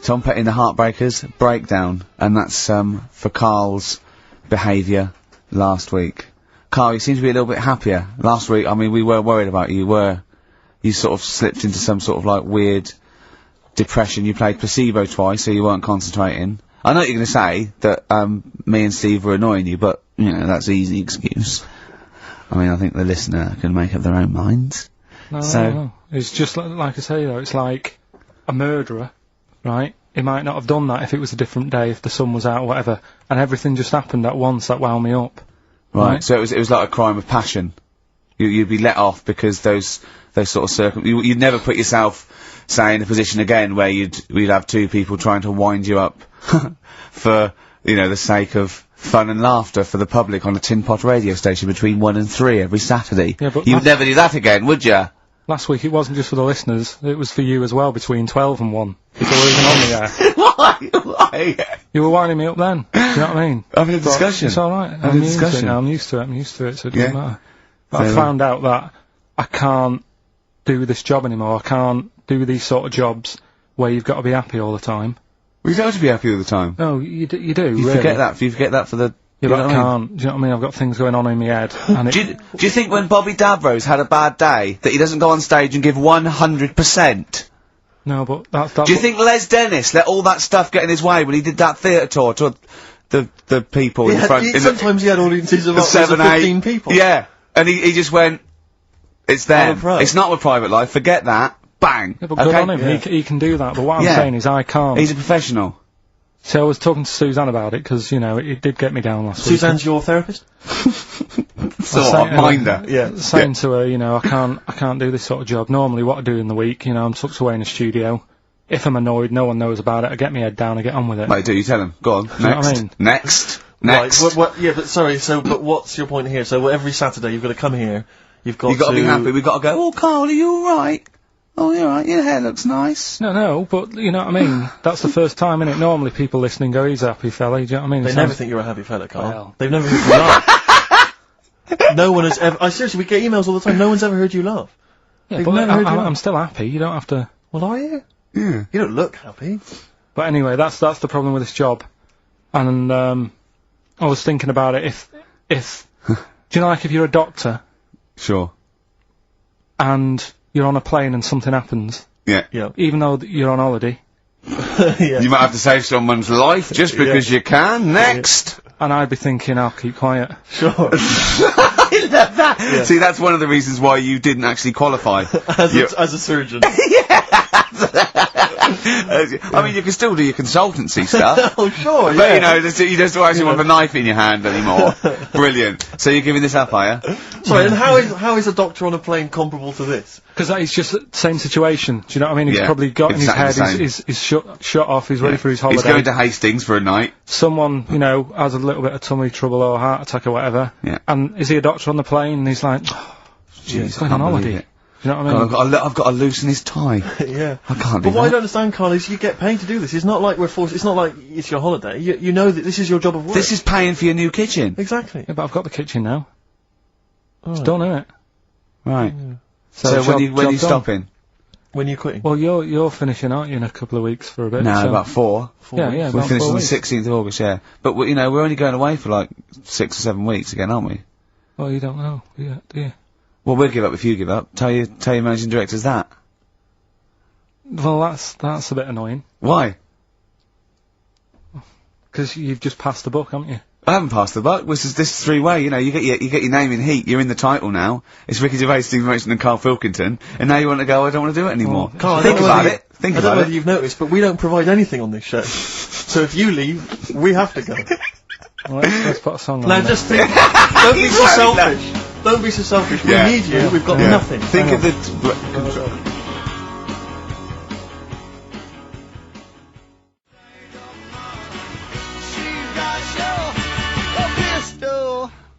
Tom Petty and the Heartbreakers, Breakdown, and that's for Karl's behaviour last week. Karl, you seem to be a little bit happier. Last week, I mean, we were worried about you. You sort of slipped into some sort of, like, weird depression. You played placebo twice, so you weren't concentrating. I know you're going to say that, me and Steve were annoying you, but, you know, that's an easy excuse. I mean, I think the listener can make up their own minds. No. It's just like I say, though, it's like a murderer, right? He might not have done that if it was a different day, if the sun was out or whatever, and everything just happened at once that wound me up. Right, so it was like a crime of passion. You'd be let off because those sort of you'd never put yourself, say, in a position again where we'd have two people trying to wind you up for, you know, the sake of fun and laughter for the public on a tin pot radio station between 1 and 3 every Saturday. Yeah, but you'd never do that again, would you? Last week it wasn't just for the listeners, it was for you as well, between 12 and 1. Before we were on the air. Why? You were winding me up then, do you know what I mean? Having a discussion. It's alright, I'm used to it now, I'm used to it, so it doesn't matter. But I found out that I can't do this job anymore, I can't do these sort of jobs where you've got to be happy all the time. Well, you don't have to be happy all the time. No, you do, You really. forget that for the... Yeah, but I can't. Do you know what I mean? I've got things going on in my head. And do you think when Bobby Davros had a bad day, that he doesn't go on stage and give 100%? No, but that's... Do you think Les Dennis let all that stuff get in his way when he did that theatre tour to the people in front... Sometimes he had audiences of 7, 15 people. Yeah, and he just went, it's them. It's not a private life, forget that. Bang! Yeah, but good on him, he can do that, but what I'm saying is I can't. He's a professional. So I was talking to Suzanne about it, because, you know, it did get me down last week. Suzanne's your therapist? Minder. Yeah. Saying to her, you know, I can't do this sort of job. Normally what I do in the week, you know, I'm tucked away in a studio. If I'm annoyed, no one knows about it, I get my head down, I get on with it. Mate, do you tell him? Go on, next. You know what I mean? Next. Right, yeah, but sorry, but what's your point here? So every Saturday you've got to come here, you've got to... be happy, we've got to go, oh, Karl, are you alright? Oh, you're right, your hair looks nice. No, but, you know what I mean? That's the first time, innit? Normally people listening go, he's a happy fella, do you know what I mean? They never think you're a happy fella, Karl. Well. They've never heard you laugh. No one has ever... seriously, we get emails all the time, no one's ever heard you laugh. Yeah, but I'm still happy, you don't have to... Well, are you? Yeah. You don't look happy. But anyway, that's the problem with this job. And, I was thinking about it, if... do you know, like, if you're a doctor... Sure. And... you're on a plane and something happens. Yeah. Even though you're on holiday. Yeah. You might have to save someone's life just because you can. Next! And I'd be thinking, I'll keep quiet. Sure. I love that! Yeah. See, that's one of the reasons why you didn't actually qualify. as a surgeon. I mean, you can still do your consultancy stuff. Oh, sure, But, you know, you just don't actually want a knife in your hand anymore. Brilliant. So you're giving this up, are you? Sorry, and how is a doctor on a plane comparable to this? Because that is just the same situation. Do you know what I mean? He's probably got in his head, he's shut off, he's ready for his holiday. He's going to Hastings for a night. Someone, you know, has a little bit of tummy trouble or heart attack or whatever. Yeah. And is he a doctor on the plane? And he's like, oh, he's going on holiday. Do you know what I mean? God, I've got to loosen his tie. Yeah. I can't do that. But what I don't understand, Karl, is you get paid to do this. It's not like we're forced, it's not like it's your holiday. You know that this is your job of work. This is paying for your new kitchen. Exactly. Yeah, but I've got the kitchen now. It's done, isn't it? Right. Yeah. So when are you stopping? When are you quitting? Well, you're finishing, aren't you, in a couple of weeks for a bit? No, about 4. Yeah, we're finishing on the 16th of August, yeah. But, you know, we're only going away for like 6 or 7 weeks again, aren't we? Well, you don't know, do you? Well, we'll give up if you give up. Tell your managing directors that. Well, that's a bit annoying. Why? Because you've just passed the buck, haven't you? I haven't passed the buck. This is 3-way. You know, you get your name in heat. You're in the title now. It's Ricky Gervais, Steve Merchant, and Karl Pilkington. And now you want to go, I don't want to do it anymore. Karl, think about it. I don't know whether you've noticed, but we don't provide anything on this show. So if you leave, we have to go. Well, let's put a song on. Now just think. Don't be so selfish. Don't be so selfish. We need you. Yeah. We've got nothing. Think of the...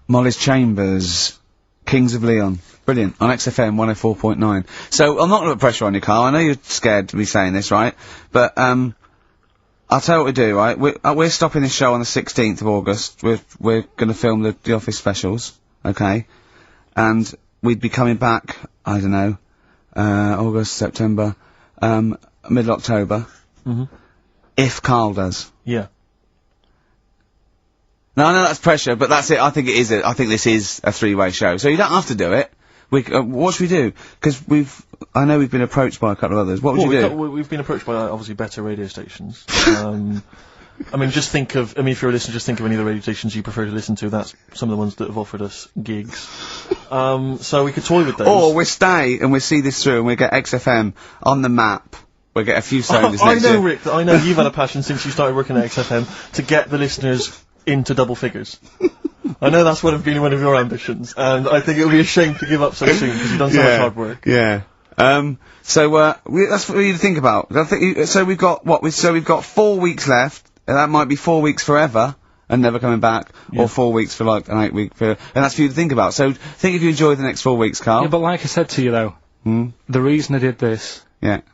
Molly's Chambers, Kings of Leon. Brilliant. On XFM 104.9. So, I'm not going to put pressure on you, Karl. I know you're scared to be saying this, right? But, I'll tell you what we do, right? We're stopping this show on the 16th of August. We're gonna film the Office specials, okay? And we'd be coming back, I don't know, August, September, middle October. if Karl does. Yeah. No, I know that's pressure, but that's it. I think this is a three-way show. So you don't have to do it. What should we do? Because I know we've been approached by a couple of others. What would you do? We've been approached by, obviously, better radio stations. I mean, if you're a listener, just think of any of the radio stations you prefer to listen to. That's some of the ones that have offered us gigs. So we could toy with those. Or we'll stay and we'll see this through and we'll get XFM on the map. We'll get a few sounders next year. Rick, I know you've had a passion since you started working at XFM to get the listeners into double figures. I know that's been one of your ambitions, and I think it would be a shame to give up so soon because you've done so much hard work. Yeah. That's for you to think about. I think so we've got 4 weeks left. And that might be 4 weeks forever and never coming back, or 4 weeks for like an 8-week period. And that's for you to think about. So think if you enjoy the next 4 weeks, Karl. Yeah, but like I said to you though, the reason I did this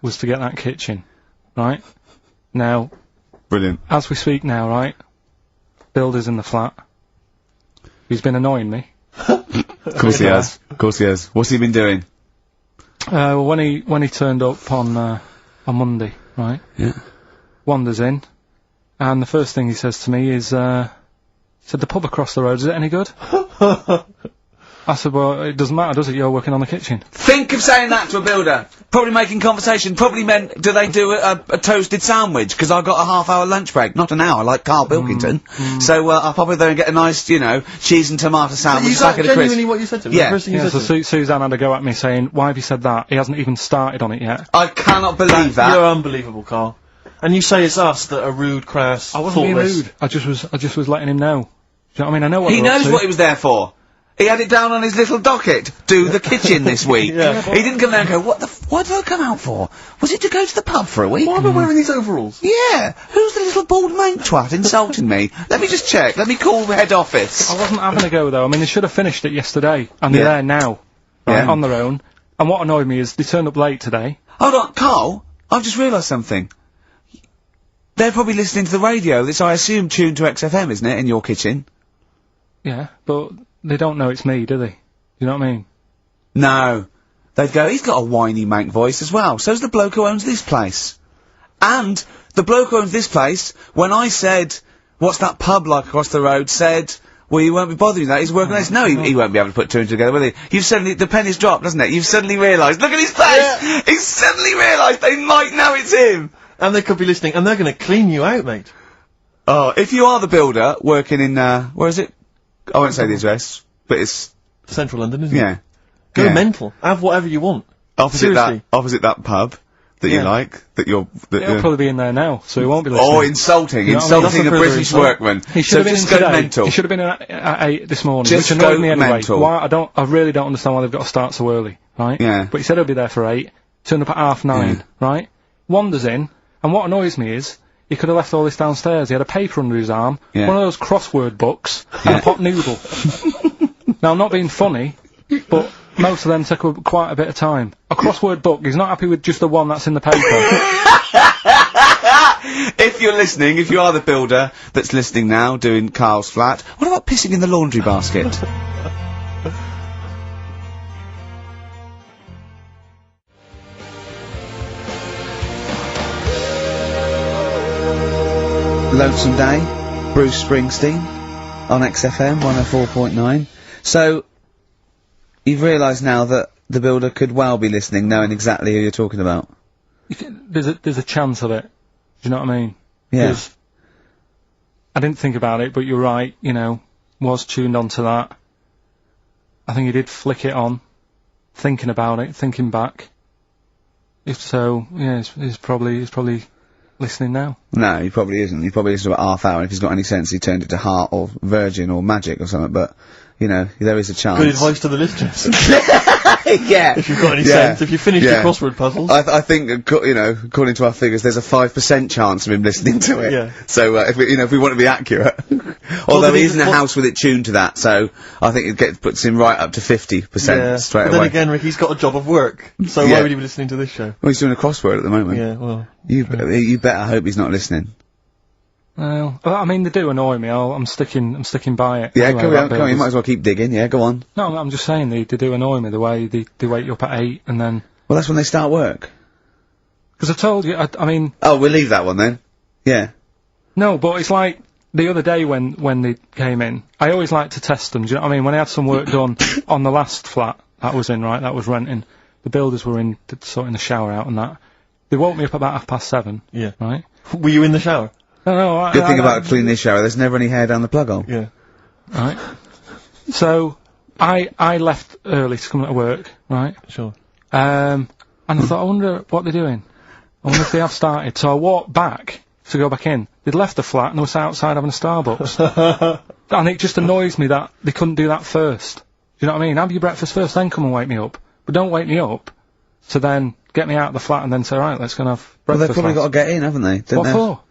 was to get that kitchen, right? Now, brilliant. As we speak now, right? Builder's in the flat. He's been annoying me. Of course he has. Of course he has. What's he been doing? Well, when he turned up on Monday, right? Yeah. Wanders in. And the first thing he says to me is, said, the pub across the road, is it any good? I said, well, it doesn't matter, does it? You're working on the kitchen. Think of saying that to a builder. Probably making conversation. Probably meant, do they do a toasted sandwich? Because I got a half-hour lunch break. Not an hour, like Karl Pilkington. So, I'll pop in there and get a nice, cheese and tomato sandwich. Is that genuinely what you said to him? Yeah. Suzanne had a go at me saying, why have you said that? He hasn't even started on it yet. I cannot believe that. You're unbelievable, Karl. And you say it's us that are rude, crass, I wasn't being rude. I just was letting him know. Do you know what I mean? I know what he knows what he was there for. He had it down on his little docket. Do the kitchen this week. He didn't come there and go, what did I come out for? Was it to go to the pub for a week? Why am I wearing these overalls? Yeah. Who's the little bald mank twat insulting me? Let me just check. Let me call the head office. I wasn't having a go though. I mean, they should have finished it yesterday. And they're there now. Right, on their own. And what annoyed me is they turned up late today. Hold on, Karl. I've just realised something. They're probably listening to the radio that's, I assume, tuned to XFM, isn't it, in your kitchen? Yeah, but they don't know it's me, do they? You know what I mean? No. They'd go, he's got a whiny mank voice as well. So's the bloke who owns this place. And the bloke who owns this place, when I said, what's that pub like across the road, said, well, you won't be bothering that, he's working on this. No, he won't be able to put two and two together, will he? You've suddenly, the penny's dropped, doesn't it? You've suddenly realised, look at his face! Yeah. He's suddenly realised they might know it's him! And they could be listening, and they're gonna clean you out, mate. Oh, if you are the builder, working in, where is it? I won't say the address, but it's... Central London, isn't it? Yeah. Go mental. Have whatever you want. Opposite that pub that you like, He'll probably be in there now, so he won't be listening. Oh, insulting a British workman. He should have been in today. Mental. He should have been in at 8 this morning, which annoyed me anyway. Mental. I really don't understand why they've got to start so early, right? Yeah. But he said he'll be there for 8, turned up at 9:30, right? Wanders in, and what annoys me is, he could have left all this downstairs. He had a paper under his arm, one of those crossword books, and a pot noodle. Now, I'm not being funny, but most of them take quite a bit of time. A crossword book, he's not happy with just the one that's in the paper. If you're listening, if you are the builder that's listening now, doing Karl's flat, what about pissing in the laundry basket? Lonesome Day, Bruce Springsteen, on XFM 104.9. So, you've realised now that the builder could well be listening, knowing exactly who you're talking about. There's a chance of it. Do you know what I mean? Yeah. I didn't think about it, but you're right, was tuned onto that. I think he did flick it on, thinking about it, thinking back. If so, yeah, he's probably listening now. No, he probably isn't. He probably listens to about half hour, and if he's got any sense, he turned it to Heart or Virgin or Magic or something, but, there is a chance. Good advice to the listeners. Yeah. If you've got any sense, if you finished your crossword puzzles. I think, according to our figures, there's a 5% chance of him listening to it. Yeah. So, if we want to be accurate. Although he is in a house with it tuned to that, so I think it puts him right up to 50% straight away. Then again, Rick, he's got a job of work, so why would he be listening to this show? Well, he's doing a crossword at the moment. Yeah, well. You better hope he's not listening. Well, I mean, they do annoy me. I'm sticking by it. Yeah, anyway, come on, you might as well keep digging. Yeah, go on. No, I'm just saying they do annoy me, the way they wake you up at 8 and then... Well, that's when they start work. Because I told you, I mean... Oh, we'll leave that one then. Yeah. No, but it's like the other day when they came in, I always like to test them, do you know what I mean? When I had some work done on the last flat that was in, right, that was renting, the builders were in, sorting the shower out and that. They woke me up about 7:30. Yeah. Right? Were you in the shower? No, Good thing about cleaning this shower, there's never any hair down the plug hole. Yeah. Right. So, I left early to come to work, right? Sure. And I thought, I wonder what they're doing. I wonder if they have started. So I walked back to go back in. They'd left the flat and they were sat outside having a Starbucks. And it just annoys me that they couldn't do that first. Do you know what I mean? Have your breakfast first, then come and wake me up. But don't wake me up to then get me out of the flat and then say, right, let's go and have breakfast. Well, they've probably got to get in, haven't they? What for?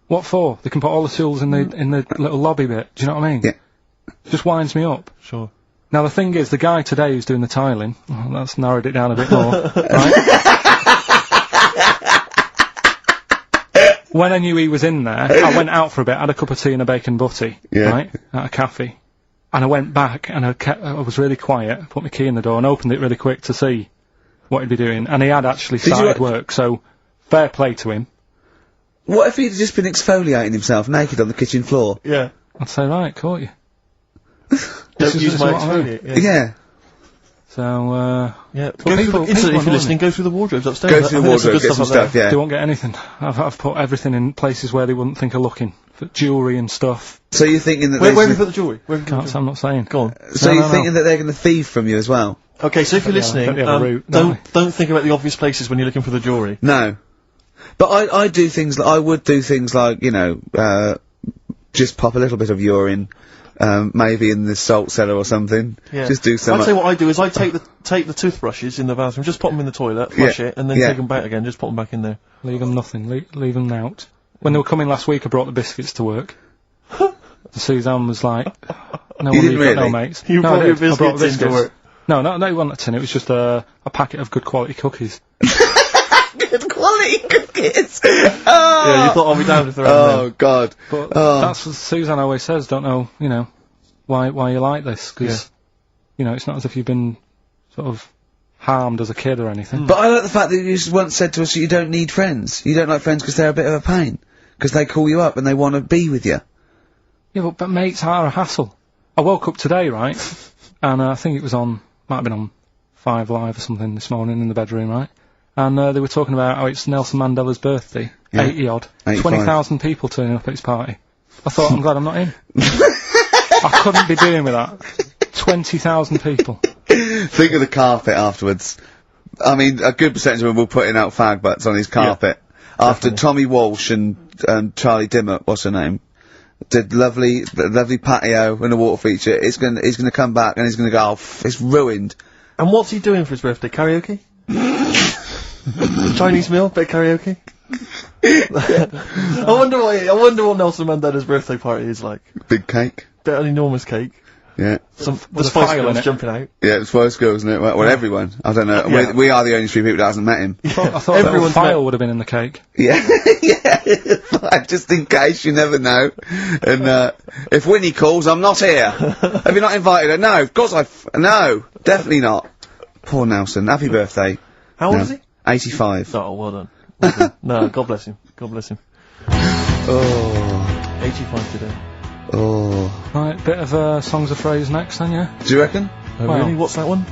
What for? They can put all the tools in the little lobby bit. Do you know what I mean? Yeah. Just winds me up. Sure. Now the thing is, the guy today who's doing the tiling, that's narrowed it down a bit more, right? When I knew he was in there, I went out for a bit, had a cup of tea and a bacon butty, right, at a cafe. And I went back and I was really quiet, put my key in the door and opened it really quick to see what he'd be doing. And he had actually started work, so fair play to him. What if he'd just been exfoliating himself naked on the kitchen floor? Yeah. I'd say, right, caught you. Don't use my exfoliate. Yeah. So, yeah. Go through if you're listening, go through the wardrobes upstairs. Go through the wardrobe, get some stuff, yeah. They won't get anything. I've put everything in places where they wouldn't think of looking. For jewellery and stuff. So you're thinking that where have you put the jewellery? I'm not saying. Go on. So you're thinking that they're going to thieve from you as well? Okay, so if you're listening, don't think about the obvious places when you're looking for the jewellery. No. But I do things, I would do things like, you know, just pop a little bit of urine, maybe in the salt cellar or something. Yeah. Just do some. I'd say what I do is I take the toothbrushes in the bathroom, just pop them in the toilet, flush it, and then take them back again, just pop them back in there. Leave them nothing, leave them out. When they were coming last week, I brought the biscuits to work. Suzanne was like, no one really? got no mates. You brought your biscuits into work? No, it wasn't a tin, it was just a packet of good quality cookies. Good quality cookies! Yeah, you thought I'll be down if they're Oh, God. But that's what Suzanne always says, don't know, you know, why you like this, because, you know, it's not as if you've been sort of harmed as a kid or anything. But I like the fact that you once said to us that you don't need friends. You don't like friends because they're a bit of a pain. Because they call you up and they want to be with you. Yeah, but mates are a hassle. I woke up today, right, and I think it was might have been on 5 Live or something this morning in the bedroom, right, and they were talking about how it's Nelson Mandela's birthday, 80-odd, 20,000 people turning up at his party. I thought, I'm glad I'm not in. I couldn't be doing with that. 20,000 people. Think of the carpet afterwards. I mean, a good percentage of them were putting out fag butts on his carpet. Yeah, after Tommy Walsh and Charlie Dimmock, what's her name, did lovely patio and a water feature. He's gonna come back and he's gonna go, it's ruined. And what's he doing for his birthday? Karaoke? Chinese meal? Bit of karaoke? I wonder what Nelson Mandela's birthday party is like. Big cake. An enormous cake. Yeah. The Spice Girls jumping out. Yeah, the Spice Girls, isn't it? Well, everyone. I don't know. Yeah. We are the only 3 people that hasn't met him. I thought everyone's file would have been in the cake. Yeah. Yeah. Just in case, you never know. And, if Winnie calls, I'm not here. Have you not invited her? No, of course no, definitely not. Poor Nelson. Happy birthday. How old is he? 85. Oh, well done. Well done. No, God bless him. God bless him. Oh. 85 today. Oh. Right, bit of songs of phrase next then, yeah? Do you reckon? Oh, really? What's that one?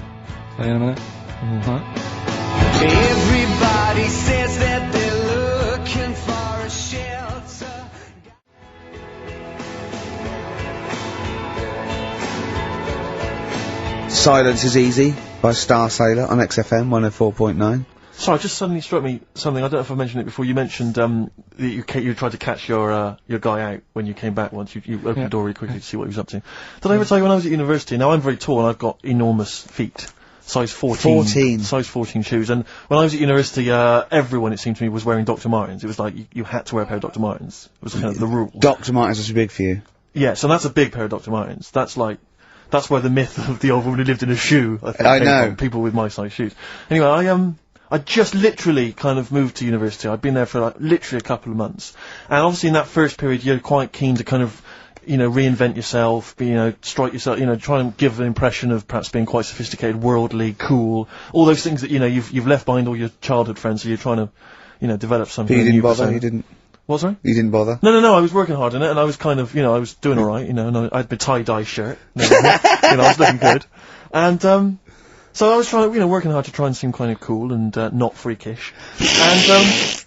Say in a minute. Right. Everybody says that they're looking for a shelter. Silence is Easy by Star Sailor on XFM 104.9. Sorry, just suddenly struck me something. I don't know if I mentioned it before. You mentioned that you tried to catch your guy out when you came back once. You opened the door really quickly to see what he was up to. Did I ever tell you when I was at university? Now I'm very tall and I've got enormous feet, size 14, size 14 shoes. And when I was at university, everyone it seemed to me was wearing Dr. Martens. It was like you had to wear a pair of Dr. Martens. It was kind of the rule. Dr. Martens was too big for you. Yeah, so that's a big pair of Dr. Martens. That's where the myth of the old woman who lived in a shoe. I think, I know. People with my size shoes. Anyway, I just literally kind of moved to university. I'd been there for literally a couple of months. And obviously in that first period you're quite keen to kind of, reinvent yourself, strike yourself, try and give an impression of perhaps being quite sophisticated, worldly, cool, all those things that, you've left behind all your childhood friends, so you're trying to, develop something. But you didn't new bother, persona. you didn't? What, sorry? You didn't bother? No, I was working hard on it, and I was kind of, I was doing alright, and I had my tie-dye shirt, I was looking good. And, so I was trying, working hard to try and seem kind of cool and, not freakish. And,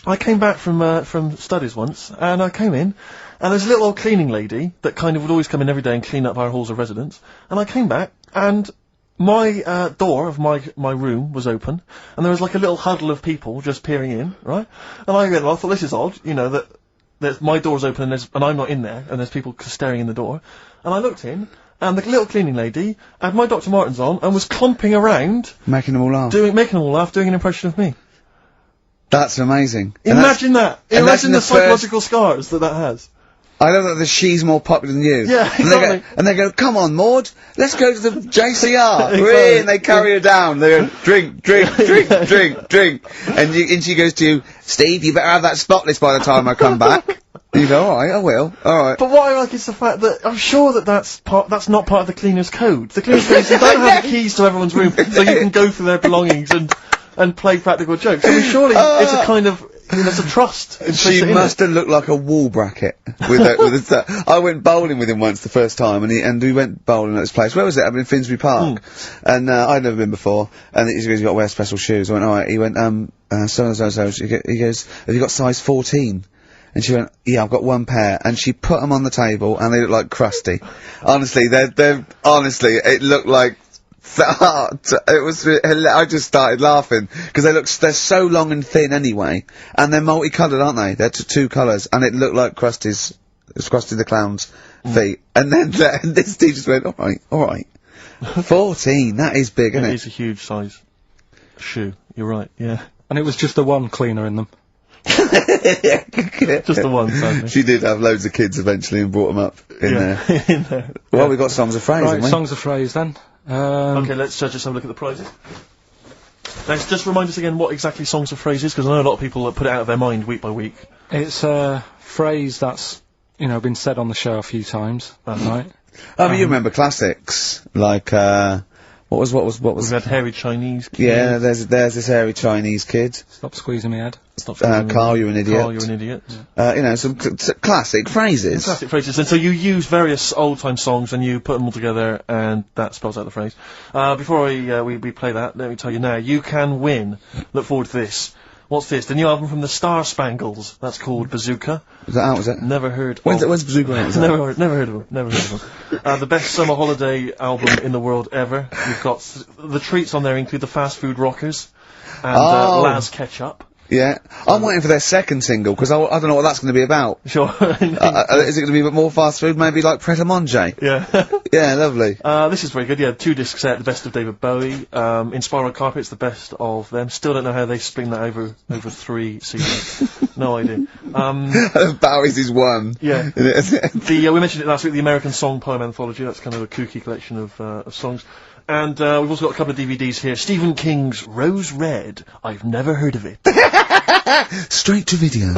I came back from studies once, and I came in, and there's a little old cleaning lady that kind of would always come in every day and clean up our halls of residence. And I came back, and my door of my room was open, and there was like a little huddle of people just peering in, right? And I thought, this is odd, that my door's open and I'm not in there, and there's people staring in the door. And I looked in, and the little cleaning lady had my Dr. Martens on, and was clomping around. Making them all laugh. Making them all laugh, doing an impression of me. That's amazing. Imagine that! Imagine the psychological first... scars that has. I know that she's more popular than you. Yeah, exactly. And they go, come on, Maud, let's go to the JCR. Exactly. And they carry her down. They go, drink. And she goes to you, Steve, you better have that spotless by the time I come back. And you go, alright, I will. Alright. But what I like is the fact that I'm sure that's not part of the cleaner's code. The cleaner's code is you don't have the keys to everyone's room so you can go through their belongings and play practical jokes. I mean, surely it's a kind of, it's a trust. She must have looked like a wall bracket with I went bowling with him once the first time, and we went bowling at this place. Where was it? I mean, Finsbury Park. And I'd never been before. And he goes, "You got to wear special shoes." I went, "All right." He went, so. He goes, "Have you got size 14?" And she went, "Yeah, I've got one pair." And she put them on the table, and they look like crusty. Honestly, honestly, it looked like. It was. I just started laughing because they're so long and thin anyway, and they're multicoloured, aren't they? They're two colours, and it looked like Krusty the Clown's feet. And then this teacher just went, all right, 14. That is big, isn't it? It is a huge size shoe. You're right. Yeah. And it was just the one cleaner in them. Just the one, sadly. She did have loads of kids eventually and brought them up in there. Well, we've got songs of phrase, haven't we? Songs of phrase then. Okay, let's just have a look at the prizes. Let's just remind us again what exactly songs of phrase is, because I know a lot of people put it out of their mind week by week. It's a phrase that's, been said on the show a few times, right? Oh, but you remember classics, like, what was? We've had hairy Chinese kid. Yeah, there's this hairy Chinese kid. Stop squeezing my head. Karl, you're an idiot. Karl, you're an idiot. Yeah. Some classic phrases. Classic phrases, and so you use various old-time songs and you put them all together, and that spells out the phrase. Before we play that, let me tell you now, you can win. Look forward to this. What's this? The new album from the Star Spangles. That's called Bazooka. Is that out, is it? Never heard. When's Bazooka out? Never heard of them. The best summer holiday album in the world ever. You've got the treats on there include the Fast Food Rockers and Laz Ketchup. Yeah, I'm waiting for their second single, because I don't know what that's going to be about. Sure. Is it going to be a bit more fast food, maybe like Pret a Manger? Yeah. Yeah, lovely. This is very good, yeah, 2-disc set, the best of David Bowie, Inspiral Carpets, the best of them. Still don't know how they string that over 3 CDs. No idea. Bowie's is one. Yeah. We mentioned it last week, the American Song Poem Anthology, that's kind of a kooky collection of songs. And we've also got a couple of DVDs here. Stephen King's Rose Red. I've never heard of it. Straight to video.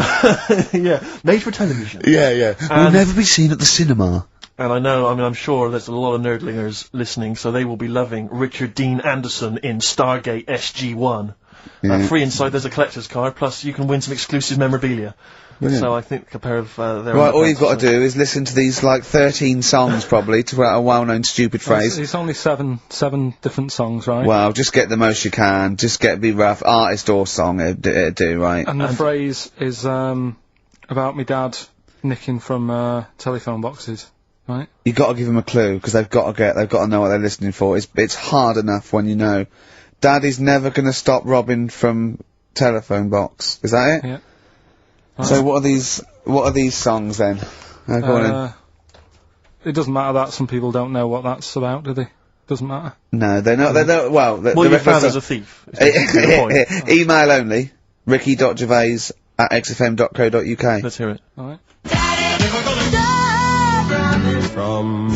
Yeah, made for television. Yeah. Will never be seen at the cinema. And I'm sure there's a lot of nerdlingers listening, so they will be loving Richard Dean Anderson in Stargate SG-1. Yeah. Free inside, there's a collector's card, plus you can win some exclusive memorabilia. Brilliant. So I think a pair of their right, all you've got to do is listen to these, 13 songs, probably, to a well-known stupid phrase. It's only seven different songs, right? Well, just get the most you can. Just be rough. Artist or song, it'd do, right? And the phrase is, about me dad nicking from, telephone boxes, right? You've got to give them a clue, because they've got to know what they're listening for. It's hard enough when you know. Daddy's never gonna stop robbing from telephone box. Is that it? Yeah. So what are these songs then? Go on in. It doesn't matter that some people don't know what that's about, do they? Doesn't matter. No, they're not. Well, your father's a thief. Email only. ricky.gervais@xfm.co.uk. Let's hear it. All right. From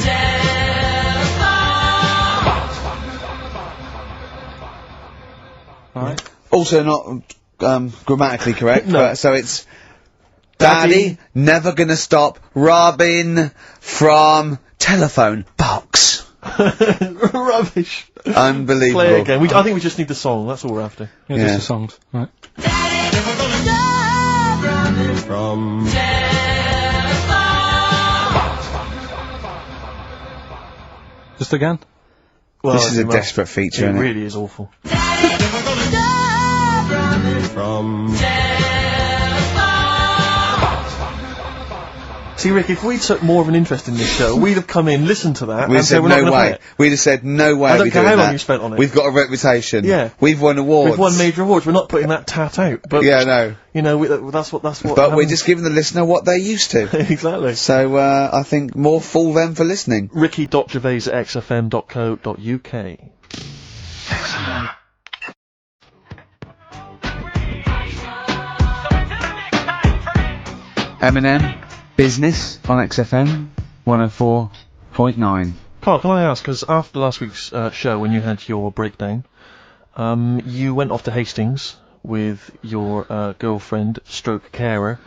All right. Also not grammatically correct. No. So it's Daddy never gonna stop robbing from telephone box. Rubbish. Unbelievable. Play again. I think we just need the song. That's all we're after. Yeah, just the songs. Right. from Just again? Well, This is a desperate feature, It isn't it? really is awful. from See, Rick, if we took more of an interest in this show, we'd have come in, listened to that, We'd and have said said we're not no going to play way. it. We'd have said no way. I don't we're care doing how long that. you spent on it. We've got a reputation. Yeah. We've won awards. We've won major awards. We're not putting that tat out. But Yeah, no. You know, that's what. But we're just giving the listener what they're used to. exactly. So I think more fool them for listening. Ricky.gervais@xfm.co.uk. Eminem, Business on XFM 104.9. Karl, can I ask, because after last week's show, when you had your breakdown, you went off to Hastings with your girlfriend, stroke carer,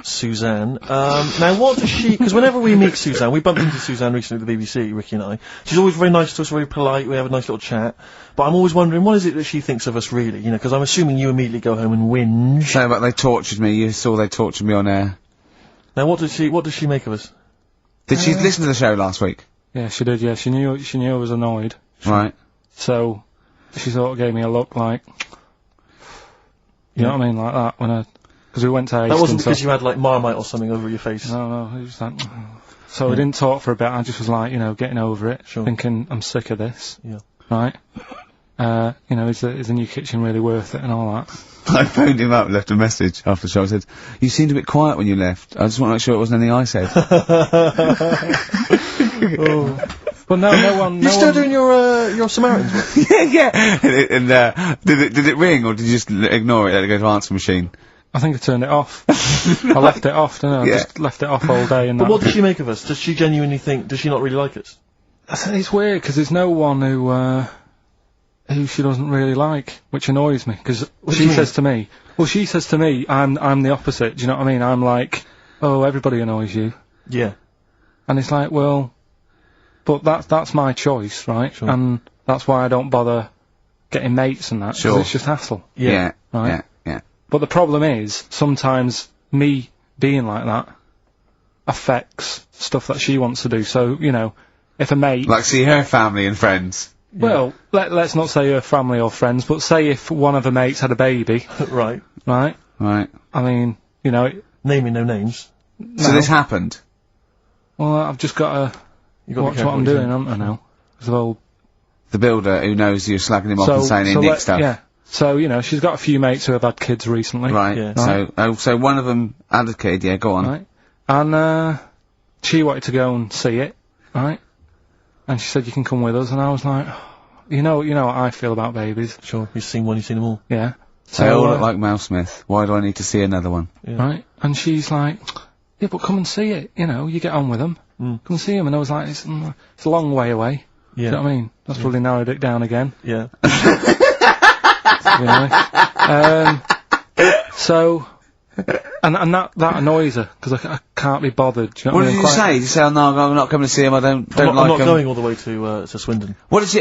Suzanne. Now, what does she... Because whenever we meet Suzanne, we bumped into Suzanne recently at the BBC, Ricky and I. She's always very nice to us, very polite, we have a nice little chat. But I'm always wondering, what is it that she thinks of us, really? You know, because I'm assuming you immediately go home and whinge. No, but they tortured me. You saw they tortured me on air. Now, what does she make of us? Did she listen to the show last week? Yeah, she did, yeah. She knew I was annoyed. Right. So, she sort of gave me a look like... You know what I mean? Like that, when because we went to Hastings. That wasn't because you had, like, Marmite or something over your face. No, it was like... So we didn't talk for a bit, I just was like, you know, getting over it. Sure. Thinking, I'm sick of this. Yeah. Right? You know, is the new kitchen really worth it and all that? I phoned him up, left a message after the show. I said, "You seemed a bit quiet when you left. I just want to make sure it wasn't anything I said." Well, no one... You still doing your Samaritans work? yeah. And did it ring, or did you just ignore it, let it go to answer machine? I think I turned it off. I left it off, didn't I? Yeah. I just left it off all day and But that. what does she make of us? Does she genuinely think... Does she not really like us? It's weird, because there's no one who she doesn't really like, which annoys me, because she says to me, I'm the opposite, do you know what I mean? I'm like, oh, everybody annoys you. Yeah. And it's like, well, but that's my choice, right? Sure. And that's why I don't bother getting mates and that, 'cause Sure. it's just hassle. Yeah. Right. Yeah. But the problem is, sometimes me being like that affects stuff that she wants to do. So, you know, if a mate... Like see her family and friends. Well, let's not say her family or friends, but say if one of her mates had a baby, Right. right? Right. I mean, you know... Naming no names. So this happened? Well, I've just got to You got watch what I'm doing, haven't I, now? 'Cause well, The builder who knows you're slagging him off and saying he nicked stuff. Yeah. So, you know, she's got a few mates who have had kids recently. Right. Yeah. So one of them had a kid. Yeah. Go on. Right. And, she wanted to go and see it, right? And she said, you can come with us, and I was like, you know what I feel about babies. Sure. You've seen one, you've seen them all. Yeah. They all look like Mouse Smith. Why do I need to see another one? Yeah. Right? And she's like, yeah, but come and see it, you know, you get on with them. Come and see them. And I was like, it's a long way away. Yeah. Do you know what I mean? That's probably narrowed it down again. Yeah. You know? So, and that annoys her, because I can't be bothered. Do you know What I did mean? you say? Did you say, "Oh no, I'm not coming to see him. I don't like I'm not him." going all the way to Swindon. What did she?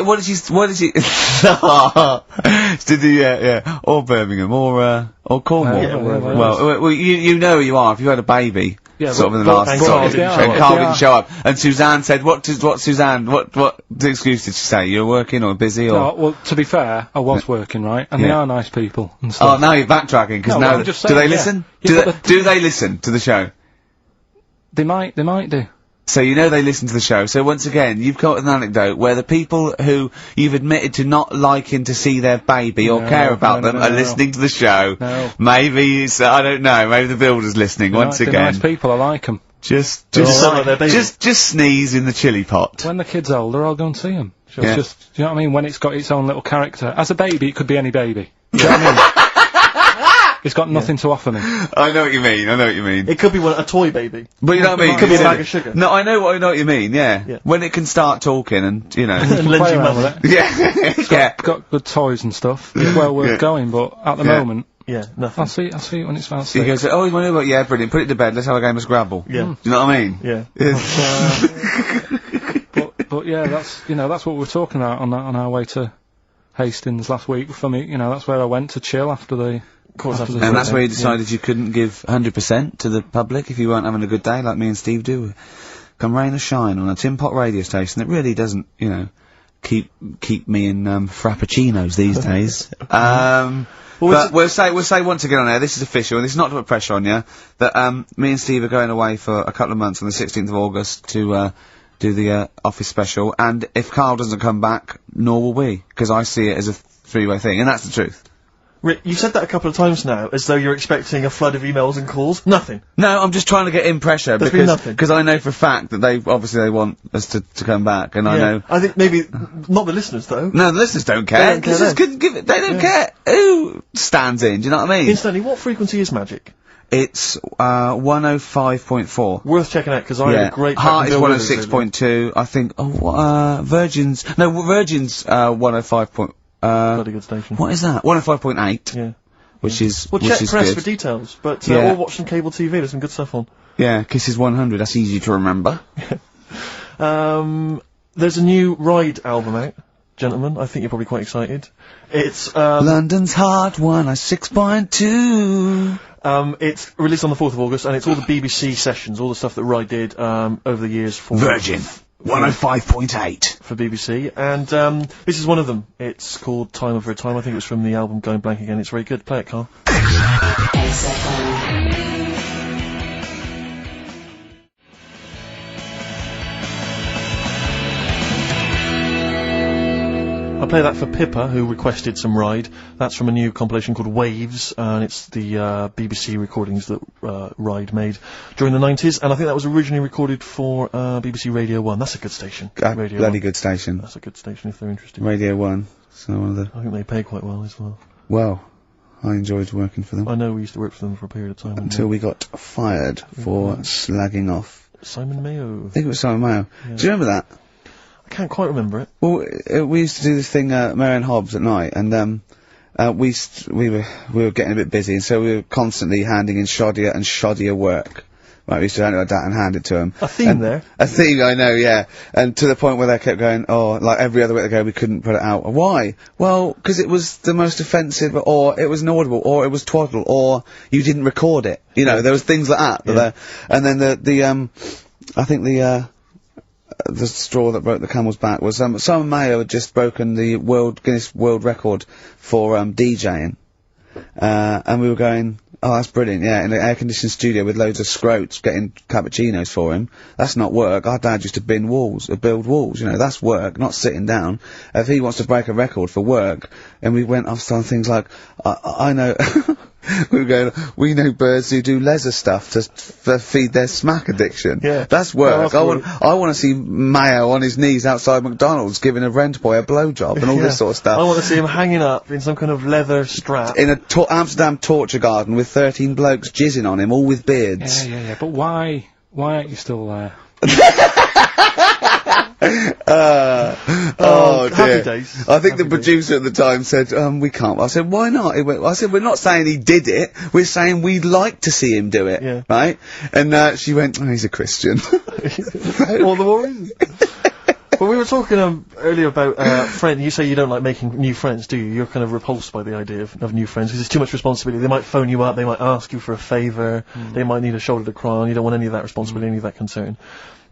Did he? Yeah. Or Birmingham, or Cornwall. Yeah, wherever. Well, you know who you are. If you had a baby, Yeah, sort of in the but- last but- time, if they are- and if Karl they didn't are- show up, and Suzanne said, "What Suzanne? What excuse did she say? You're working or busy or?" No, well, to be fair, I was working, right? And they Yeah. are nice people and Oh, stuff. now you're backtracking because No, now I'm just do they saying, yeah. listen? Yeah, Do they listen to the show? They might do. So you know they listen to the show. So once again, you've got an anecdote where the people who you've admitted to not liking to see their baby or No, care about no, them no, are no. listening to the show. No. Maybe it's, I don't know, maybe the builder's listening once They're again. nice people, I like them. Just all like their baby. just sneeze in the chili pot. When the kid's older, I'll go and see them. Yeah. It's just, do you know what I mean? When it's got its own little character. As a baby, it could be any baby. Do you know what I mean? It's got nothing to offer me. I know what you mean. It could be a toy baby. But you know what I mean? It could be a You bag know- of sugar. No, I know what you mean. Yeah. Yeah. When it can start talking and you know. And lend Play you around money. with it. yeah. yeah. Got good toys and stuff. It's well worth Yeah. going, but at the Yeah. moment, Yeah, nothing. I'll see it when it's about He 6. goes, "Oh, you want to go? Yeah, brilliant. Put it to bed. Let's have a game of Scrabble." Yeah. Do you know what I mean? Yeah. But yeah, that's what we were talking about on our way to Hastings last week. For me, that's where I went to chill after the Of course, after the And that's where you yeah. decided you couldn't give 100% to the public if you weren't having a good day, like me and Steve do. Come rain or shine on a tin pot radio station that really doesn't, you know, keep me in frappuccinos these days. But we'll say once again on air, this is official, and this is not to put pressure on you, that me and Steve are going away for a couple of months on the 16th of August to do the office special, and if Karl doesn't come back, nor will we, because I see it as a three-way thing, and that's the truth. Rick, you've said that a couple of times now, as though you're expecting a flood of emails and calls. Nothing. No, I'm just trying to get in pressure, There's been nothing. because I know for a fact that they want us to come back, and I know... I think maybe, not the listeners though. No, the listeners don't care. They don't care They don't care who stands in, do you know what I mean? Incidentally, what frequency is Magic? It's 105.4. Worth checking out, because I had a great... Heart is Bill Withers 106.2, I think, Virgin's 105. Bloody good station. What is that? 105.8. Yeah. Which is Well, check press good. for details, but Yeah. or watch some cable TV, there's some good stuff on. Yeah, Kisses 100, that's easy to remember. There's a new Ride album out, gentlemen, I think you're probably quite excited. It's, London's Heart 106.2. It's released on the 4th of August, and it's all the BBC sessions, all the stuff that Ride did, over the years for... Virgin 105.8. For BBC, and this is one of them. It's called Time Over Time. I think it was from the album Going Blank Again. It's very good. Play it, Karl. I play that for Pippa, who requested some Ride. That's from a new compilation called Waves, and it's the BBC recordings that Ride made during the 90s, and I think that was originally recorded for BBC Radio 1. That's a good station. Radio Bloody 1. good station. That's a good station if they're interested. Radio 1. So one of the... I think they pay quite well as well. Well, I enjoyed working for them. I know we used to work for them for a period of time. Until we got fired for slagging off. Simon Mayo. I think it was Simon Mayo. Yeah. Do you remember that? I can't quite remember it. Well, we used to do this thing, Mary and Hobbs at night, and we were getting a bit busy, and so we were constantly handing in shoddier work. Right, we used to hand it like that and hand it to them. A theme there. A theme, I know, yeah. And to the point where they kept going, oh, like every other week they go, we couldn't put it out. Why? Well, because it was the most offensive, or it was inaudible, or it was twaddle, or you didn't record it. You know, there was things like that. Yeah. And then I think the straw that broke the camel's back was Simon Mayo had just broken the Guinness World Record for DJing, and we were going, oh, that's brilliant, yeah, in an air-conditioned studio with loads of scrotes getting cappuccinos for him. That's not work. Our dad used to build walls, you know, that's work, not sitting down. If he wants to break a record for work, and we went off on things like, I know, we were going, we know birds who do leisure stuff to feed their smack addiction. Yeah. That's work. Oh, I want to see Mayo on his knees outside McDonald's giving a rent boy a blowjob and all this sort of stuff. I want to see him hanging up in some kind of leather strap. In a Amsterdam torture garden with 13 blokes jizzing on him, all with beards. Yeah. But why aren't you still there? Oh dear. Happy days. I think the Happy producer at the time said, we can't. I said, why not? He went, I said, we're not saying he did it, we're saying we'd like to see him do it. Yeah. Right? And, she went, oh, he's a Christian. All the more reason. Well, we were talking earlier about friends. You say you don't like making new friends, do you? You're kind of repulsed by the idea of new friends because it's too much responsibility. They might phone you up, they might ask you for a favour, they might need a shoulder to cry on. You don't want any of that responsibility, any of that concern.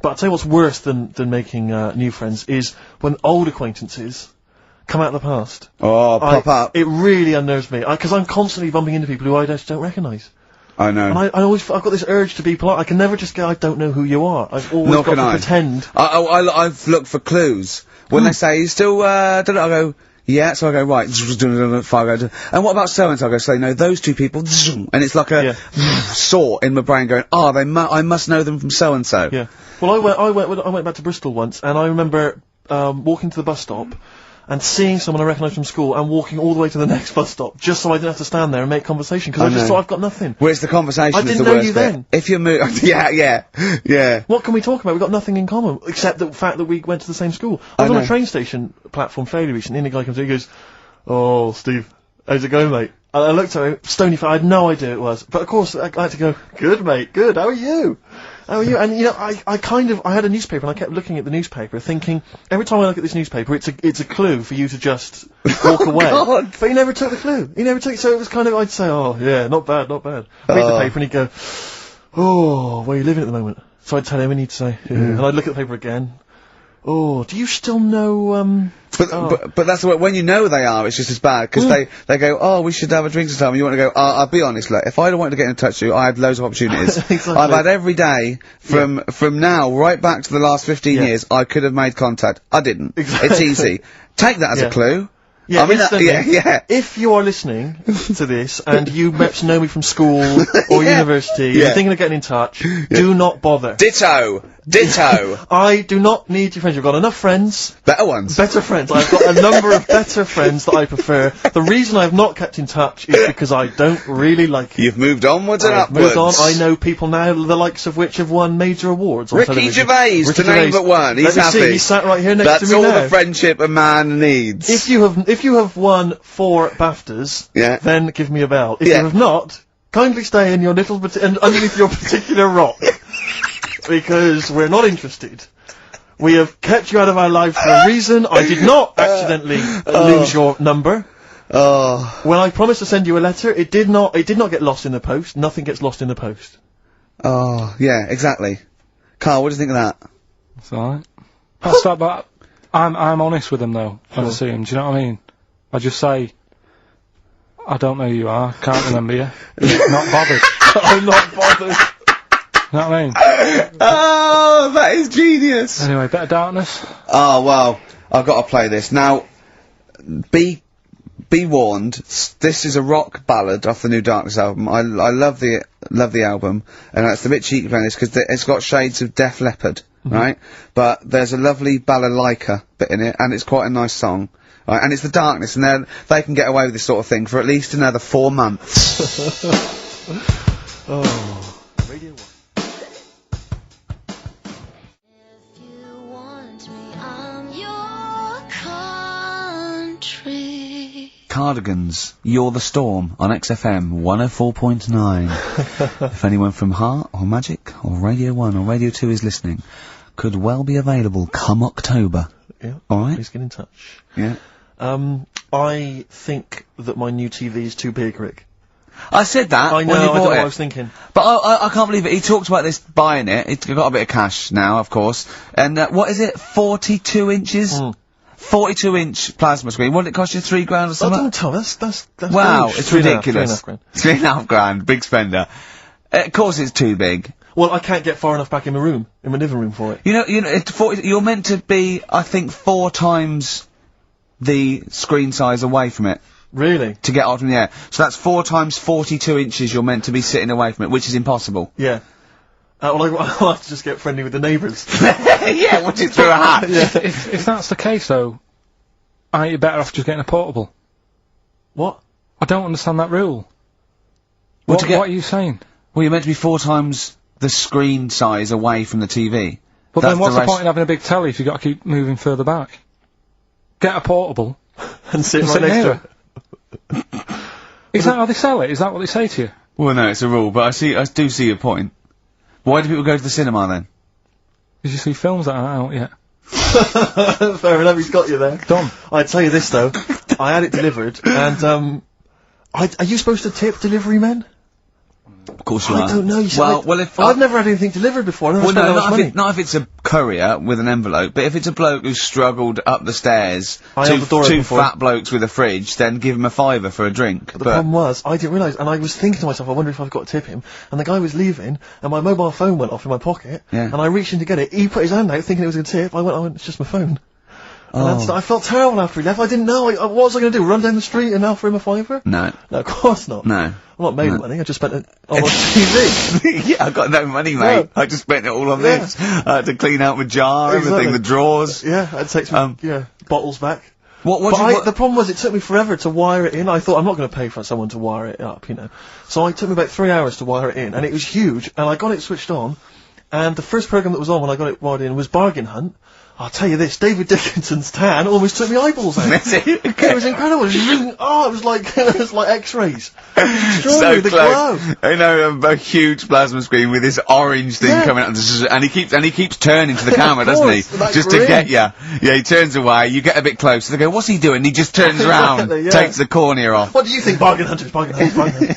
But I'll tell you what's worse than making new friends is when old acquaintances come out of the past. Oh, pop up. It really unnerves me because I'm constantly bumping into people who I just don't recognise. I know. And I've got this urge to be polite. I can never just go, I don't know who you are. I've always Nor got can to I. pretend. I've looked for clues. When they say, you still, don't know, I go, yeah, so I go, right, and what about so-and-so? I go, so they know those two people, and it's like a saw in my brain going, I must know them from so-and-so. Yeah. Well, I went back to Bristol once, and I remember, walking to the bus stop, and seeing someone I recognised from school and walking all the way to the next bus stop just so I didn't have to stand there and make conversation because I just thought I've got nothing. Where's the conversation? I is didn't the know worst you bit. then. If you're yeah. What can we talk about? We've got nothing in common except the fact that we went to the same school. I was on a train station platform fairly recently and the guy comes in and he goes, "Oh, Steve, how's it going, mate?" And I looked at him, stony face, I had no idea it was. But of course, I had to go, "Good, mate, good, how are you?" Oh, yeah, and I had a newspaper and I kept looking at the newspaper thinking, every time I look at this newspaper, it's a clue for you to just walk away. God. But he never took the clue. He never took it, so it was kind of, I'd say, oh, yeah, not bad. Read the paper and he'd go, oh, where are you living at the moment? So I'd tell him and he'd say, yeah. And I'd look at the paper again. Oh, do you still know, But that's the way, when you know they are, it's just as bad, because they go, oh, we should have a drink sometime, and you want to go, I'll be honest, look, if I'd wanted to get in touch with you, I had loads of opportunities. Exactly. I've had every day, from now, right back to the last 15 years, I could have made contact. I didn't. Exactly. It's easy. Take that as a clue. Yeah, I mean, instantly, if you are listening to this and you perhaps know me from school or university, you're thinking of getting in touch, do not bother. Ditto! I do not need your friendship. I've got enough friends. Better ones. Better friends. I've got a number of better friends that I prefer. The reason I've not kept in touch is because I don't really like it. You've moved onwards and I've upwards. moved on. I know people now, the likes of which have won major awards on television. Gervais, to name but one. He's happy. See, he's sat right here next to me now. That's all the friendship a man needs. If you have won 4 BAFTAs, then give me a bell. If you have not, kindly stay in your little underneath your particular rock. Because we're not interested. We have kept you out of our lives for a reason. I did not accidentally lose your number. When I promised to send you a letter, it did not get lost in the post. Nothing gets lost in the post. Oh, yeah, exactly. Karl, what do you think of that? It's alright. That's that, but I'm honest with them though, when I see them, do you know what I mean? I just say, I don't know who you are, can't remember you. Not bothered. I'm not bothered. You know what I mean? Oh, that is genius. Anyway, Better Darkness. Oh, well, I've got to play this. Now, be warned, this is a rock ballad off the new Darkness album. I love the album, and it's a bit cheeky playing this because it's got shades of Def Leppard, right? But there's a lovely balalaika bit in it, and it's quite a nice song. Right, and it's the Darkness, and they can get away with this sort of thing for at least another 4 months. Oh. Radio 1. If you want me, I'm your country. Cardigans, You're the Storm on XFM 104.9. If anyone from Heart or Magic or Radio 1 or Radio 2 is listening, could well be available come October. Yeah. Alright? Please get in touch. Yeah. I think that my new TV is too big, Rick. I said that I know, when you I don't bought know it. what I was thinking. But I can't believe it. He talked about this buying it. He's got a bit of cash now, of course. And what is it? 42 inches? 42-inch plasma screen. What did it cost you? $3 grand or Oh, something? don't tell me. That's Wow, it's ridiculous. £3.5 £3.5 big spender. Of course it's too big. Well, I can't get far enough back in my room, in my living room for it. You know, you're meant to be, I think, 4 times the screen size away from it. Really? To get out from the air. So that's 4 times 42 inches you're meant to be sitting away from it, which is impossible. Yeah. Well, I'll have to just get friendly with the neighbours. Yeah, watch it through a hat. Yeah. If that's the case though, aren't you better off just getting a portable? What? I don't understand that rule. Well, What are you saying? Well, you're meant to be 4 times the screen size away from the TV. But then what's the point in having a big telly if you've got to keep moving further back? Get a portable. And sit right next to it. Is that how they sell it? Is that what they say to you? Well, no, it's a rule, but I do see your point. Why do people go to the cinema then? Did you see films that aren't out yet? Fair enough, he's got you there. Done. I'd tell you this though, I had it delivered, and are you supposed to tip delivery men? Of course you are. I don't know. You see, well, if I've never had anything delivered before. I've never spent that much money. Not if it's a courier with an envelope, but if it's a bloke who struggled up the stairs, two fat blokes with a fridge, then give him a $5 for a drink. But the problem was, I didn't realise, and I was thinking to myself, I wonder if I've got to tip him, and the guy was leaving, and my mobile phone went off in my pocket, and I reached in to get it, he put his hand out thinking it was a tip, I went, it's just my phone. And I felt terrible after he left. I didn't know. What was I going to do? Run down the street and offer him a $5? No. No, of course not. No. I'm not made of money. I just spent it on TV. Yeah, I got no money, mate. No. I just spent it all on this. I had to clean out my jar, everything, the drawers. Yeah, I'd take some bottles back. The problem was it took me forever to wire it in. I thought I'm not going to pay for someone to wire it up, you know. So it took me about 3 hours to wire it in, and it was huge. And I got it switched on, and the first program that was on when I got it wired in was Bargain Hunt. I'll tell you this, David Dickinson's tan almost took my eyeballs out. It was incredible. It was like X-rays. So the close. glow. I know, a huge plasma screen with this orange thing coming out, and he keeps turning to the camera, doesn't he? That Just grin. to get you. Yeah, he turns away, you get a bit closer, they go, what's he doing? He just turns around, Exactly, yeah. takes the cornea off. What do you think, Bargain Hunters? Bargain Hunters.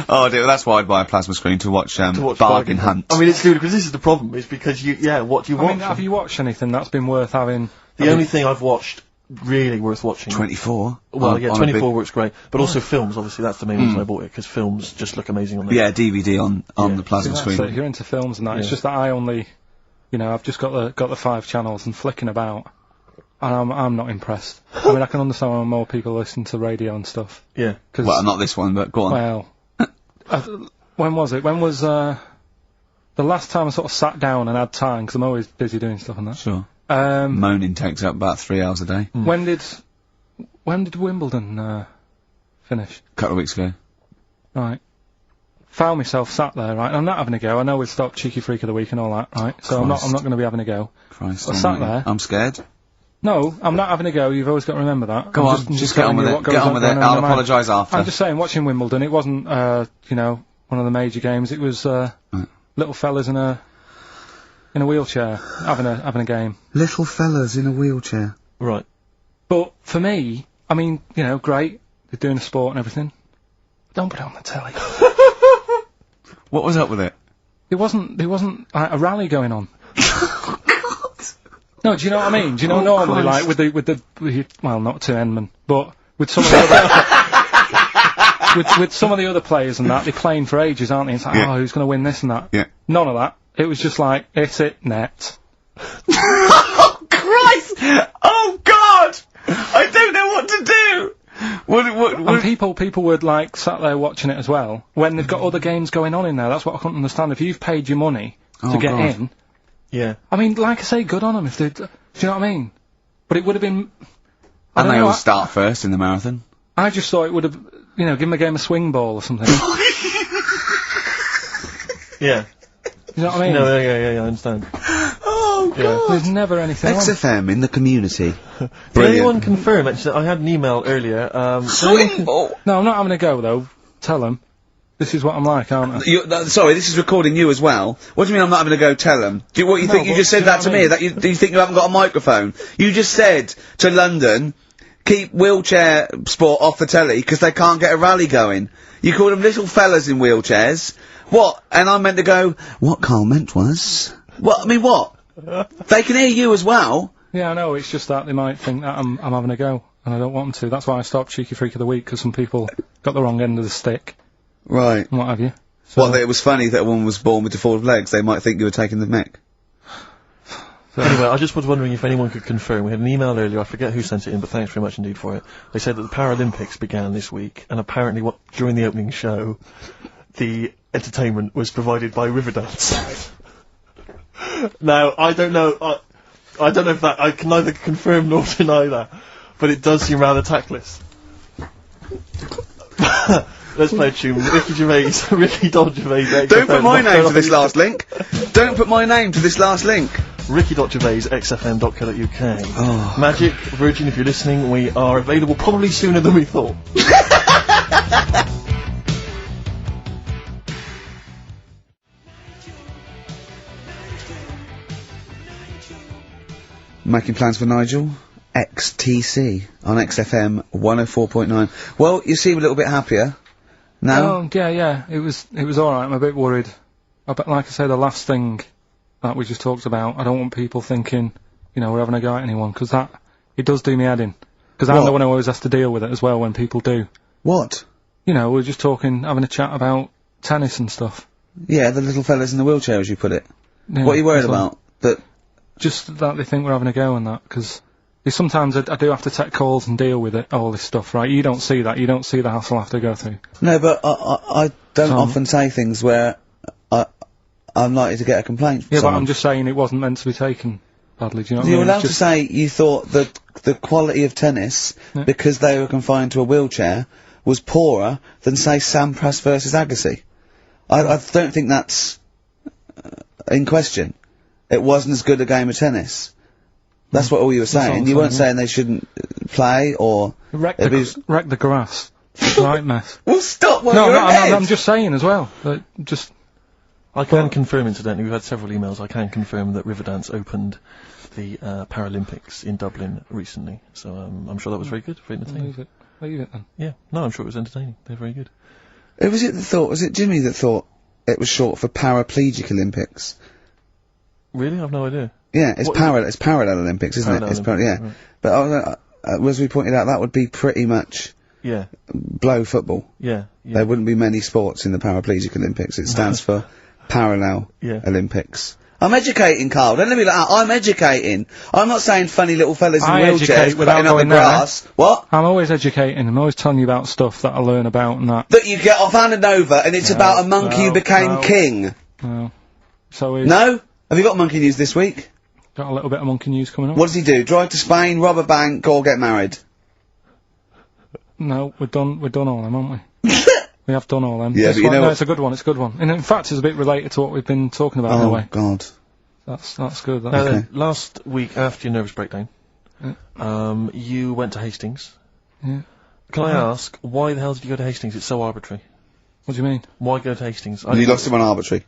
Oh dear, that's why I'd buy a plasma screen to watch, Bargain Hunt. I mean, it's ludicrous. This is the problem, is because what do you watch? I mean, have you watched anything that's been worth having? The only thing I've watched really worth watching. 24. Well, on 24 works great, but also films. Obviously, that's the main reason I bought it, because films just look amazing on there. Yeah, DVD on the plasma See, screen. that's it, you're into films and that. It's just that I only, I've just got the 5 channels and flicking about, and I'm not impressed. I mean, I can understand why more people listen to radio and stuff. Yeah. Well, not this one, but go on. Well, when was it? When was the last time I sort of sat down and had time? Because I'm always busy doing stuff and that. Sure. Moaning takes up about 3 hours a day. When did Wimbledon finish? A couple of weeks ago. Right. Found myself sat there, right? I'm not having a go. I know we've stopped Cheeky Freak of the Week and all that, right? So I'm not going to be having a go. Christ. I sat there. I'm scared. No, I'm not having a go. You've always got to remember that. Go on, just get on with it. Get on with it. I'll apologise after. I'm just saying, watching Wimbledon, it wasn't, one of the major games. It was little fellas in a wheelchair having a game. Little fellas in a wheelchair. Right. But for me, I mean, great. They're doing a sport and everything. Don't put it on the telly. What was up with it? There wasn't like, a rally going on. No, do you know what I mean? Do you know normally, Christ. like with the well, not to Enman, but with some of the other with some of the other players and that, they're playing for ages, aren't they? It's like, who's going to win this and that? Yeah. None of that. It was just like, hit it, net. Oh, Christ! Oh, God! I don't know what to do! And people were like sat there watching it as well, when they've got other games going on in there. That's what I couldn't understand. If you've paid your money to get in, yeah. I mean, like I say, good on them if they, do you know what I mean? But it would have been, And they all start first in the marathon. I just thought it would have, give them a game of swing ball or something. Yeah. You know what I mean? No, yeah, I understand. Oh, God! Yeah. There's never anything on. XFM in the community. Did Brilliant. anyone confirm, actually, I had an email earlier, Swing ball! No, I'm not having a go, though. Tell them. This is what I'm like, aren't I? Sorry, this is recording you as well. What do you mean I'm not having to go tell them? Do you, what you No, think you but just do said you know that what to I me? mean? That do you think you haven't got a microphone? You just said to London, keep wheelchair sport off the telly because they can't get a rally going. You call them little fellas in wheelchairs. What? And I meant to go, what Karl meant was... What? I mean, what? They can hear you as well. Yeah, I know, it's just that they might think that I'm having a go, and I don't want them to. That's why I stopped Cheeky Freak of the Week, because some people got the wrong end of the stick, Right. and what have you. So, Well, that it was funny that a woman was born with deformed legs. They might think you were taking the mick. Anyway, I just was wondering if anyone could confirm. We had an email earlier, I forget who sent it in, but thanks very much indeed for it. They said that the Paralympics began this week, and apparently during the opening show, the entertainment was provided by Riverdance. Now, I don't know, I don't know if that, I can neither confirm nor deny that, but it does seem rather tactless. Let's play a tune. Ricky Gervais, Ricky Gervais. Don't put my name to this last link. Don't put my name to this last link. Ricky.Gervais, xfm.co.uk. Oh. Magic, Virgin, if you're listening, we are available probably sooner than we thought. Making plans for Nigel? XTC on XFM 104.9. Well, you seem a little bit happier now. Oh, yeah, it was alright. I'm a bit worried. But like I say, the last thing that we just talked about, I don't want people thinking, we're having a go at anyone, because it does do me head in. Because I'm the one who always has to deal with it as well when people do. What? We're just talking, having a chat about tennis and stuff. Yeah, the little fellas in the wheelchair, as you put it. Yeah, What are you worried that's all. about? That Just that they think we're having a go and that, because sometimes I do have to take calls and deal with it, all this stuff, right? You don't see that. You don't see the hassle I have to go through. No, but I don't often say things where I'm likely to get a complaint from Yeah, someone. but I'm just saying it wasn't meant to be taken badly, do you know what I You're mean? allowed to say you thought that the quality of tennis, because they were confined to a wheelchair, was poorer than, say, Sampras versus Agassi. I don't think that's in question. It wasn't as good a game of tennis. That's what all you were saying. all I'm You weren't saying, saying they shouldn't play or... Wreck It the, was- wreck the grass. Right mess. Well, stop while No, you're ahead. I'm just saying as well. That just I can confirm, incidentally, we've had several emails, I can confirm that Riverdance opened the Paralympics in Dublin recently. So I'm sure that was very good, very entertaining. leave it then. Yeah, no, I'm sure it was entertaining. They're very good. Who was it that thought... Was it Jimmy that thought it was short for Paraplegic Olympics? Really? I've no idea. Yeah, it's What- Parallel Olympics, isn't it? It's Paralympics, yeah. right. But as we pointed out, that would be pretty much Yeah, blow football. yeah, yeah. There wouldn't be many sports in the Paraplegic Olympics. It stands for Parallel Yeah. Olympics. I'm educating, Carl. Don't let me like that. I'm educating. I'm not saying funny little fellas in I wheelchairs educate without cutting up the going there. grass. What? I'm always educating. I'm always telling you about stuff that I learn about and that. That you get off hand and over, and it's about a monkey who became no. king. So we've No? Have you got monkey news this week? got a little bit of monkey news coming up. What does he do? Drive to Spain, rob a bank, or get married? No, we're done all them, haven't we? We have done all them. Yeah, This but you one, know no, what- it's a good one, it's a good one. And in fact, it's a bit related to what we've been talking about in a Oh, way. God. That's good. That's Now Okay. then, last week after your nervous breakdown, Yeah. you went to Hastings. Yeah. Can I ask, why the hell did you go to Hastings? It's so arbitrary. What do you mean? Why go to Hastings? You lost him on arbitrary.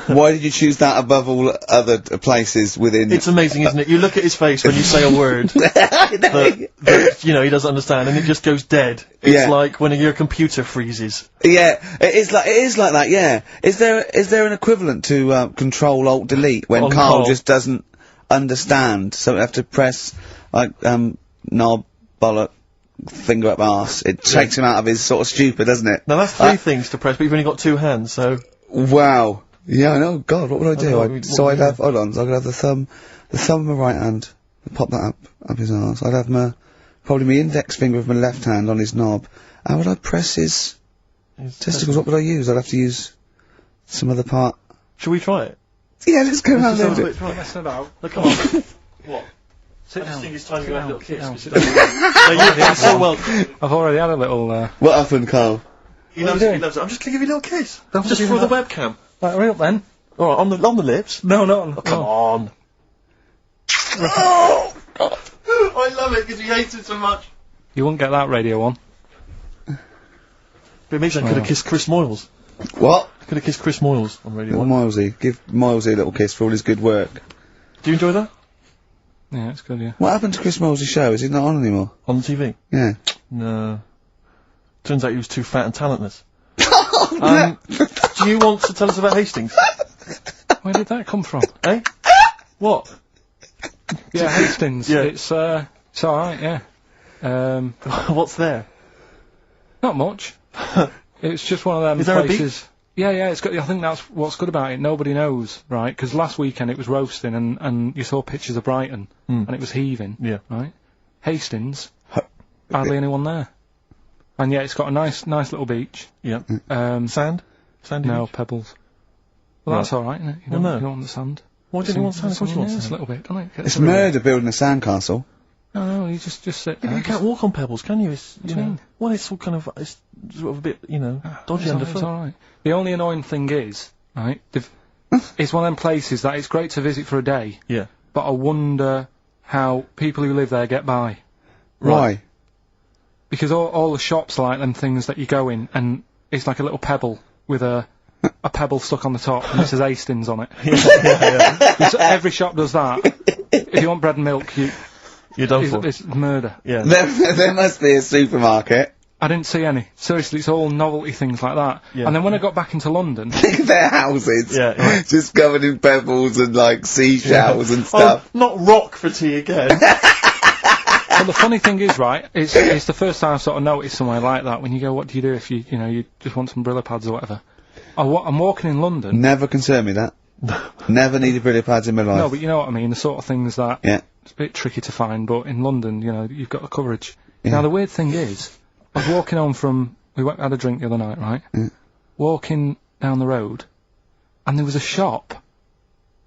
Why did you choose that above all other places within... It's amazing, isn't it? You look at his face when you say a word that, you know, he doesn't understand, and it just goes dead. It's Yeah. like when your computer freezes. Yeah, it is like that, yeah. Is there an equivalent to, Control Alt Delete when On Carl Carl. just doesn't understand, so we have to press, like, knob, bollock, finger up arse. It takes him out of his sort of stupor, doesn't it? Now that's three things to press, but you've only got two hands, so... Wow. Yeah, I know. God, what would I do? know, I'd have, hold on, so I'd have the thumb of my right hand, pop that up his arse. I'd have probably my index finger of my left hand on his knob. How would I press his testicles? What would I use? I'd have to use some other part. Should we try it? Yeah, let's go around Just there. have a quick try. Messing about. Look, come on. What? Sit I just down. think it's time you had a little kiss. down, which sit is- No, you're so welcome. I've already had a little. What happened, Carl? He What are loves you it, he doing? loves it. I'm just gonna give you a little kiss. Don't Just do for the that. webcam. Right, hurry up then. Alright, on the lips. No, no. Come on. Oh, God. I love it because he hates it so much. You won't get that radio on. But it means I could have kissed Chris Moyles. What? I could have kissed Chris Moyles on Radio Little 1. Milesy. Give Milesy a little kiss for all his good work. Do you enjoy that? Yeah, it's good. Yeah. What happened to Chris Milesy's show? Is he not on anymore? On the TV? Yeah. No. Turns out he was too fat and talentless. Do you want to tell us about Hastings? Where did that come from? Eh? What? Yeah, Hastings. Yeah. It's alright. Yeah. What's there? Not much. It's just one of them Is there a places. Yeah, it's good. I think that's what's good about it. Nobody knows, right? Because last weekend it was roasting, and you saw pictures of Brighton, and it was heaving. Yeah. Right. Hastings, hardly anyone there. And yeah, it's got a nice little beach. Yeah. Sand? Sandy No, beach? pebbles. Well, that's all right, isn't it? You Well, don't, no. you don't want the sand. Why didn't you want sand? Of course you want Yeah, sand. a little bit, don't it? It's murder building a sandcastle. No, you just sit Yeah, there. but you can't walk on pebbles, can you? It's, you do you know, mean? well, it's all kind of, it's sort of a bit, you know, dodgy It's underfoot. alright. The only annoying thing is, right, it's one of them places that it's great to visit for a day, Yeah. but I wonder how people who live there get by. Why? Because all the shops are like them things that you go in, and it's like a little pebble with a pebble stuck on the top, and it says Hastings on it. So every shop does that. If you want bread and milk, You're done for. it's murder. Yeah. There must be a supermarket. I didn't see any. Seriously, it's all novelty things like that. Yeah. And then when I got back into London, Their houses. Yeah, yeah. Just covered in pebbles and, like, seashells and stuff. Oh, not rock for tea again. well, the funny thing is, right, it's the first time I've sort of noticed somewhere like that. When you go, what do you do if you just want some Brillo pads or whatever? I'm walking in London. Never concerned me that. Never needed Brillo pads in my life. No, but you know what I mean. The sort of things that Yeah. it's a bit tricky to find, but in London, you've got the coverage. Yeah. Now the weird thing is, I was walking home from had a drink the other night, right? Yeah. Walking down the road, and there was a shop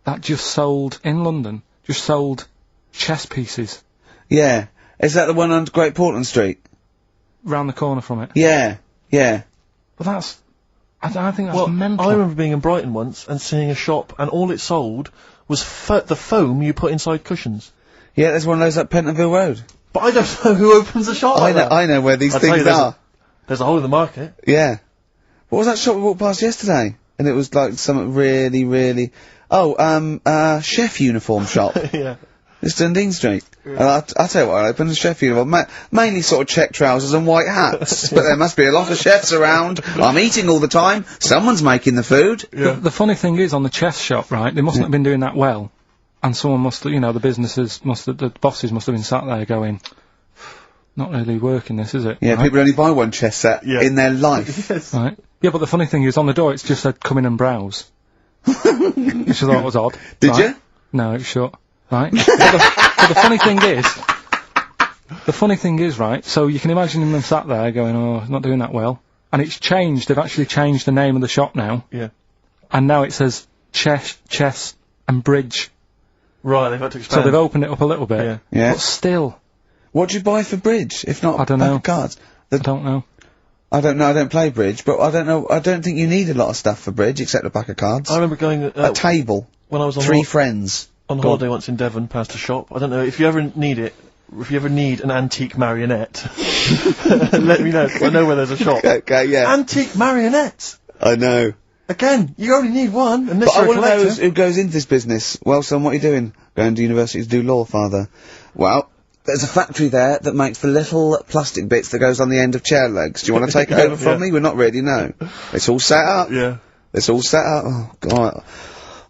that just sold in London, chess pieces Yeah. Is that the one on Great Portland Street? round the corner from it. Yeah. Yeah. But I think that's Well, mental. I remember being in Brighton once and seeing a shop, and all it sold was the foam you put inside cushions. Yeah, there's one of those at Pentonville Road. But I don't know who opens a shop like that. I know where these I'll tell things you, are. There's a hole in the market. Yeah. What was that shop we walked past yesterday? And it was like something really, really... Oh, chef uniform shop. Yeah. It's Dundee Street. And I'll tell you what, I opened a chef uniform. Mainly sort of check trousers and white hats. But there must be a lot of chefs around. I'm eating all the time. Someone's making the food. Yeah. The funny thing is, on the chess shop, right, they mustn't have been doing that well. And someone must, you know, the bosses must have been sat there going, not really working this, is it? Yeah, right? people only buy one chess set in their life. Yes. Right. Yeah, but the funny thing is, on the door, it's just said, come in and browse. Which I thought was odd. Did right? you? No, it's shut. Right? but the funny thing is, right, so you can imagine them sat there going, oh, it's not doing that well. And it's changed, they've actually changed the name of the shop now. Yeah. And now it says chess and bridge. Right, they've had to expand. So they've opened it up a little bit. Yeah. Yeah. But still, What do you buy for bridge, if not I don't pack know. of cards? I don't know. I don't know, I don't play bridge, but I don't know, I don't think you need a lot of stuff for bridge, except a pack of cards. I remember going A table. when I was on Three friends. on holiday once in Devon, past a shop. I don't know if you ever need it. If you ever need an antique marionette, let me know. I know where there's a shop. Okay, yeah. Antique marionettes. I know. Again, you only need one, unless But I you're a want to know collector. who goes into this business. Well, son, what are you doing? Going to university to do law, father. Well, there's a factory there that makes the little plastic bits that goes on the end of chair legs. Do you want to take it over from me? We're not ready, no. It's all set up. Yeah. It's all set up. Oh, God.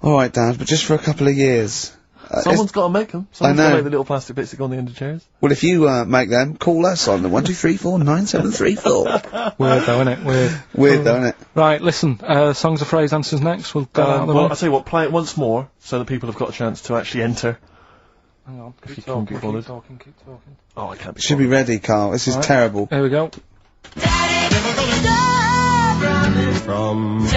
Alright, Dad, but just for a couple of years. Someone's got to make them. Someone's got know. to make the little plastic bits that go on the end of chairs. Well, if you make them, call us on the 123497734. Weird though, innit? Weird. Weird, though, isn't it? Right, listen, songs of phrase answers next. We'll go out of the Well, way. I'll tell you what, play it once more, so that people have got a chance to actually enter. Hang on, If you keep can't talking, be bothered. keep talking, keep talking. Oh, I can't be Should be ready, Carl. This is Alright. terrible. Here we go. From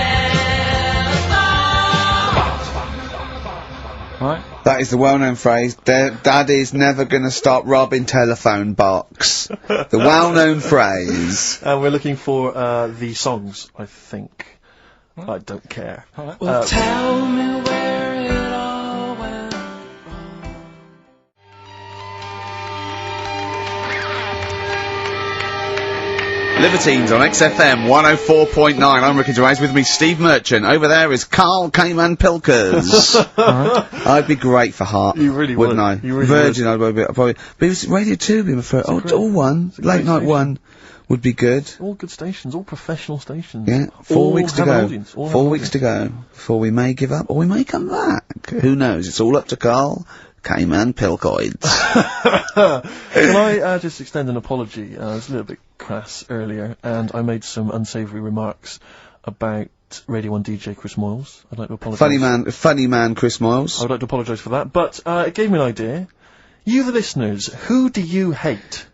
Right. That is the well-known phrase, Dad is never gonna stop robbing telephone box. The well-known phrase. And we're looking for the songs, I think. I don't care. Alright. Tell me where it all went. Libertines on XFM 104.9. I'm Ricky Gervais. With me, Steve Merchant. Over there is Karl Cayman Pilkers. I'd be great for Heart. You really wouldn't would. I? You really Virgin, I'd probably. But it was Radio 2 being preferred. Oh, all one. Late night station. one would be good. All good stations, all professional stations. Yeah. 4 All weeks to have an go. audience, all have 4 an weeks to go. Before we may give up, or we may come back. Who knows? It's all up to Karl Cayman Pilkoids. Can I just extend an apology? I was a little bit crass earlier, and I made some unsavoury remarks about Radio 1 DJ Chris Moyles. I'd like to apologise. funny man Chris Moyles. I would like to apologise for that, but it gave me an idea. You, the listeners, who do you hate?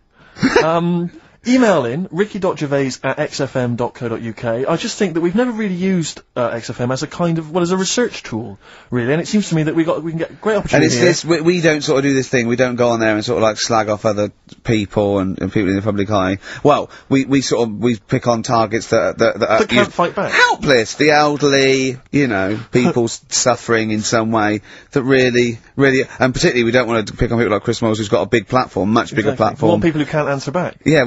Email in ricky.gervais@xfm.co.uk. I just think that we've never really used XFM as a kind of, well, as a research tool, really, and it seems to me that we can get great And opportunity it's here. this, we don't sort of do this thing, we don't go on there and sort of like slag off other people and people in the public eye. Well, we pick on targets that That can't fight back. helpless, the elderly, you know, people suffering in some way, that really, and particularly we don't want to pick on people like Chris Moyles, who's got a big platform, much bigger We platform. want people who can't answer back. Yeah,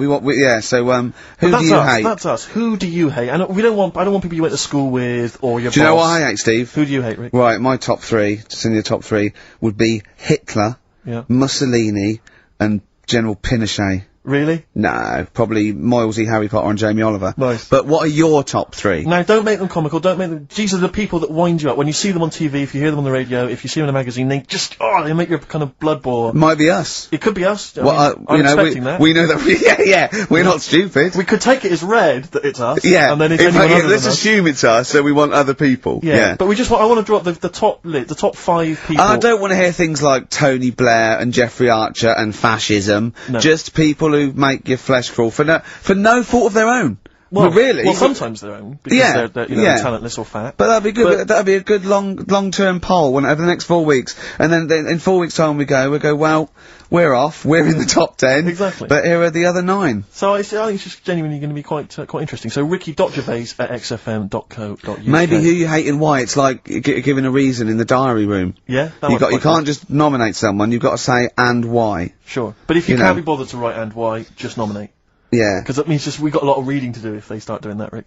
so, who That's do you us, hate? That's us. Who do you hate? And I don't want people you went to school with or your Do you know boss. what I hate, Steve? Who do you hate, Rick? Right, my top three, just in the top three, would be Hitler, Yeah. Mussolini, and General Pinochet. Really? No, probably Moylesy, Harry Potter, and Jamie Oliver. Nice. But what are your top three? Now, don't make them comical, don't make them... These are the people that wind you up. When you see them on TV, if you hear them on the radio, if you see them in a magazine, they just... Oh, they make your kind of blood boil. Might be us. It could be us. Well, I'm you know, expecting that. we know that. Yeah, we're not stupid. We could take it as read that it's us. Yeah, And then if if anyone other let's than us... assume it's us, so we want other people. Yeah. But we just want... I want to drop the top five people... And I don't want to hear things like Tony Blair and Jeffrey Archer and fascism. No. Just people who make your flesh crawl for no fault of their own. Well, really? Well, sometimes their own, because Yeah, they're you know, yeah. talentless or fat. But that'd be good. That'd be a good long-term poll over the next 4 weeks, and then in 4 weeks' time we go. Well, we're off. We're in the top 10. Exactly. But here are the other 9. So I think it's just genuinely going to be quite interesting. So Ricky.Gervais at xfm.co.uk. Maybe who you hate and why. It's like giving a reason in the diary room. Yeah, that You one's quite can't just nominate someone. You've got to say and why. sure. But if you You can't know. be bothered to write and why, just nominate. Yeah. Because that means we've got a lot of reading to do if they start doing that, Rick.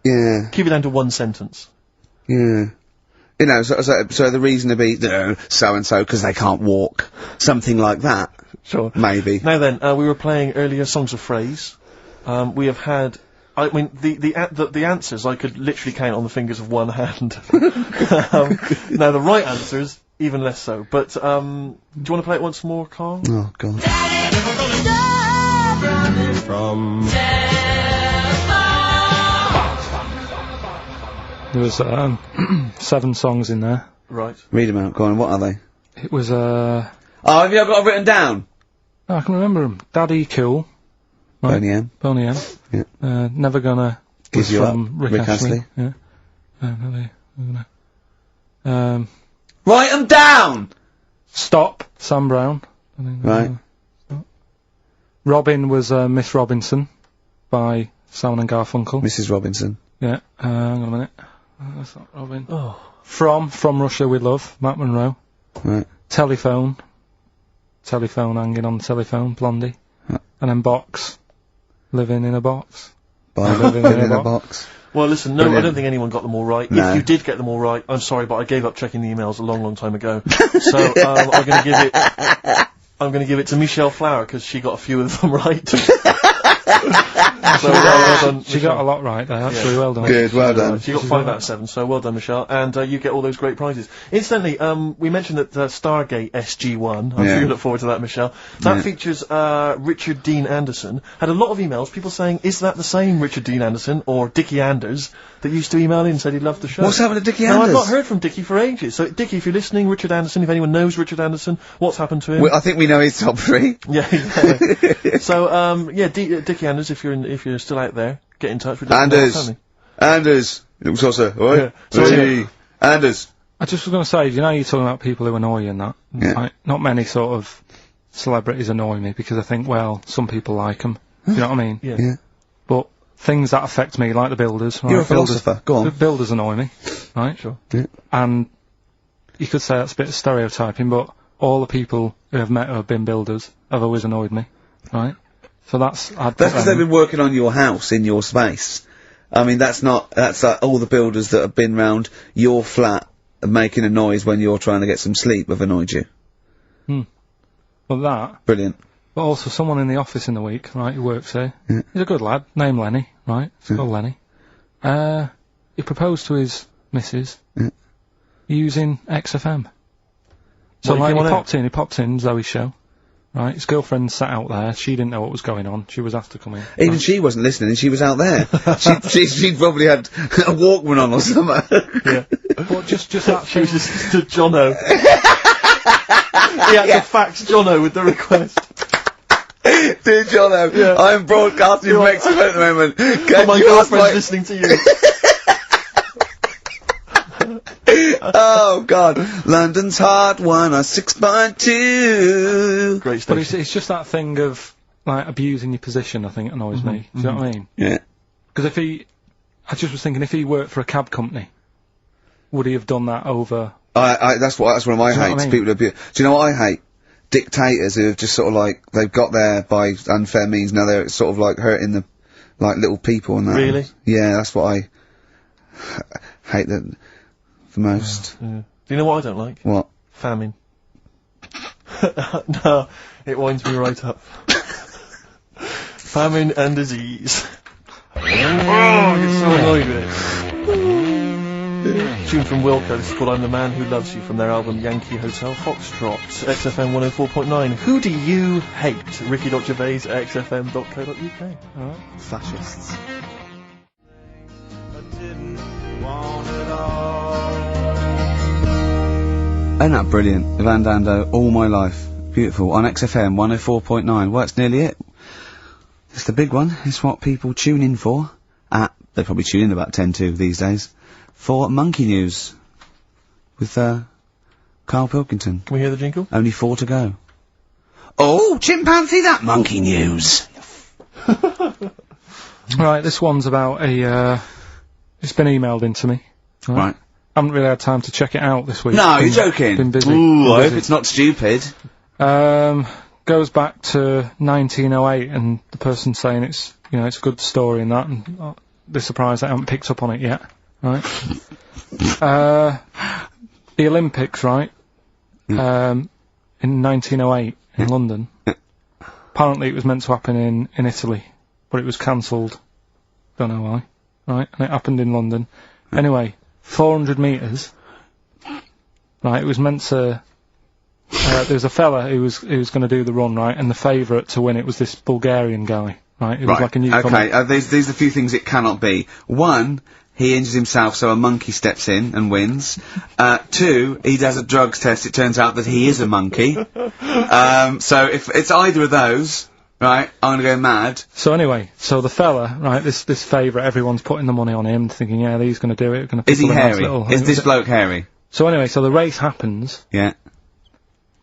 Yeah. Keep it down to 1 sentence. Yeah. You know, so the reason to be so and so because they can't walk, something like that. Sure. Maybe. Now then, we were playing earlier songs of phrase. We have had. I mean, the answers I could literally count on the fingers of one hand. Now the right answers, even less so. But do you want to play it once more, Karl? Oh God. From There was 7 songs in there. Right. Read them out. Go on. What are they? It was Oh, have you got it written down? I can remember them. Daddy Cool. Right. Boney M. Boney M. Yeah. Never Gonna. Gives was You from Up. Rick Astley. Yeah. Never Gonna. Write them down. Stop. Sam Brown. Right. Robin was Miss Robinson by Simon and Garfunkel. Mrs. Robinson. Yeah. Hang on a minute. That's not Robin. Oh. From Russia with Love, Matt Monro. Right. Telephone hanging on the telephone, Blondie. Yeah. And then Box, Living in a Box. By Living in a box. Well, listen, no, Brilliant. I don't think anyone got them all right. No. If you did get them all right, I'm sorry, but I gave up checking the emails a long time ago. So I'm going to give it to Michelle Flower because she got a few of them right. So well done. She got a lot right there, actually, well done. Good. Well done. She got 5 out of 7, so well done, Michelle. And you get all those great prizes. Incidentally, we mentioned that Stargate SG-1, I'm Yeah. sure you look forward to that, Michelle. That features Richard Dean Anderson. Had a lot of emails, people saying, is that the same Richard Dean Anderson, or Dickie Anders, that used to email in and said he loved the show? What's happened to Dickie No, I've Anders? not heard from Dickie for ages. So, Dickie, if you're listening, Richard Anderson, if anyone knows Richard Anderson, what's happened to him? I think we know his top 3. Yeah, exactly. So, Dickie Anders, if you're still out there, get in touch with Anders. Anders. Little saucer. Oi. Yeah. So, Hey. Anders. I just was going to say, you know, you're talking about people who annoy you and that. Yeah. Like, not many sort of celebrities annoy me because I think, well, some people like them. You know what I mean? Yeah. Yeah. But things that affect me, like the builders. Right? You're a philosopher. Go on. The builders annoy me, right? Sure. Yeah. And you could say that's a bit of stereotyping, but all the people who I've met who have been builders have always annoyed me, right? So that's Because they've been working on your house in your space. I mean, that's like all the builders that have been round your flat and making a noise when you're trying to get some sleep have annoyed you. Well, that, Brilliant. but also someone in the office in the week, right, who works here. Yeah. He's a good lad, named Lenny, right? He's called Lenny. He proposed to his missus Yeah. using XFM. So, What, like, he came on he popped in Zoe's show, right? His girlfriend sat out there. She didn't know what was going on. She was asked to come in. Even she wasn't listening, she was out there. she probably had a Walkman on or something. Yeah. But just that She was thing. just to Jono. He had to fax Jono with the request. Dear Jono, Yeah. I'm broadcasting from XFM at the moment. Can My you ask girlfriend's listening to you. Oh God, London's Hot 106.2. Great But station. it's just that thing of, like, abusing your position, I think, annoys me. Do you know what I mean? Yeah. Because I just was thinking, if he worked for a cab company, would he have done that over? That's one of my Do you know hates. what I mean? People abuse. Do you know what I hate? Dictators who have just sort of like they've got there by unfair means. Now they're sort of like hurting the like little people and that. Really? Yeah, that's what I hate the most. Yeah. Do you know what I don't like? What? Famine. No, it winds me right up. Famine and disease. Oh, I get so annoyed with it. Tune from Wilco, this is called I'm the Man Who Loves You from their album Yankee Hotel Foxtrot, XFM 104.9. Who do you hate? Ricky.Gervais at xfm.co.uk. Alright. Fascists. Isn't that brilliant? Van Dando, All My Life. Beautiful. On XFM 104.9. Well, that's nearly it. It's the big one. It's what people tune in for. they probably tune in about 10 to these days, for Monkey News with Karl Pilkington. Can we hear the jingle? Only 4 to go. Oh, chimpanzee, that Monkey News! Right, this one's about it's been emailed into me. Right. I haven't really had time to check it out this week. No, you're joking. Been busy. Ooh, I hope it's not stupid. Goes back to 1908, and the person saying it's, you know, it's a good story and that, and they're surprised I haven't picked up on it yet. Right. The Olympics, right? In 1908 in London. Apparently it was meant to happen in Italy, but it was cancelled. Don't know why. Right, and it happened in London. Anyway, 400 metres. Right, it was meant to. There was a fella who was going to do the run, right, and the favourite to win it was this Bulgarian guy, right? It was like a newcomer. Okay, these are a few things it cannot be. 1, he injures himself, so a monkey steps in and wins. 2, he does a drugs test, it turns out that he is a monkey. So if it's either of those, right, I'm gonna go mad. So anyway, so the fella, right, this favourite, everyone's putting the money on him, thinking, yeah, he's going to do it. Is he hairy? Is this bloke hairy? So anyway, so the race happens. Yeah.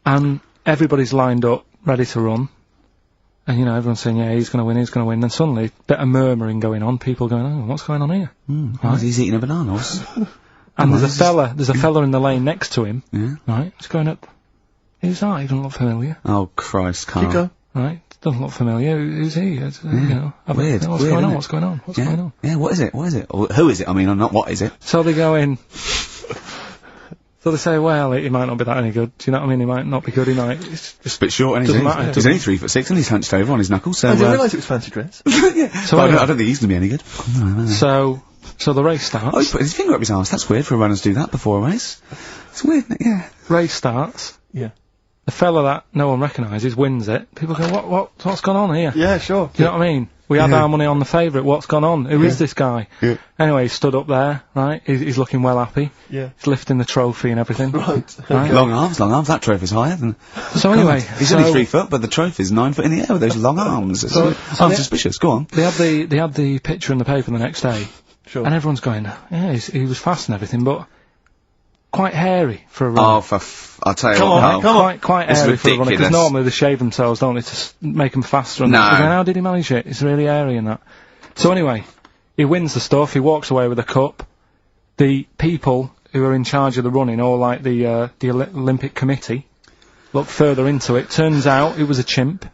And everybody's lined up, ready to run. And, you know, everyone's saying, yeah, he's going to win, he's going to win. Then suddenly, a bit of murmuring going on, people going, oh, what's going on here? Right. He's eating a banana. And there's a fella in the lane next to him, Yeah. right? He's going up, who's that? He doesn't look familiar. Oh, Christ, Karl. Keep going. Right? Doesn't look familiar. Who's he? You know, Weird. What's Weird, going on? isn't What's going on? What's Yeah. going on? Yeah, what is it? What is it? Or who is it? I mean, or not what is it? So they go in. So they say, well, he might not be that any good. Do you know what I mean? He might not be good. He might. It's just A bit short, and doesn't matter. he's only 3'6", and he's hunched over on his knuckles. So I didn't realise it was fancy dress. yeah. So But anyway- I don't think he's gonna be any good. So the race starts. Oh, he's put his finger up his arse. That's weird for runners to do that before a race. It's weird, isn't it? Yeah. Race starts. Yeah. The fella that no one recognises wins it. People go, what's gone on here? Yeah, sure. Do you know what I mean? We had Yeah. our money on the favourite. What's gone on? Who is this guy? Yeah. Anyway, he stood up there, right? He's looking well happy. Yeah. He's lifting the trophy and everything. Right. Right. Long arms. That trophy's higher than... So anyway, He's only 3 foot, but the trophy's 9 foot in the air with those long arms. I'm they- suspicious. Go on. they had the picture in the paper the next day, Sure. and everyone's going, yeah, he was fast and everything, but quite hairy for a run. Oh, I'll tell you Come what, on, Karl. come on. Quite It's airy for a runner, because ridiculous. normally they shave themselves, don't they, to make them faster and No. that. How did he manage it? It's really airy and that. So anyway, he wins the stuff, he walks away with a cup. The people who are in charge of the running, or like the Olympic Committee, look further into it. Turns out it was a chimp.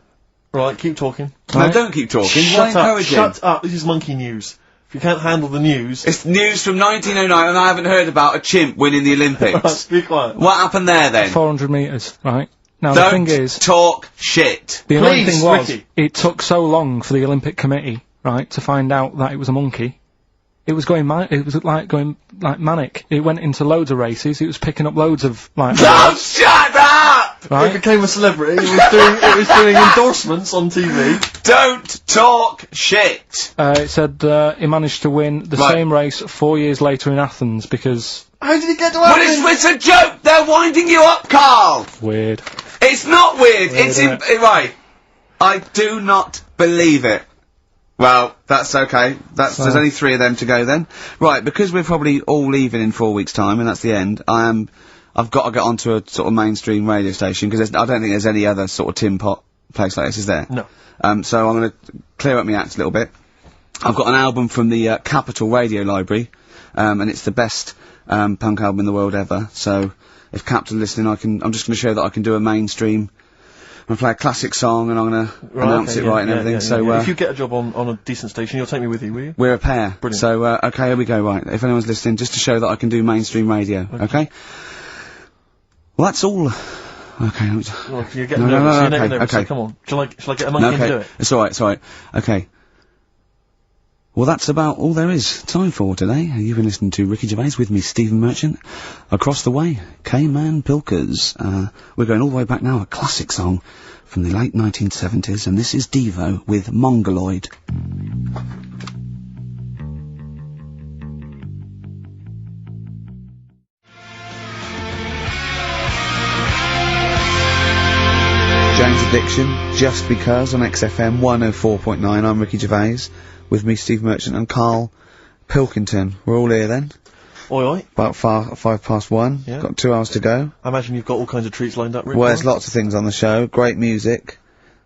Right, keep talking. No, Right. don't keep talking. Why Shut up. encourage him? Shut up. This is monkey news. If you can't handle the news... It's news from 1909, and I haven't heard about a chimp winning the Olympics. Be quiet. What happened there, then? 400 metres, right? Now Don't the thing is, talk shit. the annoying Please, thing was, Ricky. it took so long for the Olympic Committee, right, to find out that it was a monkey. It was going manic. It went into loads of races. It was picking up loads of like. Oh, shut up! It Right? became a celebrity. It was doing endorsements on TV. Don't talk shit. It said he managed to win the Right. same race 4 years later in Athens because How did he get to Well, Athens? it's a joke. They're winding you up, Karl. weird. It's not weird. It's isn't right. I do not believe it. Well, that's okay. There's only 3 of them to go then. Right, because we're probably all leaving in 4 weeks' time, and that's the end. I've got to get onto a sort of mainstream radio station because I don't think there's any other sort of tin pot place like this, is there? No. So I'm going to clear up my act a little bit. I've got an album from the Capitol Radio Library, and it's the best punk album in the world ever. So if Capitol are listening, I'm just going to show that I can do a mainstream. I'm going to play a classic song and I'm going to announce it right and everything. So if you get a job on a decent station, you'll take me with you, will you? we're a pair. Brilliant. So okay, here we go. Right, if anyone's listening, just to show that I can do mainstream radio. Okay. Well, that's all. Okay. Well, you're getting No, nervous. no, You're getting okay, nervous. okay. So come on. Shall I get a monkey and do Okay, it? it's alright, it's alright. Okay. Well, that's about all there is time for today. You've been listening to Ricky Gervais with me, Stephen Merchant. Across the way, K-Man Pilkers. We're going all the way back now, a classic song from the late 1970s, and this is Devo with Mongoloid. James Addiction, Just Because on XFM 104.9. I'm Ricky Gervais, with me Steve Merchant and Karl Pilkington. We're all here then. Oi oi. About 1:05. Yeah. Got 2 hours to go. I imagine you've got all kinds of treats lined up, Rick. Well, there's lots of things on the show. Great music,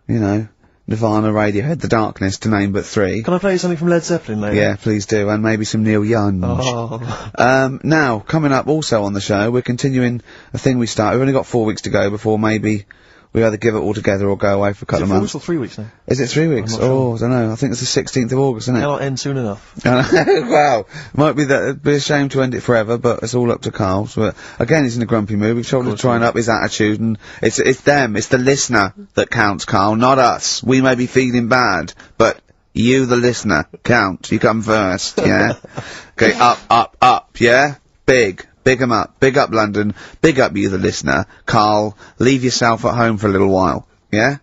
you know, Nirvana, Radiohead, The Darkness, to name but 3. Can I play you something from Led Zeppelin later? Yeah, please do, and maybe some Neil Young. Oh. Now, coming up also on the show, we're continuing a thing we started. We've only got 4 weeks to go before maybe we either give it all together or go away for a couple of months. Is it 4 weeks or 3 weeks now? Is it 3 weeks? I'm not sure. I don't know. I think it's the 16th of August, isn't it? Cannot end soon enough. Wow. Might be that, it'd be a shame to end it forever, but it's all up to Karl. So, again, he's in a grumpy mood. We've tried to try and up his attitude, and it's them, it's the listener that counts, Karl, not us. We may be feeling bad, but you, the listener, count. You come first, yeah? Okay, up, yeah? Big 'em up. Big up London. Big up you, the listener. Karl, leave yourself at home for a little while, yeah?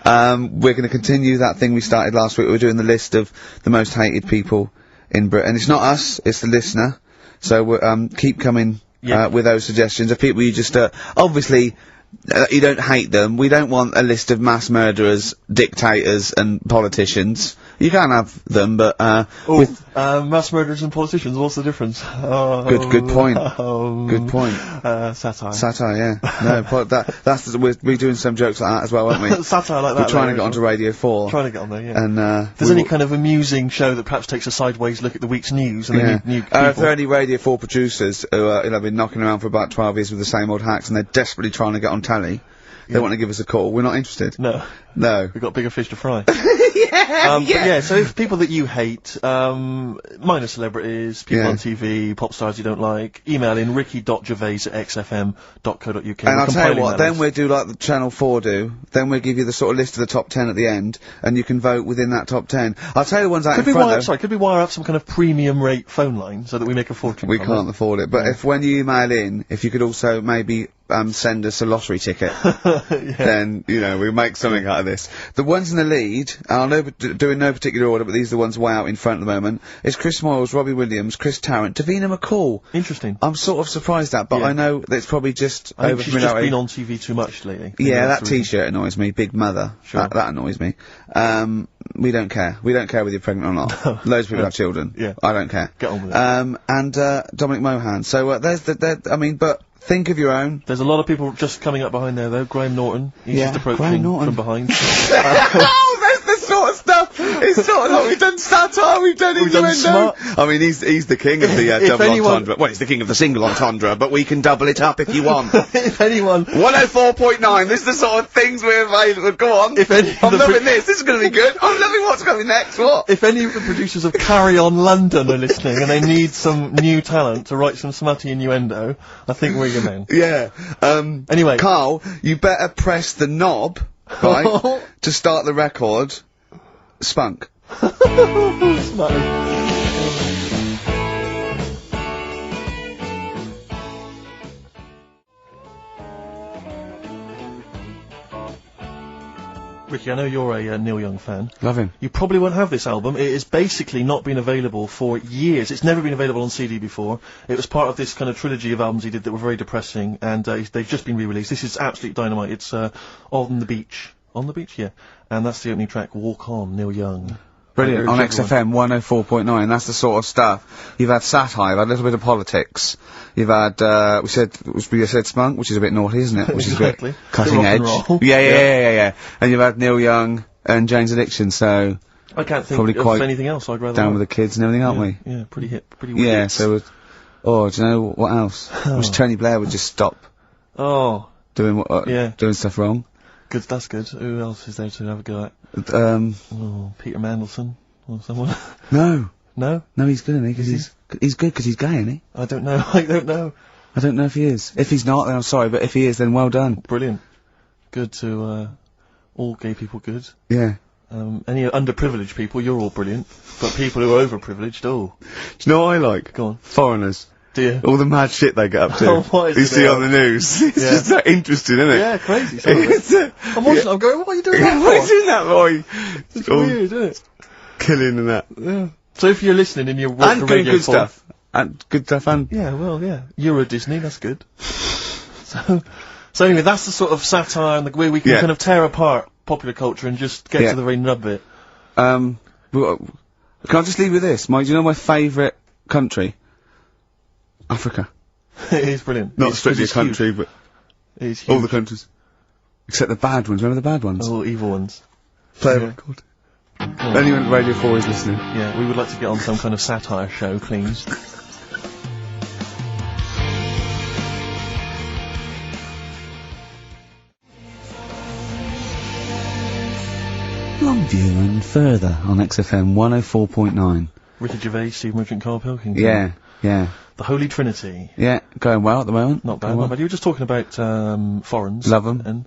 We're gonna continue that thing we started last week. We're doing the list of the most hated people in Britain. It's not us, it's the listener. So we're, keep coming, with those suggestions of people you just, obviously, you don't hate them. We don't want a list of mass murderers, dictators, and politicians. You can have them, but, mass murderers and politicians, what's the difference? Good point. Good point. Satire. Satire, yeah. No, we're doing some jokes like that as well, aren't we? Satire like that. We're trying to get onto Radio 4. Trying to get on there, yeah. And, if there's any kind of amusing show that perhaps takes a sideways look at the week's news and then new people. If there are any Radio 4 producers who have been knocking around for about 12 years with the same old hacks and they're desperately trying to get on telly, they want to give us a call. We're not interested. No. We've got bigger fish to fry. yeah. But yeah, so if people that you hate, minor celebrities, people on TV, pop stars you don't like, email in ricky.gervais@xfm.co.uk. And I'll tell you what, then we'll do like the Channel 4 do, then we'll give you the sort of list of the top 10 at the end, and you can vote within that top 10. I'll tell you the ones out in front though. Could we wire up some kind of premium rate phone line so that we make a fortune? We can't afford it, but if when you email in, if you could also maybe send us a lottery ticket, then, you know, we'll make something out of this. The ones in the lead, I'll do in no particular order, but these are the ones way out in front at the moment, is Chris Moyles, Robbie Williams, Chris Tarrant, Davina McCall. Interesting. I'm sort of surprised at, but I know that it's probably just I think she's just been on TV too much lately. Yeah, that t-shirt annoys me, Big Mother. Sure. That annoys me. We don't care. We don't care whether you're pregnant or not. Loads of people have children. Yeah. I don't care. Get on with it. And Dominic Mohan. So, but think of your own. There's a lot of people just coming up behind there, though. Graham Norton. He's just approaching from behind. Oh, that's the sort of stuff. It's sort of like we've done satire, we've done innuendo. I mean, he's the king of the double entendre. Well, he's the king of the single entendre, but we can double it up if you want. If anyone... 104.9, this is the sort of things we're available. Go on. I'm loving this. This is going to be good. I'm loving what's coming next. What? If any of the producers of Carry On London are listening and they need some new talent to write some smutty innuendo, I think we're your men. Yeah. Anyway. Karl, you better press the knob, right, to start the record. Spunk. Ricky, I know you're a Neil Young fan. Love him. You probably won't have this album. It has basically not been available for years. It's never been available on CD before. It was part of this kind of trilogy of albums he did that were very depressing, and they've just been re-released. This is absolute dynamite. It's On the Beach. On the Beach, yeah. And that's the opening track, Walk On, Neil Young. Brilliant. On XFM 104.9. That's the sort of stuff. You've had satire, you've had a little bit of politics. You've had, we said spunk, which is a bit naughty, isn't it? Which exactly. is a bit cutting edge. Yeah. And you've had Neil Young and Jane's Addiction, so... I can't think probably of quite anything else I'd rather down with the kids and everything, aren't we? Yeah, pretty hip, pretty weird. Yeah, so... do you know what else? Wish Tony Blair would just stop doing stuff wrong. Good, that's good. Who else is there to have a go at? Peter Mandelson or someone. No, he's good, isn't he? Because he's good because he's gay, isn't he? I don't know. I don't know if he is. If he's not, then I'm sorry, but if he is, then well done. Brilliant. Good to all gay people. Good. Yeah. Any underprivileged people, you're all brilliant. But people who are overprivileged, Do you know what I like? Go on. Foreigners. Do you? All the mad shit they get up to. What is you see on the news. It's just that interesting, isn't it? Yeah, crazy. I'm watching. I'm going. What are you doing that for? What are you doing that boy? It's weird, isn't it? Killing and that. Yeah. So if you're listening and you're and Radio good 4, stuff. And good stuff and... Yeah, well, yeah. Euro Disney, that's good. So anyway, that's the sort of satire and the way we can Yeah. kind of tear apart popular culture and just get Yeah. to the very nub bit. Can I just leave with this? Do you know my favourite country? Africa. It is brilliant. Not It's- strictly a it's country, huge. but It is all huge. the countries. Except the bad ones. Remember the bad ones? All evil ones. Play a yeah. record. Anyone at Radio 4 is listening. Yeah, we would like to get on some kind of satire show, please. Longview and further on XFM 104.9. Richard Gervais, Steve Merchant, Karl Pilkington. Yeah, yeah, The Holy Trinity. yeah. Going well at the moment. Not bad, Going not well. bad. You were just talking about foreigners. Love 'em. And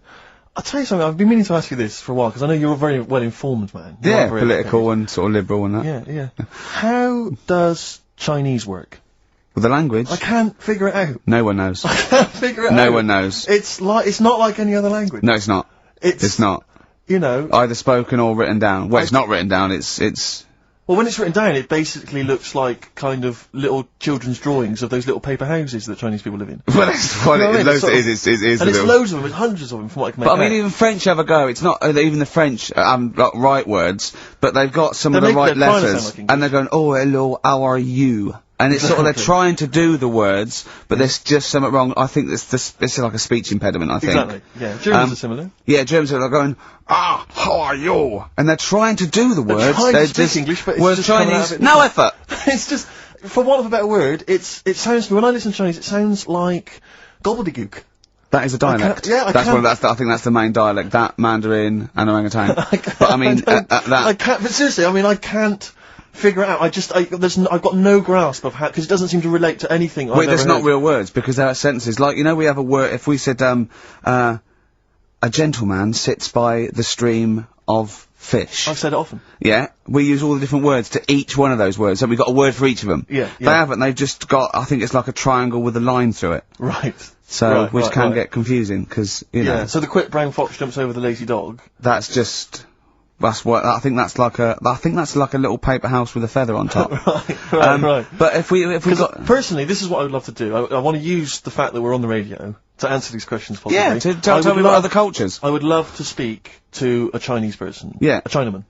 I'll tell you something, I've been meaning to ask you this for a while, because I know you're a very well-informed man. You Yeah, are very political and sort of liberal and that. educated. Yeah, yeah. How does Chinese work? With the language, I can't figure it out. no one knows. I can't figure it out. No one knows. It's not like any other language. No, it's not. It's It's not. You know, Either spoken or written down. Well, it's not written down, it's... well, when it's written down, it basically looks like kind of little children's drawings of those little paper houses that Chinese people live in. Well, that's what You know what I it mean? is. Sort of- It is And a it's little... loads of them, it's hundreds of them from what I can make But I out. mean, even French have a go. It's not even the French got right words, but they've got some of They the make right their trying to sound letters, like English. and they're going, "Oh, hello, how are you?" And it's sort of they're Exactly. trying to do the words, but there's just something wrong. I think this is like a speech impediment. I think. Exactly, yeah. Germans Um, are similar. Yeah, Germans are going, how are you? And they're trying to do the words. trying to They're speak just English, but it's whereas just coming out Chinese, of it- no effort. It's just, for want of a better word, it sounds to me, when I listen to Chinese, it sounds like gobbledygook. That is a dialect. yeah, I that's can't- I think that's the main dialect. That Mandarin and orangutan. But I mean, I that. can't, but seriously, I mean, I can't figure it out. I've got no grasp of how, because it doesn't seem to relate to anything I've Wait, there's ever not heard. real words because there are sentences. Like, you know, we have a word, if we said, a gentleman sits by the stream of fish. I've said it often. Yeah? We use all the different words to each one of those words, so we've got a word for each of them. Yeah, They yeah. haven't, they've just got, I think it's like a triangle with a line through it. Right. So, Right, which right, can right. get confusing, because, you Yeah, know, so the quick brown fox jumps over the lazy dog. that's just, that's what, I think that's like a little paper house with a feather on top. Right. But if we Because got, personally, this is what I would love to do. I want to use the fact that we're on the radio to answer these questions possibly. yeah, I tell would me about love- other cultures. I would love to speak to a Chinese person. Yeah. A Chinaman.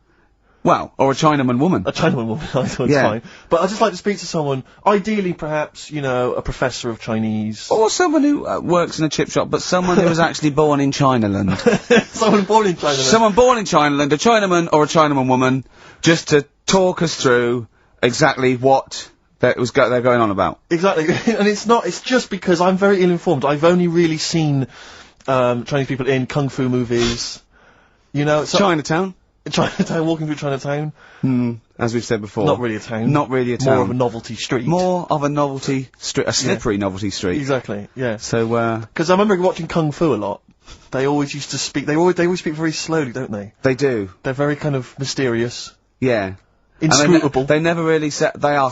Well, or a Chinaman woman. A Chinaman woman, I thought it's Yeah. fine. But I'd just like to speak to someone, ideally perhaps, you know, a professor of Chinese. Or someone who works in a chip shop, but someone who was actually born in Chinaland. Someone born in China. Someone born in Chinaland, a Chinaman or a Chinaman woman, just to talk us through exactly what they're going on about. Exactly. And it's just because I'm very ill-informed. I've only really seen, Chinese people in kung fu movies. You know, so Chinatown? Chinatown, walking through Chinatown. As we've said before. Not really a town. Not really a town. More of a novelty street. More of a novelty street, a slippery novelty street. Exactly, yeah. So, Because I remember watching Kung Fu a lot. They always used to speak, they always speak very slowly, don't they? they do. They're very kind of mysterious. Yeah. And Inscrutable. they never really they are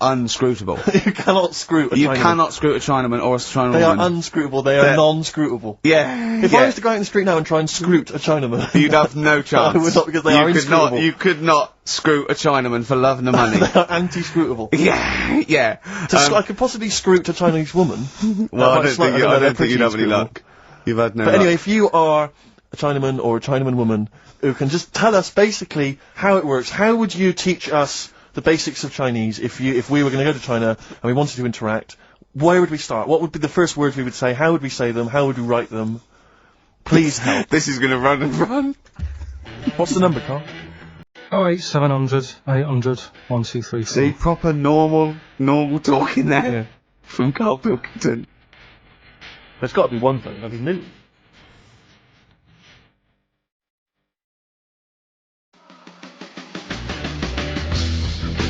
unscrutable. You cannot screw a You Chinaman. cannot screw a Chinaman or a Chinaman They are woman. unscrutable, they are They're- non-scrutable. Yeah. If yeah. I was to go out in the street now and try and scroot a Chinaman, You'd have no chance. I would not, because they are inscrutable. You could not screw a Chinaman for love nor money. They are anti-scrutable. yeah, yeah. I could possibly scroot a Chinese woman. well, I That don't might think, slightly- I they're don't think you'd pretty have any inscrutable. luck. You've had no But luck. anyway, if you are a Chinaman or a Chinaman woman who can just tell us basically how it works, how would you teach us the basics of Chinese if we were going to go to China and we wanted to interact? Where would we start? What would be the first words we would say? How would we say them? How would we write them? Please help. This is gonna run and run. What's the number, Carl? 08700 800 1234. See, proper normal talking there. From Karl Pilkington. There's got to be one thing. That'd be new.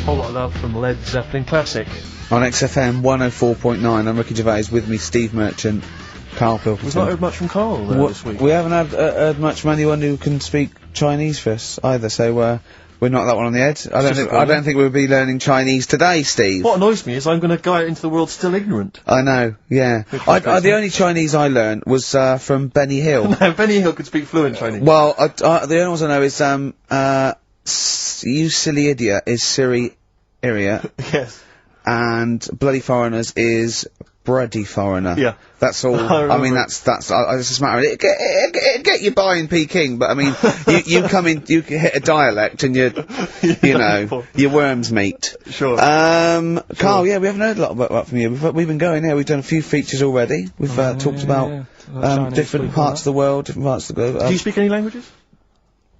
Whole lot of love from Led Zeppelin classic. On XFM 104.9, I'm Ricky Gervais, with me Steve Merchant, Karl Pilkington. We've not heard much from Karl this week. We haven't heard much from anyone who can speak Chinese for us either, so we're not that one on the edge. I don't think we'll be learning Chinese today, Steve. What annoys me is I'm going to go out into the world still ignorant. I know, yeah. The only Chinese I learned was from Benny Hill. Now, Benny Hill could speak fluent Chinese. Well, the only ones I know is you silly idiot is Siri idiot. Yes. and Bloody Foreigners is Bloody Foreigner. Yeah. That's all. I mean, that's, it's just a matter of it get you by in Peking, but I mean, you come in, you hit a dialect and you know, your worms meet. Sure. Karl, yeah, we haven't heard a lot about from you. We've been going here, we've done a few features already. We've, talked about, different parts of the world, different parts of the globe. Do you speak any languages?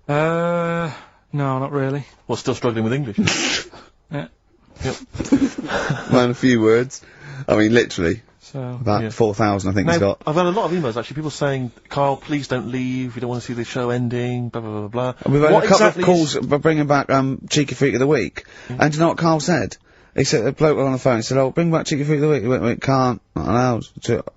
No, not really. Well, still struggling with English. Yeah. Yep. Man, a few words. I mean, literally. So. About 4,000, I think he's got. I've had a lot of emails, actually, people saying, Karl, please don't leave, we don't want to see the show ending, blah, blah, blah, blah. And we've had a couple of calls bringing back, Cheeky Freak of the Week. And do you know what Karl said? He said, a bloke on the phone, he said, oh, bring back Cheeky Freak of the Week. He went, can't, not allowed.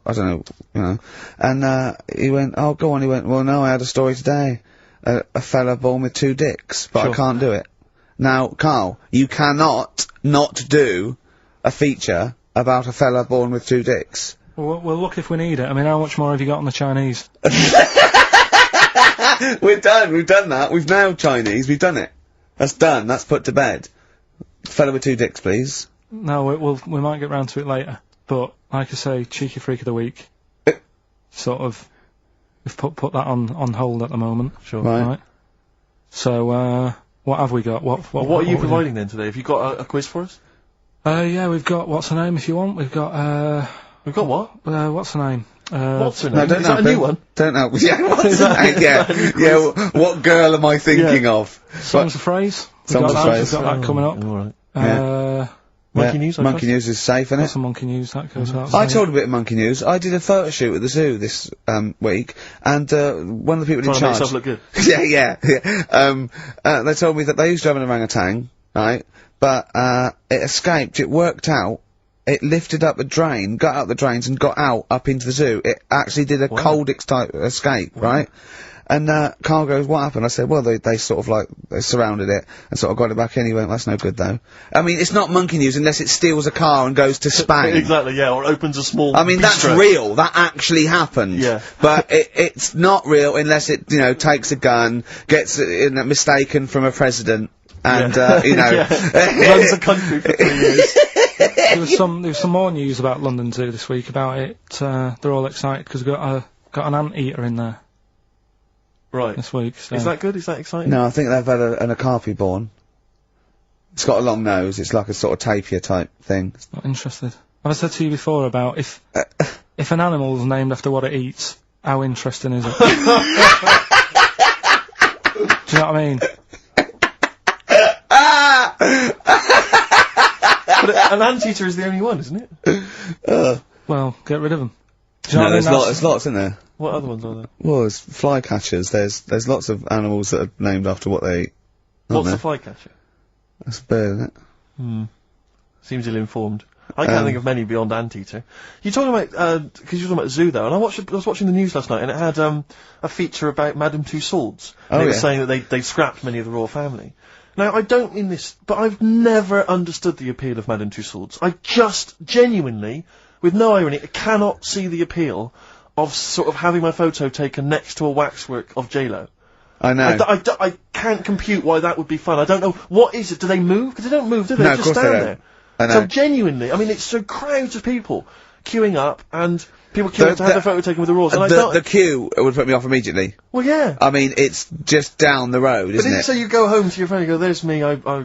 I don't know, you know. And, he went, oh, go on. He went, well, no, I had a story today. A fella born with 2 dicks, but I can't do it. Now, Karl, you cannot not do a feature about a fella born with 2 dicks. Well, look if we need it. I mean, how much more have you got on the Chinese? We've done that. We've nailed Chinese, we've done it. That's done, that's put to bed. Fella with 2 dicks, please. No, we might get round to it later. But, like I say, Cheeky Freak of the Week. Sort of, we've put that on hold at the moment. Sure. Right. So, what have we got? What are you providing then today? Have you got a quiz for us? Yeah, we've got, what's her name if you want? We've got, We've got what? what's her name? What's her name? No, don't Is that a new one? Don't know. Yeah, what's her name? Yeah, what girl am I thinking of? Songs of Phrase. Songs of Phrase. We've got that coming up. Alright. Monkey News, I Monkey News is safe, isn't it? Some Monkey News, that goes out. I told a bit of Monkey News. I did a photo shoot at the zoo this week, and one of the people in charge. Trying to make yourself look good. yeah. They told me that they used to have an orangutan, right? But it escaped. It worked out. It lifted up a drain, got out the drains, and got out up into the zoo. It actually did a Coldix type escape, right? And Karl goes, what happened? I said, well, they sort of like, they surrounded it and sort of got it back in. He went, that's no good though. I mean, it's not Monkey News unless it steals a car and goes to Spain. Exactly, yeah, or opens a small I mean, that's bistro. real. That actually happened. Yeah. But it's not real unless it, you know, takes a gun, gets mistaken from a president, and, you know. Runs the country for 3 years. There was some more news about London Zoo this week about it. They're all excited because we've got an anteater in there. Right. This week. So. Is that good? Is that exciting? No, I think they've had an okapi born. It's got a long nose. It's like a sort of tapir type thing. Not interested. Have I said to you before about if an animal's named after what it eats, how interesting is it? Do you know what I mean? But an anteater is the only one, isn't it? Well, get rid of them. Do you know what I mean? There's lots in there. What other ones are there? Well, there's flycatchers. There's lots of animals that are named after what they eat. What's the flycatcher? That's a bird, isn't it? Seems ill-informed. I can't think of many beyond anteater. You're talking about, because you're talking about zoo though, and I was watching the news last night and it had, a feature about Madame Tussauds. And it was saying that they scrapped many of the royal family. Now, I don't mean this, but I've never understood the appeal of Madame Tussauds. I just genuinely, with no irony, cannot see the appeal of sort of having my photo taken next to a waxwork of J-Lo. I know. I can't compute why that would be fun. I don't know. What is it? Do they move? Because they don't move, do they? No, They of just course they stand don't. there. I know. So genuinely, I mean, it's so crowds of people queuing up and people queuing up to have their photo taken with the royals. And the queue would put me off immediately. Well, yeah. I mean, it's just down the road, isn't it? So you go home to your friend and go, there's me,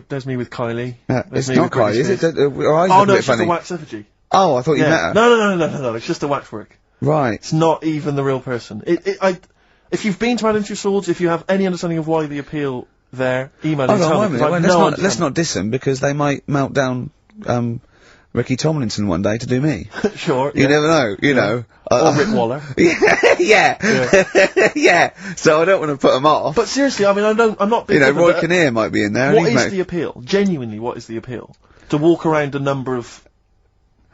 there's me with Kylie. It's me not with quite, Britney is it? Spears. Oh, no, it's just a wax effigy. Oh, I thought you met her. No, it's just a waxwork. Right. It's not even the real person. If you've been to Madame Tussauds, if you have any understanding of why the appeal there, email and tell me. Let's not diss them, because they might melt down, Ricky Tomlinson one day to do me. Sure. You never know, you know. Or Rick Waller. Yeah. So I don't want to put them off. But seriously, I mean, I'm not being... You know, Roy Kinnear might be in there. What is the appeal? Genuinely, what is the appeal? To walk around a number of...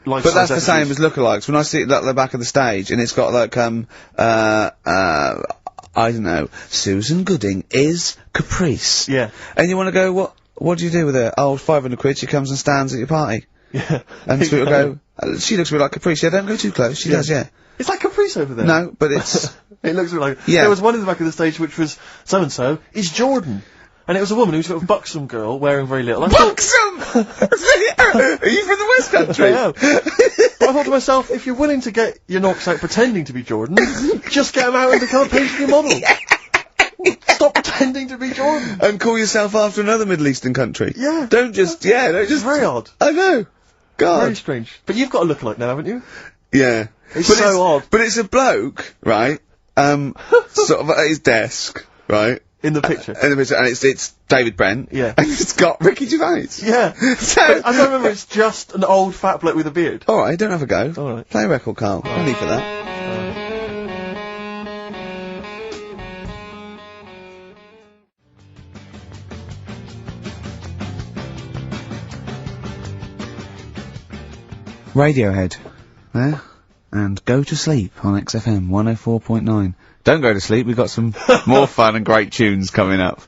But that's the same as lookalikes. When I see it at the back of the stage, and it's got like, I don't know, Susan Gooding is Caprice. Yeah. And you want to go, what do you do with her? Oh, 500 quid, she comes and stands at your party. Yeah. And people go, she looks a bit like Caprice. Yeah, don't go too close. She does, yeah. It's like Caprice over there. No, but it's... It looks a bit like... Yeah. There was one in the back of the stage which was, so-and-so is Jordan. and it was a woman who was a buxom girl wearing very little. I thought, Buxom! Are you from the West Country? I am. But I thought to myself, if you're willing to get your knocks out pretending to be Jordan, just get them out and become a pastry model. Stop pretending to be Jordan. And call yourself after another Middle Eastern country. Yeah. Don't just, It's very odd. I know. God. Very strange. But you've got a lookalike now, haven't you? Yeah. It's so odd. But it's a bloke, right? Sort of at his desk, right? In the picture. And it's David Brent. Yeah. And it's got Ricky Gervais. Yeah. So, But I don't remember, it's just an old fat bloke with a beard. alright, don't have a go. Alright. Play a record, Karl. No need for that. Radiohead. There. And Go to Sleep on XFM 104.9. Don't go to sleep, we've got some more fun and great tunes coming up.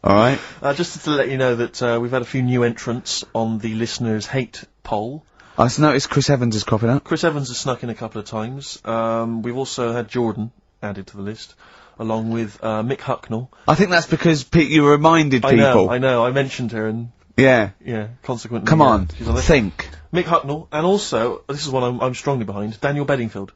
Alright? Just to let you know that we've had a few new entrants on the listeners' hate poll. I just noticed Chris Evans is cropping up. Chris Evans has snuck in a couple of times. We've also had Jordan added to the list, along with Mick Hucknall. I think that's because you reminded people. I know, I mentioned her and, Yeah. yeah, consequently. Come on, she's on the think. Mick Hucknall, and also, this is one I'm strongly behind, Daniel Bedingfield.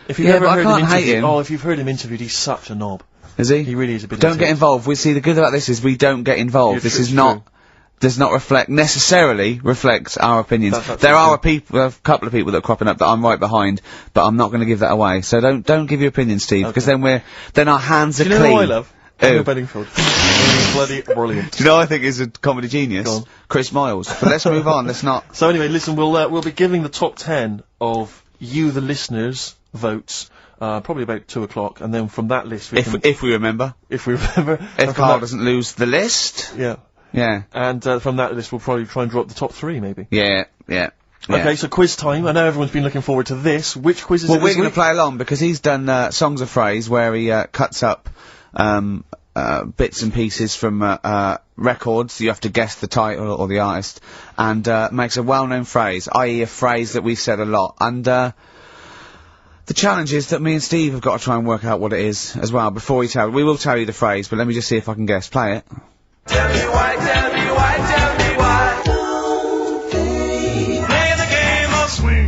If you've Yeah, ever but I heard can't him hate interviewed, him. oh, if you've heard him interviewed, he's such a knob. Is he? He really is a bit Don't get intense. involved. We see the good about this is we don't get involved. Yeah, This true, is true. not, does not necessarily reflect our opinions. That's There absolutely are a couple of people that are cropping up that I'm right behind, but I'm not going to give that away. So don't give your opinion, Steve, because then our hands are Do you know clean. who I love? Daniel Bedingfield. He's bloody brilliant. Do you know I think is a comedy Go genius? on. Chris Miles. But let's move on. Let's not. So anyway, listen, we'll be giving the top 10 of you, the listeners, votes, probably about 2 o'clock, and then from that list, If we remember. if we remember, If and from Karl that- doesn't lose the list. yeah, Yeah. and from that list, we'll probably try and draw up the top 3, maybe. Yeah. Okay, so quiz time. I know everyone's been looking forward to this. Which quiz is Well, it we're this going to week? play along because he's done Songs of Phrase where he cuts up bits and pieces from records. You have to guess the title or the artist, and makes a well-known phrase, i.e. a phrase that we've said a lot. And the challenge is that me and Steve have got to try and work out what it is as well before we tell. We will tell you the phrase, but let me just see if I can guess. Play it. Tell me why, tell me why, tell me why. Play the game of swing.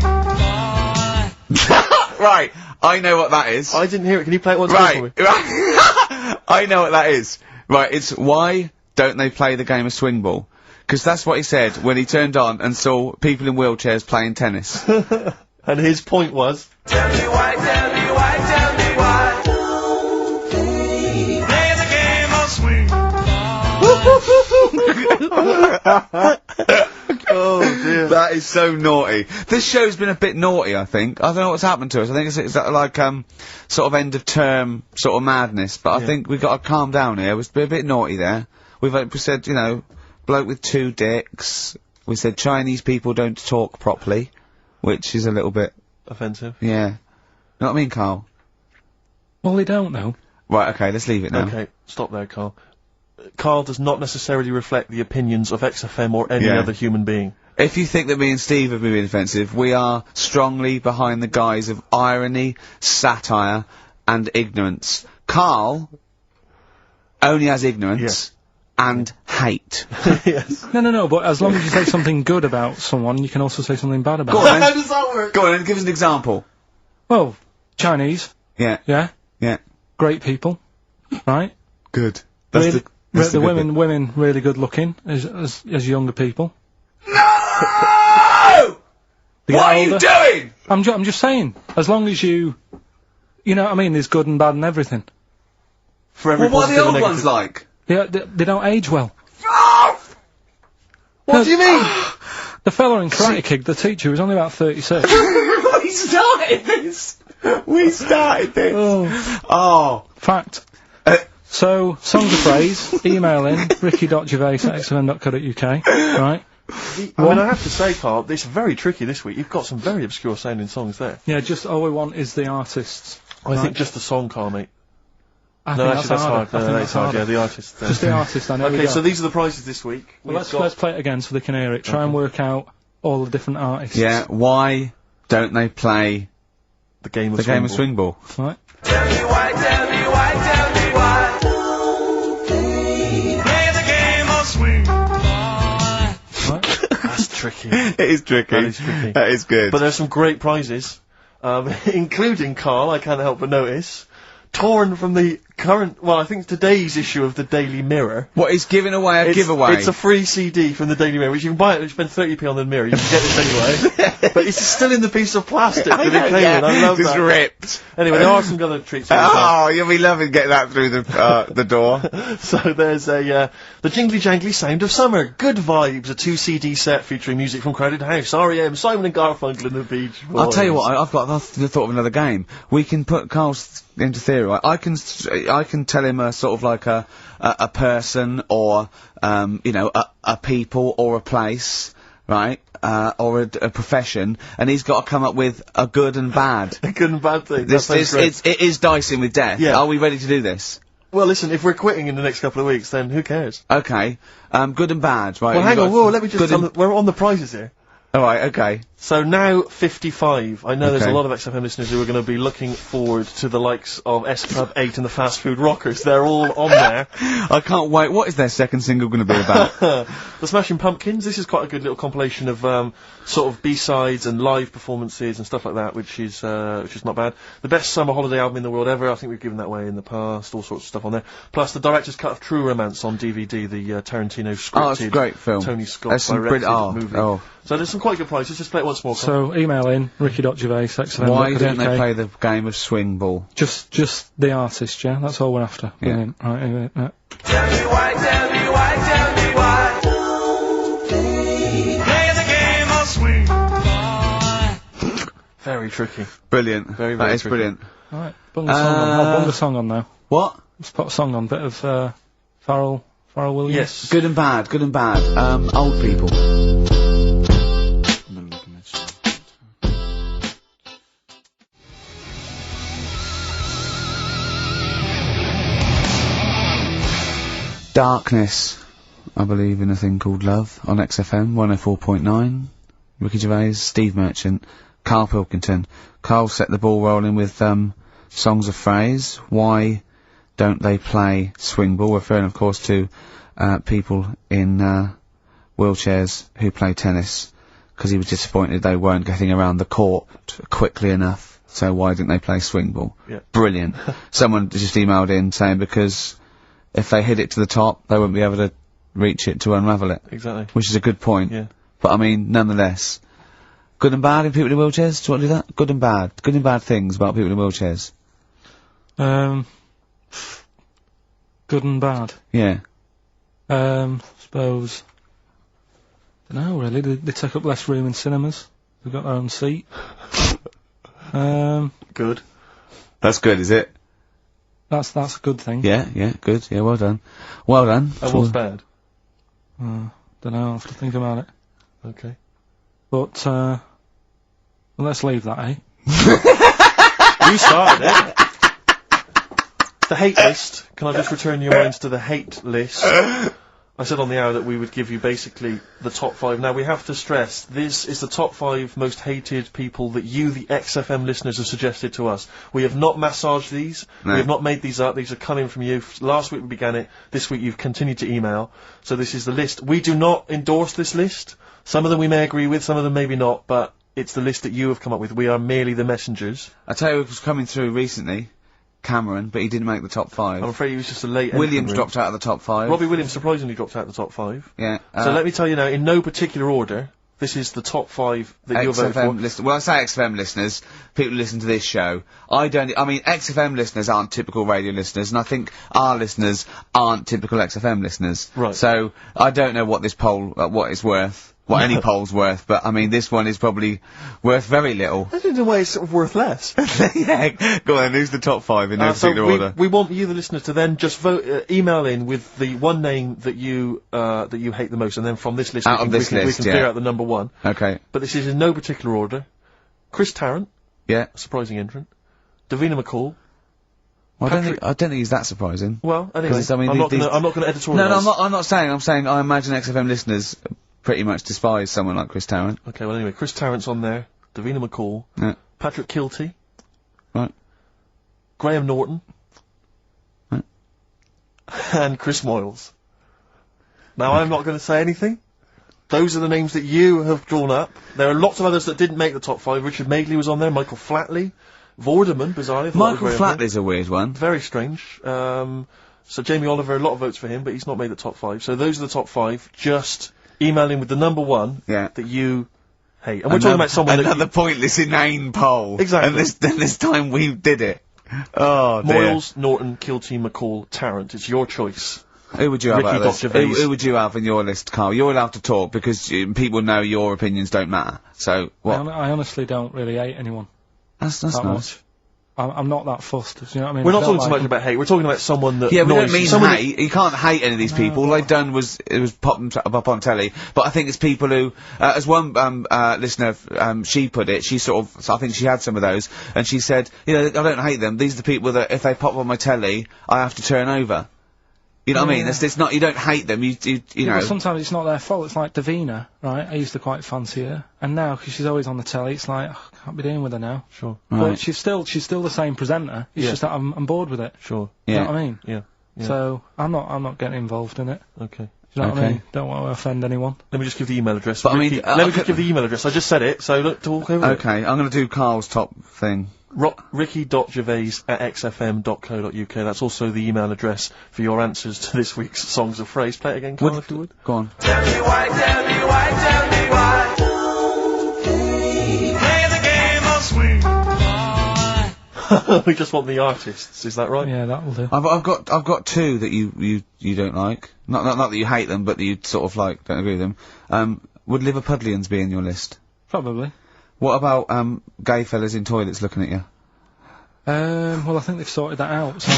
Right, I know what that is. I didn't hear it. Can you play it once more for me? Right. I know what that is. Right, it's why don't they play the game of swing ball? Because that's what he said when he turned on and saw people in wheelchairs playing tennis. And his point was, Tell me why, tell me why, tell me why. Play the game of swing. oh dear. That is so naughty. This show's been a bit naughty, I think. I don't know what's happened to us. I think it's like, sort of end of term sort of madness, but I think we've got to calm down here. We've been a bit naughty there. We said, you know, bloke with 2 dicks. We said Chinese people don't talk properly, which is a little bit, Offensive. yeah. Know what I mean, Karl? Well, they don't know. Right, okay, let's leave it now. Okay, stop there, Karl. Karl does not necessarily reflect the opinions of XFM or any Yeah. other human being. If you think that me and Steve have been being offensive, we are strongly behind the guise of irony, satire, and ignorance. Karl only has ignorance and hate. Yes. No, but as long as you say something good about someone, you can also say something bad about Go them. on, How then. does that work? Go on, then, give us an example. Well, Chinese, Yeah, yeah? yeah. Great people, right? Good. Really, that's the good bit. women really good looking as younger people. No! They get What are you older. doing? I'm just saying, as long as you know what I mean, there's good and bad and everything. For every Well, what are the positive old and ones negative. like? They don't age well. What do you mean? The fella in Karate Kid, the teacher, was only about 36. We started this! We started this! Oh. Fact. So, songs of phrase, email in, ricky.gervais@xfm.co.uk, right? I mean, I have to say, Karl, it's very tricky this week. You've got some very obscure sounding songs there. Yeah, just all we want is the artists. I think just the song, Karl, mate. I No, think actually, that's hard. I No, think that's hard. harder. Yeah, the artist. Just the artist, I know. Okay, so these are the prizes this week. Well, We've let's play it again so they can hear it. Try and work out all the different artists. Yeah, why don't they play the game of the game of swing ball. swing ball? Right? Tell me why, tell me why, tell me why. tricky. It is tricky. That is tricky. That is good. But there's some great prizes, including, Karl, I can't help but notice, torn from the current, well, I think today's issue of the Daily Mirror. What, he's giving away a giveaway? It's a free CD from the Daily Mirror, which you can buy it, you spend 30p on the Mirror, you can get this anyway. But it's still in the piece of plastic that it came in, I love just that. ripped. Anyway, there are some other treats. Oh, you'll be loving getting that through the door. So there's the Jingly Jangly Sound of Summer, Good Vibes, a 2 CD set featuring music from Crowded House, R.E.M., Simon and Garfunkel and the Beach Boys. I'll tell you what, I've got the thought of another game. We can put Carl's into theory, right? I can tell him a sort of like a person or, you know, a people or a place, right? Or a profession, and he's got to come up with a good and bad. A good and bad thing. It is dicing with death. Yeah. Are we ready to do this? Well, listen, if we're quitting in the next couple of weeks, then who cares? Okay. Good and bad, right? Well, hang on, whoa, let me just we're on the prizes here. Alright, okay. So now 55. I know there's a Okay. lot of XFM listeners who are going to be looking forward to the likes of S Club 8 and the Fast Food Rockers. They're all on there. I can't wait. What is their second single going to be about? The Smashing Pumpkins. This is quite a good little compilation of sort of B-sides and live performances and stuff like that, which is not bad. The best summer holiday album in the world ever. I think we've given that away in the past. All sorts of stuff on there. Plus the director's cut of True Romance on DVD, the Tarantino scripted. Oh, it's a great film. Tony Scott There's some directed brilliant- movie. So there's some quite good prizes. Just play it once more. Karl. So email in ricky.gervais, XFM. Why don't they play the game of swing ball? Just the artist, yeah? That's all we're after. Yeah. Brilliant. Right, anyway, Tell me why, tell me why, tell me why. Play the game of swing ball. Very tricky. Brilliant. Very, That very is tricky. brilliant. Alright, bung the song on. I'll bung the song on now. What? Let's put a song on. Bit of, Pharrell Williams. Yes. Good and bad, good and bad. Old people. Darkness. I believe in a thing called love on XFM 104.9. Ricky Gervais, Steve Merchant, Karl Pilkington. Karl set the ball rolling with songs of phrase. Why don't they play swing ball? Referring, of course, to people in wheelchairs who play tennis, because he was disappointed they weren't getting around the court quickly enough. So why didn't they play swing ball? Yeah. Brilliant. Someone just emailed in saying because if they hit it to the top, they wouldn't be able to reach it to unravel it. Exactly. Which is a good point. Yeah. But I mean, nonetheless, good and bad in people in wheelchairs? Do you want to do that? Good and bad. Good and bad things about people in wheelchairs. Good and bad. Yeah. Suppose. Dunno, really. They take up less room in cinemas. They've got their own seat. Good. That's good, is it? That's a good thing. Yeah, good. Yeah, well done. Well done. And what's bad? Dunno, I'll have to think about it. Okay. But, well, let's leave that, eh? You started it. The hate list. Can I just return your minds to the hate list? I said on the hour that we would give you basically the top 5. Now, we have to stress, this is the top 5 most hated people that you, the XFM listeners, have suggested to us. We have not massaged these. No. We have not made these up. These are coming from you. Last week we began it. This week you've continued to email. So this is the list. We do not endorse this list. Some of them we may agree with, some of them maybe not, but it's the list that you have come up with. We are merely the messengers. I tell you who was coming through recently. Cameron, but he didn't make the top 5. I'm afraid he was just a late Williams entrant, dropped out of the top 5. Robbie Williams surprisingly dropped out of the top 5. Yeah. So let me tell you now, in no particular order, this is the top 5 that you're voting for. XFM listeners. Well, I say XFM listeners, people who listen to this show. I mean, XFM listeners aren't typical radio listeners, and I think our listeners aren't typical XFM listeners. Right. So, I don't know what this poll, what it's worth. What any poll's worth, but I mean, this one is probably worth very little. I think in a way it's sort of worth less. Yeah, go on, who's the top 5 in no particular order? We want you, the listeners, to then just vote, email in with the one name that you hate the most, and then from this list, Out of this we list, can yeah. figure out the number 1. Okay. But this is in no particular order. Chris Tarrant, Yeah. a surprising entrant. Davina McCall. Well, I don't think he's that surprising. Well, anyway, 'Cause, I mean, I'm not these- gonna editorialise. No, I'm not saying, I'm saying I imagine XFM listeners pretty much despise someone like Chris Tarrant. Okay, well anyway, Chris Tarrant's on there. Davina McCall. Yeah. Patrick Kilty. Right. Graham Norton. Right. And Chris Moyles. Now, I'm not going to say anything. Those are the names that you have drawn up. There are lots of others that didn't make the top 5. Richard Madeley was on there, Michael Flatley, Vorderman, bizarrely. Michael Flatley's a weird one. Very strange. So Jamie Oliver, a lot of votes for him, but he's not made the top 5. So those are the top 5. Just email in with the number 1 that you hate. And we're talking about someone another pointless, inane poll. Exactly. And this time we did it. Oh, dear. Moyles, Norton, Kilty, McCall, Tarrant. It's your choice. Who would you have out of this? Gervais. Who would you have in your list, Carl? You're allowed to talk because people know your opinions don't matter. So, what? I honestly don't really hate anyone. That's that nice. Much. I'm not that fussed, you know what I mean? We're not talking so much about hate, we're talking about someone that we don't mean someone hate. You can't hate any of these people. All they've done was pop them up on telly. But I think it's people who, as one listener, she put it, she sort of, I think she had some of those, and she said, you know, I don't hate them. These are the people that, if they pop on my telly, I have to turn over. You know what I mean? It's not, you don't hate them, you know. But sometimes it's not their fault, it's like Davina, right? I used to quite fancy her, and now, because she's always on the telly, it's like, I can't be dealing with her now. Sure. But Right. she's still the same presenter, it's just that I'm bored with it. Sure. You know what I mean? Yeah. So, I'm not getting involved in it. Okay. You know what I mean? Don't want to offend anyone. Let me just give the email address. But Ricky, let me just give the email address. I just said it, so look, talk over it. Okay, I'm gonna do Carl's top thing. Ricky.gervais@xfm.co.uk. That's also the email address for your answers to this week's Songs of Phrase. Play it again, Karl, if you would. Go on. Tell me why, tell me why, tell me why. Play the game of swing. We just want the artists, is that right? Yeah, that'll do. I've got 2 that you don't like. Not that you hate them, but that you sort of like, don't agree with them. Would Liverpudlians be in your list? Probably. What about, gay fellas in toilets looking at you? Well, I think they've sorted that out, so...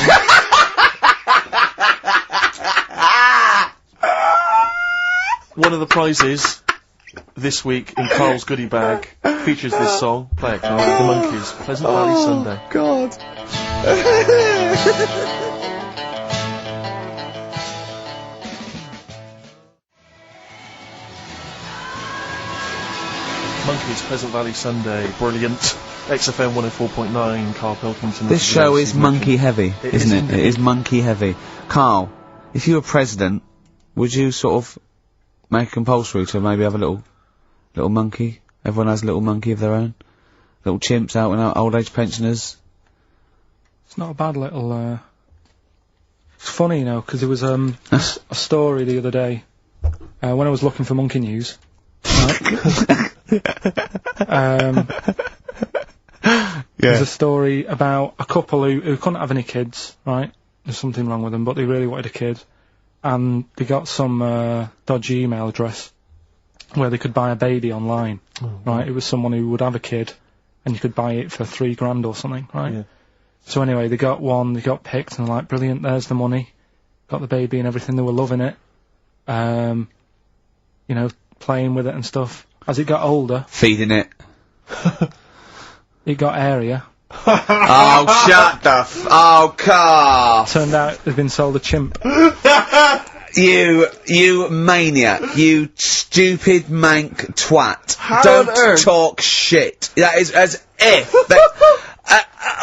One of the prizes this week in Karl's goodie bag features this song. Play it, Karl. The Monkees, Pleasant Valley Sunday. God. Monkees, Pleasant Valley Sunday. Brilliant. XFM 104.9, Karl Pilkington. This show is monkey heavy, isn't it? indeed. It is monkey heavy. Karl, if you were president, would you sort of make it compulsory to maybe have a little monkey? Everyone has a little monkey of their own? Little chimps out and out, old age pensioners? It's not a bad little, It's funny, you know, because there was, a story the other day, when I was looking for monkey news, right? There's a story about a couple who couldn't have any kids, right? There's something wrong with them, but they really wanted a kid. And they got some, dodgy email address where they could buy a baby online, right? It was someone who would have a kid, and you could buy it for $3,000 or something, right? Yeah. So anyway, they got one, they got picked, and they're like, brilliant, there's the money. Got the baby and everything, they were loving it. You know, playing with it and stuff. As it got older, Feeding it. it got airier. Oh, shut the oh, Karl! Turned out they'd been sold a chimp. You maniac. You stupid mank twat. How on Don't earth? talk shit. That is as if... They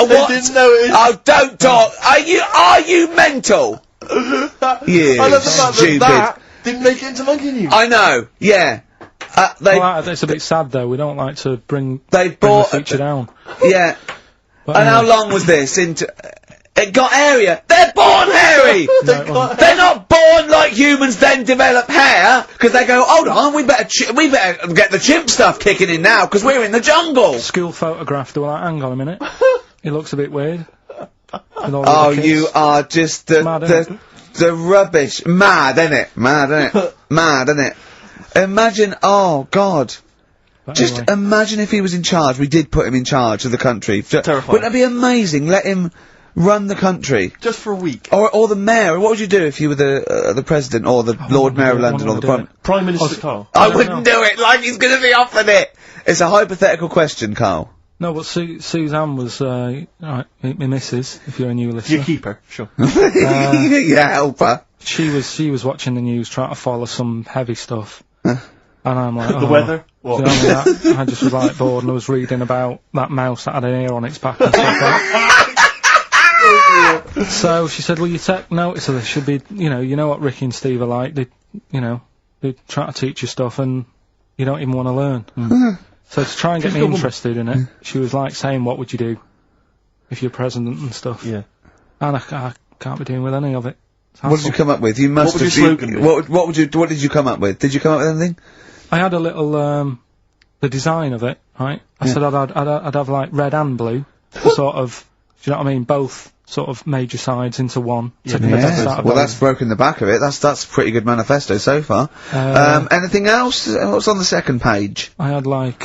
didn't know it. Oh, don't talk. Are you mental? You I love the fact stupid. that didn't make it into monkey news. I know, yeah. Well, it's a bit sad though, we don't like to bring They the bought... feature down. Yeah. But And how anyway, long was this? It got hairier. They're born hairy! no, it wasn't. They're not born like humans then develop hair, because they go, hold on, we better get the chimp stuff kicking in now, because we're in the jungle! School photograph, they were like, hang on a minute. It looks a bit weird. With all the Oh, other kids. you are just Mad, innit? the rubbish. Mad, innit? Mad, innit? Mad, innit? Imagine, oh, God. But Just anyway. imagine if he was in charge, we did put him in charge of the country. Terrifying. Wouldn't that be amazing? Let him run the country. Just for a week. Or the mayor. What would you do if you were the president, or the Lord Mayor of London, or the Prime... Prime Minister Karl. I don't wouldn't do it like he's gonna be offered it! It's a hypothetical question, Karl. No, but Suzanne was, right, my missus, if you're a new listener. Your keeper, sure. Yeah, help her. She was watching the news, trying to follow some heavy stuff. And I'm like, The weather? What? You know what I mean? I just was like bored, and I was reading about that mouse that had an ear on its back and stuff like that. So she said, well, you take notice of this, should be, you know what Ricky and Steve are like, they They try to teach you stuff and you don't even want to learn. So to try and get me interested in it, she was like saying, what would you do if you're president and stuff? Yeah. And I can't be doing with any of it. What did you come up with? You must What would have. your slogan be? What did you come up with? Did you come up with anything? I had a little, the design of it, right? I said I'd have like red and blue, to sort of, do you know what I mean? Both sort of major sides into one. Taking the best out of Well, both. that's broken the back of it. That's a pretty good manifesto so far. Anything else? What's on the second page? I had like,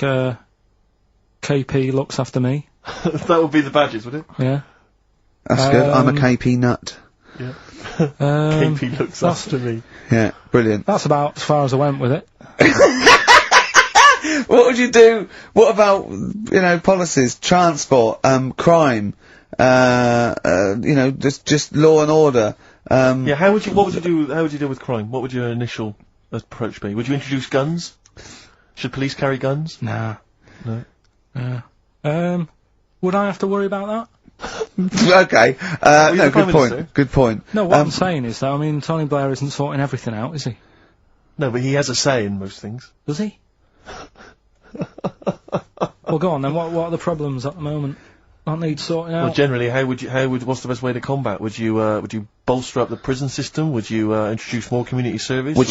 KP looks after me. That would be the badges, would it? Yeah. That's good. I'm a KP nut. Yeah. KP looks after me. Yeah, brilliant. That's about as far as I went with it. What would you do? What about, you know, policies, transport, crime, you know, just law and order? Yeah, what would you deal with crime? What would your initial approach be? Would you introduce guns? Should police carry guns? Nah. No. Would I have to worry about that? Okay. No, good point. Good point. No, what I'm saying is that, I mean, Tony Blair isn't sorting everything out, is he? No, but he has a say in most things. Does he? Well, go on then. What are the problems at the moment that need sorting out? Well, generally, what's the best way to combat? Would you bolster up the prison system? Would you introduce more community service? Would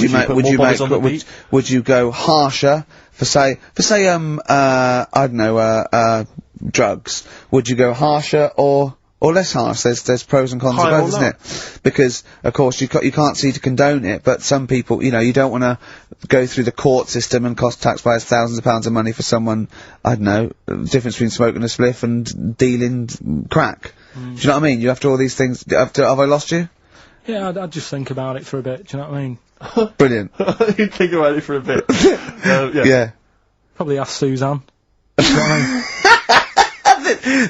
you go harsher for say I don't know drugs? Would you go harsher or less harsh? There's pros and cons to both, isn't it? Because of course you can't see to condone it, but some people, you know, you don't want to go through the court system and cost taxpayers thousands of pounds of money for someone, I don't know, the difference between smoking a spliff and dealing crack. Do you know what I mean? You have to all these things. Have I lost you? Yeah, I'd just think about it for a bit. Do you know what I mean? Brilliant. You'd think about it for a bit. Yeah. Probably ask Suzanne. Do you know what I mean?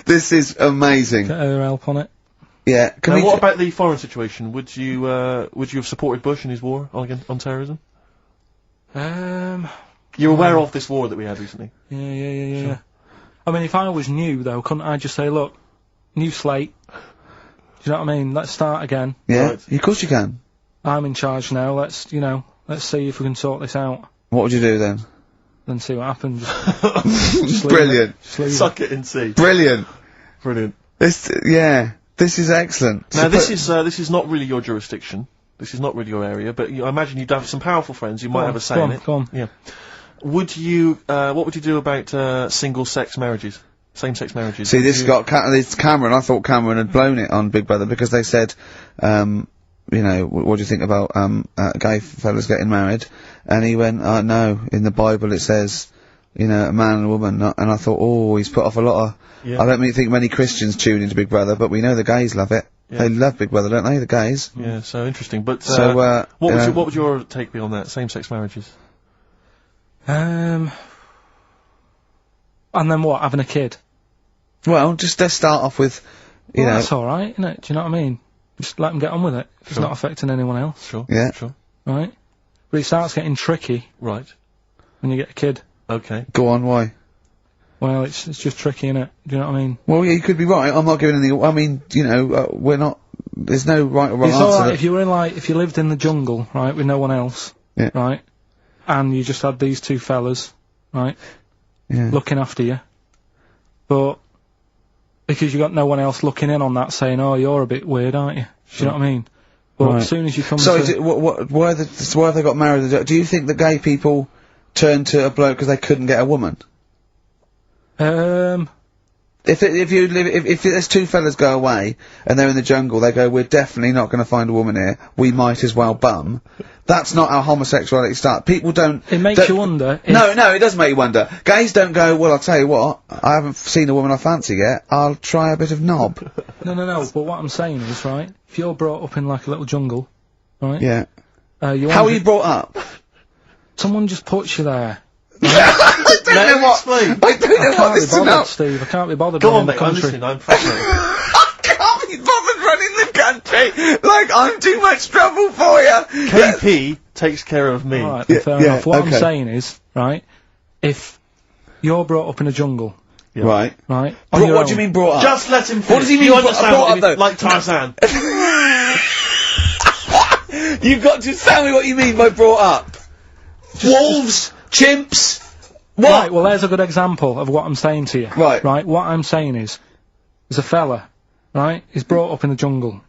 This is amazing. Get her help on it. Yeah. Now, what about the foreign situation? Would you have supported Bush in his war on terrorism? You're aware of this war that we had recently? Yeah. I mean, if I was new, though, couldn't I just say, look, new slate. Do you know what I mean? Let's start again. Yeah, Right. of course you can. I'm in charge now. Let's see if we can sort this out. What would you do then? Then see what happens. Just leave Brilliant. it. Just leave it. Suck it and see. Brilliant. Brilliant. This is excellent. Now, this is not really your jurisdiction. This is not really your area, but I imagine you'd have some powerful friends. You might have a say in it. Go on. Yeah. What would you do about single-sex marriages? Same-sex marriages? See, this got this Cameron. I thought Cameron had blown it on Big Brother because they said, you know, what do you think about gay fellas getting married? And he went, no, in the Bible it says, you know, a man and a woman. And I thought, oh, he's put off a lot of. Yeah. I don't think many Christians tune into Big Brother, but we know the gays love it. Yeah. They love Big Brother, don't they? The gays. Yeah, so interesting. But So, what would your take be on that? Same-sex marriages? And then what? Having a kid? Well, just let's start off with, you know. That's alright, isn't it? Do you know what I mean? Just let them get on with it. It's not affecting anyone else. Sure. Yeah. Sure. Right? But it starts getting tricky Right. when you get a kid. Okay. Go on, why? Well, it's just tricky, innit? Do you know what I mean? Well, yeah, you could be right. I'm not giving any. I mean, you know, we're not. There's no right or wrong It's answer. alright if you were if you lived in the jungle, right, with no one else, Yeah. right, and you just had these two fellas, right, Yeah. looking after you, but because you got no one else looking in on that, saying, "Oh, you're a bit weird, aren't you?" Do you know what I mean? But Right. as soon as you come So, to why have they got married? Do you think that gay people turn to a bloke because they couldn't get a woman? If there's two fellas go away and they're in the jungle, they go, we're definitely not going to find a woman here. We might as well bum. That's not how homosexuality starts. People don't. it makes you wonder. If No, it does make you wonder. Gays don't go, well, I'll tell you what, I haven't seen a woman I fancy yet, I'll try a bit of knob. No. But what I'm saying is, right, if you're brought up in like a little jungle, right? Yeah. You How are you brought up? Someone just puts you there. I don't know what. Explain. I don't know what Can't this be is bothered, about. Steve. I can't be bothered. Go running on, the mate. I'm country. listening. I'm fascinated. I can't be bothered running the country. Like, I'm too much trouble for you. KP takes care of me. Alright, Yeah, fair yeah, enough. What okay. I'm saying is, right, if you're brought up in a jungle, Yeah. Right. right, on What your do you own, mean brought up? Just let him finish. What does he mean You brought understand up, what he though? means? Like Tarzan. You've got to tell me what you mean by brought up. Wolves, chimps. What? Right, well, there's a good example of what I'm saying to you. Right. Right, what I'm saying is, there's a fella, right, he's brought up in the jungle.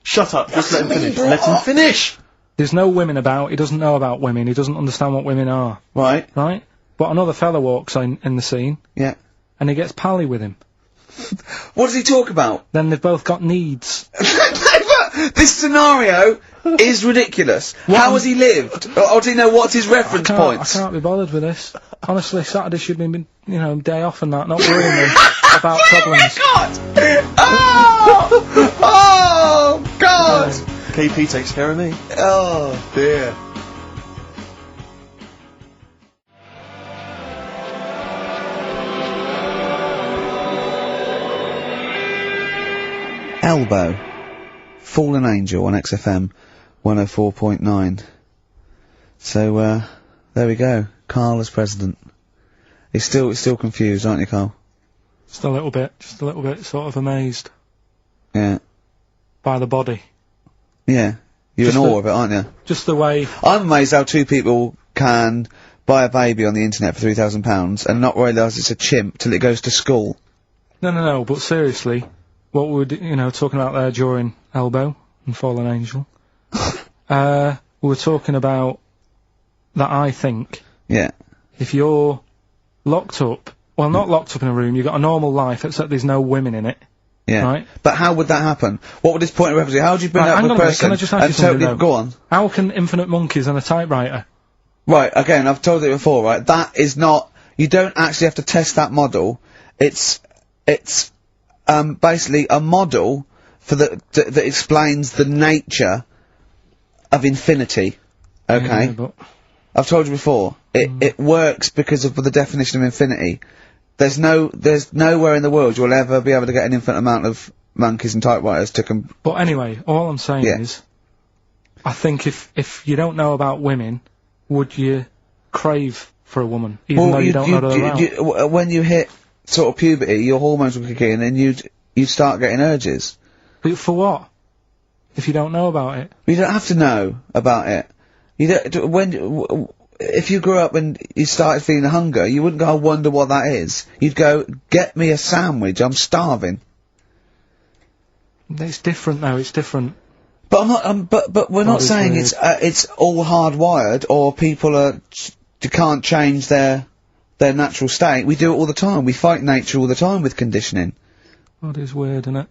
Shut up, just let him finish. Let him finish! There's no women about, he doesn't know about women, he doesn't understand what women are. Right. Right? But another fella walks in the scene, Yeah. and he gets pally with him. What does he talk about? Then they've both got needs. This scenario is ridiculous. How has he lived? Or do you know what's his reference I points? can't be bothered with this. Honestly, Saturday should be, day off and that, not worrying me about problems. God! Oh! Oh, God! KP takes care of me. Oh, dear. Elbow. Fallen Angel on XFM 104.9. So, there we go. Karl as president. He's still confused, aren't you, Karl? Just a little bit sort of amazed Yeah. by the body. Yeah. You're in awe of it, aren't you? Just the way... I'm amazed how two people can buy a baby on the internet for £3,000 and not realise it's a chimp till it goes to school. No, but seriously, what we were, talking about there during Elbow and Fallen Angel, we were talking about that I think... Yeah. If you're locked up, well, not locked up in a room, you've got a normal life, except there's no women in it. Yeah. Right? But how would that happen? What would this point of reference be? How would you bring Right, up hang a on a minute, person can I just ask and you something, totally... though? Go on. How can infinite monkeys and a typewriter? Right, again, I've told it before, right? That is not... You don't actually have to test that model. It's basically a model for that explains the nature of infinity. Okay? Yeah, but I've told you before. It works because of the definition of infinity. There's nowhere in the world you'll ever be able to get an infinite amount of monkeys and typewriters to But anyway, all I'm saying Yeah. is, I think if you don't know about women, would you crave for a woman, even though you don't know they're around? when you hit sort of puberty, your hormones will kick in and you'd start getting urges. But for what? If you don't know about it? You don't have to know about it. You don't, if you grew up and you started feeling hunger, you wouldn't go, I wonder what that is. You'd go, get me a sandwich, I'm starving. It's different though, it's different. But I'm not, but we're not saying it's all hardwired or people can't change their natural state. We do it all the time. We fight nature all the time with conditioning. That is weird, isn't it?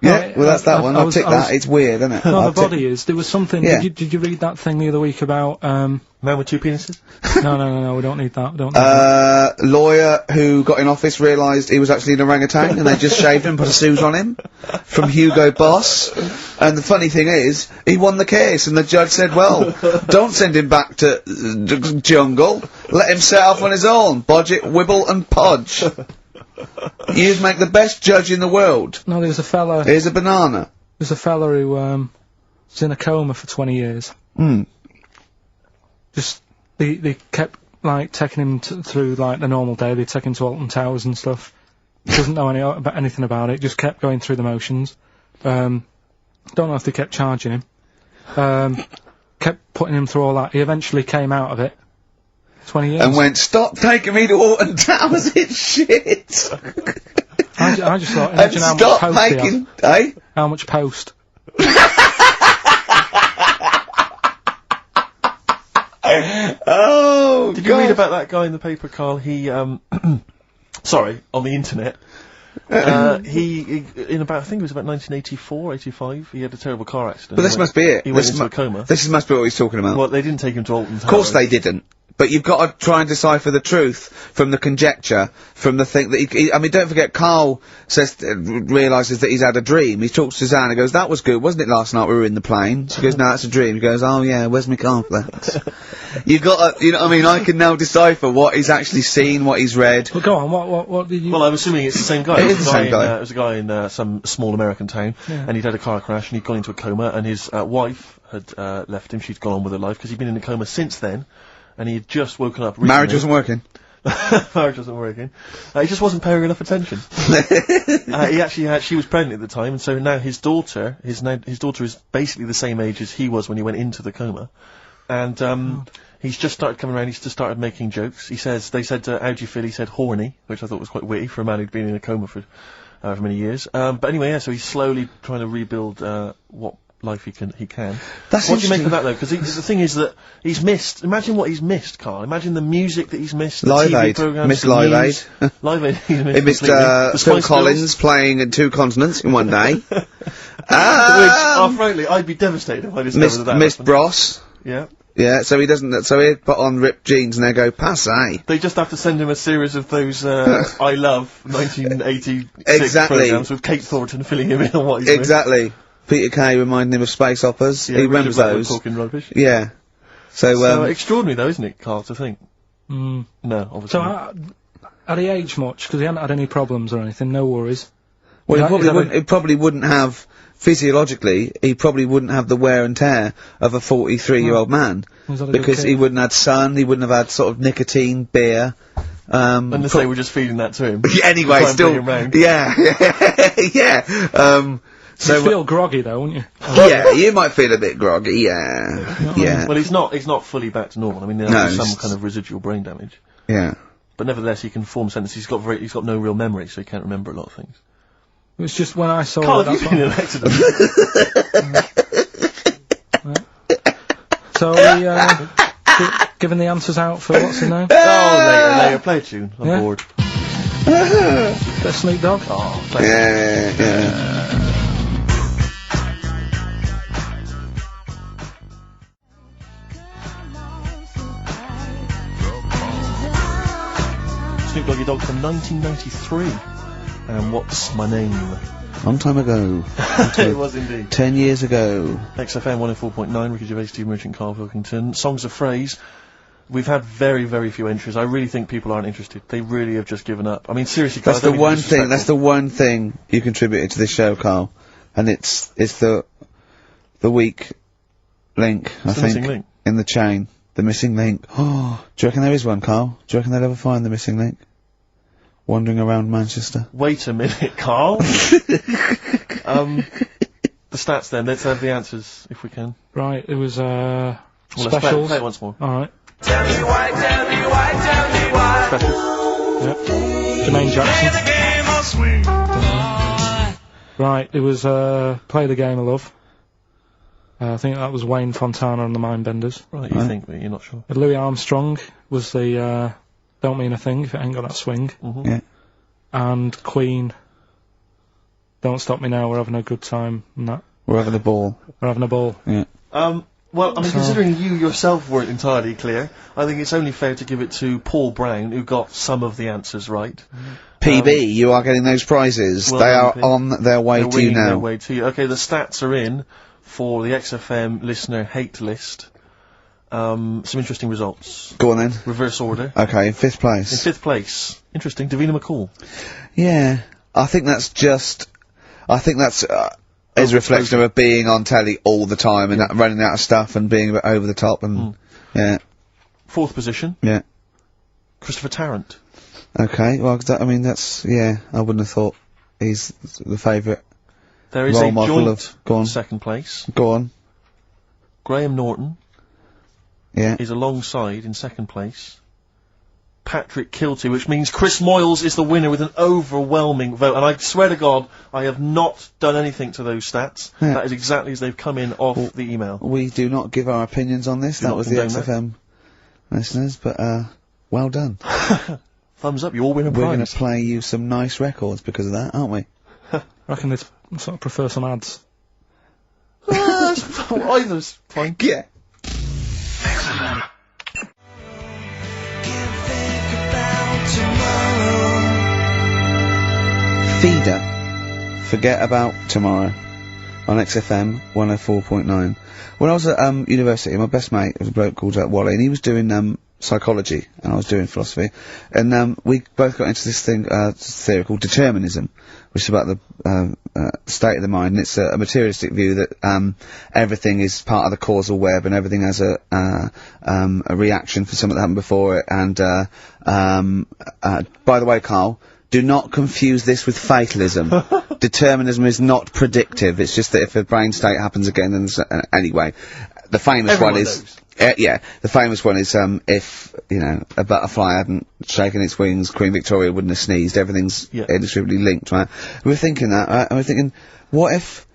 Yeah, well that's that one. I'll tick that. It's weird, isn't it? No, the body is. There was something, Yeah. did you read that thing the other week about, Man with two penises? No, we don't need that, we don't need that. Lawyer who got in office realised he was actually an orangutan and they just shaved him and put a suit on him from Hugo Boss. And the funny thing is, he won the case and the judge said, well, don't send him back to jungle. Let him set off on his own. Bodge it, wibble and podge. You'd make the best judge in the world. No, there's a fella... Here's a banana. There's a fella who, was in a coma for 20 years. Just, they kept, like, taking him through, like, the normal day. They'd take him to Alton Towers and stuff. Doesn't know anything about it, just kept going through the motions. Don't know if they kept charging him. Kept putting him through all that. He eventually came out of it. 20 years. And went, stop taking me to Alton Towers, it's shit! I just thought, And imagine how much stop post he making... had. Eh? How much post? Oh, Did you read about that guy in the paper, Karl? He, sorry, on the internet. He, in about, I think it was about 1984, 85, he had a terrible car accident. But this must be it. He went into a coma. This must be what he's talking about. Well, they didn't take him to Alton Towers. Of course they didn't. But you've got to try and decipher the truth from the conjecture, from the thing that I mean, don't forget, Karl says, realises that he's had a dream. He talks to Susanna, goes, that was good, wasn't it, last night we were in the plane? She goes, no, it's a dream. He goes, oh yeah, where's my car for that? You've got to, you know what I mean, I can now decipher what he's actually seen, what he's read. Well, go on, what did you... Well, I'm assuming it's the same guy. It is the same guy. It was a guy in some small American town, and he'd had a car crash, and he'd gone into a coma, and his wife had left him. She'd gone on with her life, because he'd been in a coma since then, and he had just woken up recently. Marriage wasn't working. Marriage wasn't working. He just wasn't paying enough attention. He actually she was pregnant at the time, and so now his daughter is basically the same age as he was when he went into the coma. and he's just started coming around. He's just started making jokes. They said, how do you feel? He said horny, which I thought was quite witty for a man who'd been in a coma for however many years. But anyway, yeah, so he's slowly trying to rebuild what life he can. That's what do you make of that though? Because the thing is that he's missed. Imagine what he's missed, Carl. Imagine the music that he's missed. Live the TV Aid. programs, Missed the Live news. Aid. Live Aid. He missed Phil Collins playing in 2 continents in one day. Which, frankly, I'd be devastated if I discovered that. Missed happened. Bros. Yeah. Yeah, so he doesn't. So he'd put on ripped jeans and they go passe. They just have to send him a series of those I Love 1986 Exactly. programs with Kate Thornton filling him in on what he's missed. Exactly. Peter Kay reminding him of space operas. Yeah, he remembers Richard Burton those. talking rubbish. Yeah. So extraordinary though, isn't it, Carl, to think? No, obviously. So, had he aged much? Because he hadn't had any problems or anything, no worries. well, he probably wouldn't have, physiologically, he probably wouldn't have the wear and tear of a 43-year-old man. Was that a good Because kid? he wouldn't have had sun, he wouldn't have had sort of nicotine, beer. Unless they were just feeding that to him. Anyway, Try and still, bring him round. yeah. So, You'd feel groggy though, wouldn't you? yeah, you might feel a bit groggy, yeah. Well, he's not fully back to normal. I mean, there's some kind of residual brain damage. Yeah. But nevertheless, he can form sentences. He's got no real memory, so he can't remember a lot of things. It was just when I saw Carl, it, have you been in an accident? So we giving the answers out for what's his name? Later, play a tune. I'm Yeah. bored. Bit of Snoop Dogg. Oh, play Yeah. Snoop Doggy Dogg from 1993. And What's My Name? Long time ago. It was indeed. 10 years ago. XFM 104.9, Ricky Gervais, Steve Merchant, Karl Pilkington. Songs of Phrase. We've had very, very few entries. I really think people aren't interested. They really have just given up. I mean, seriously, Karl, That's the one thing you contributed to this show, Carl. And it's the weak link, I the think, missing link. in the chain. The missing link. Oh, do you reckon there is one, Carl? Do you reckon they'll ever find the missing link? Wandering around Manchester. Wait a minute, Karl. The stats then. Let's have the answers, if we can. Right, it was Well, let's specials. play it once more. Alright. Tell me why, tell me why, tell me why. Specials. Yep. Jermaine Jackson. Game of swing. Right, it was Play the Game of Love. I think that was Wayne Fontana and the Mindbenders. Right, you think, but you're not sure. Louis Armstrong was the Don't Mean a Thing if it ain't got that swing. Mm-hmm. Yeah. And Queen, Don't Stop Me Now, We're Having a Good Time, and that. We're having a ball. We're having a ball. Yeah. Well, I mean, considering you yourself weren't entirely clear, I think it's only fair to give it to Paul Brown, who got some of the answers right. PB, you are getting those prizes. well they done, are Pete. on their way They're to you winging their now. way to you. Okay, the stats are in for the XFM listener hate list. Some interesting results. Go on then. Reverse order. Okay, in 5th In place. 5th place, interesting, Davina McCall. Yeah. I think that's is a reflection of being on telly all the time and running out of stuff and being a bit over the top and yeah. 4th position, Yeah. Christopher Tarrant. Okay, well, I mean, I wouldn't have thought he's the favourite There is role a model joint of, go on, 2nd place. go on, Graham Norton yeah. is alongside in 2nd place. Patrick Kilty, which means Chris Moyles is the winner with an overwhelming vote. And I swear to God, I have not done anything to those stats. Yeah. That is exactly as they've come in off the email. We do not give our opinions on this, Do that not was the condone XFM listeners, but, well done. Thumbs up, you all win a We're prize. going to play you some nice records because of that, aren't we? I reckon they'd sort of prefer some ads. Either's fine. Yeah. Feeder. Forget About Tomorrow on XFM 104.9. When I was at university, my best mate was a bloke called Wally, and he was doing psychology, and I was doing philosophy, and we both got into this theory called determinism, which is about the state of the mind, and it's a materialistic view that everything is part of the causal web, and everything has a reaction for something that happened before it, and by the way, Karl, do not confuse this with fatalism. Determinism is not predictive. It's just that if a brain state happens again, then anyway, the famous Everyone one is knows. Yeah, the famous one is, if, you know, a butterfly hadn't shaken its wings, Queen Victoria wouldn't have sneezed. Everything's inextricably linked, right? We were thinking that, right? And we're thinking, what if,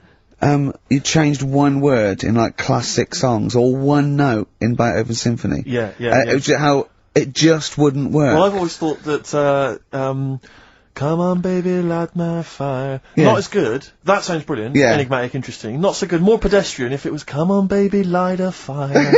you changed one word in, like, classic songs, or one note in Beethoven's symphony? How it just wouldn't work. Well, I've always thought that, come on, baby, light my fire. Not as good. That sounds brilliant. Yeah. Enigmatic, interesting. Not so good. More pedestrian if it was, come on, baby, light a fire.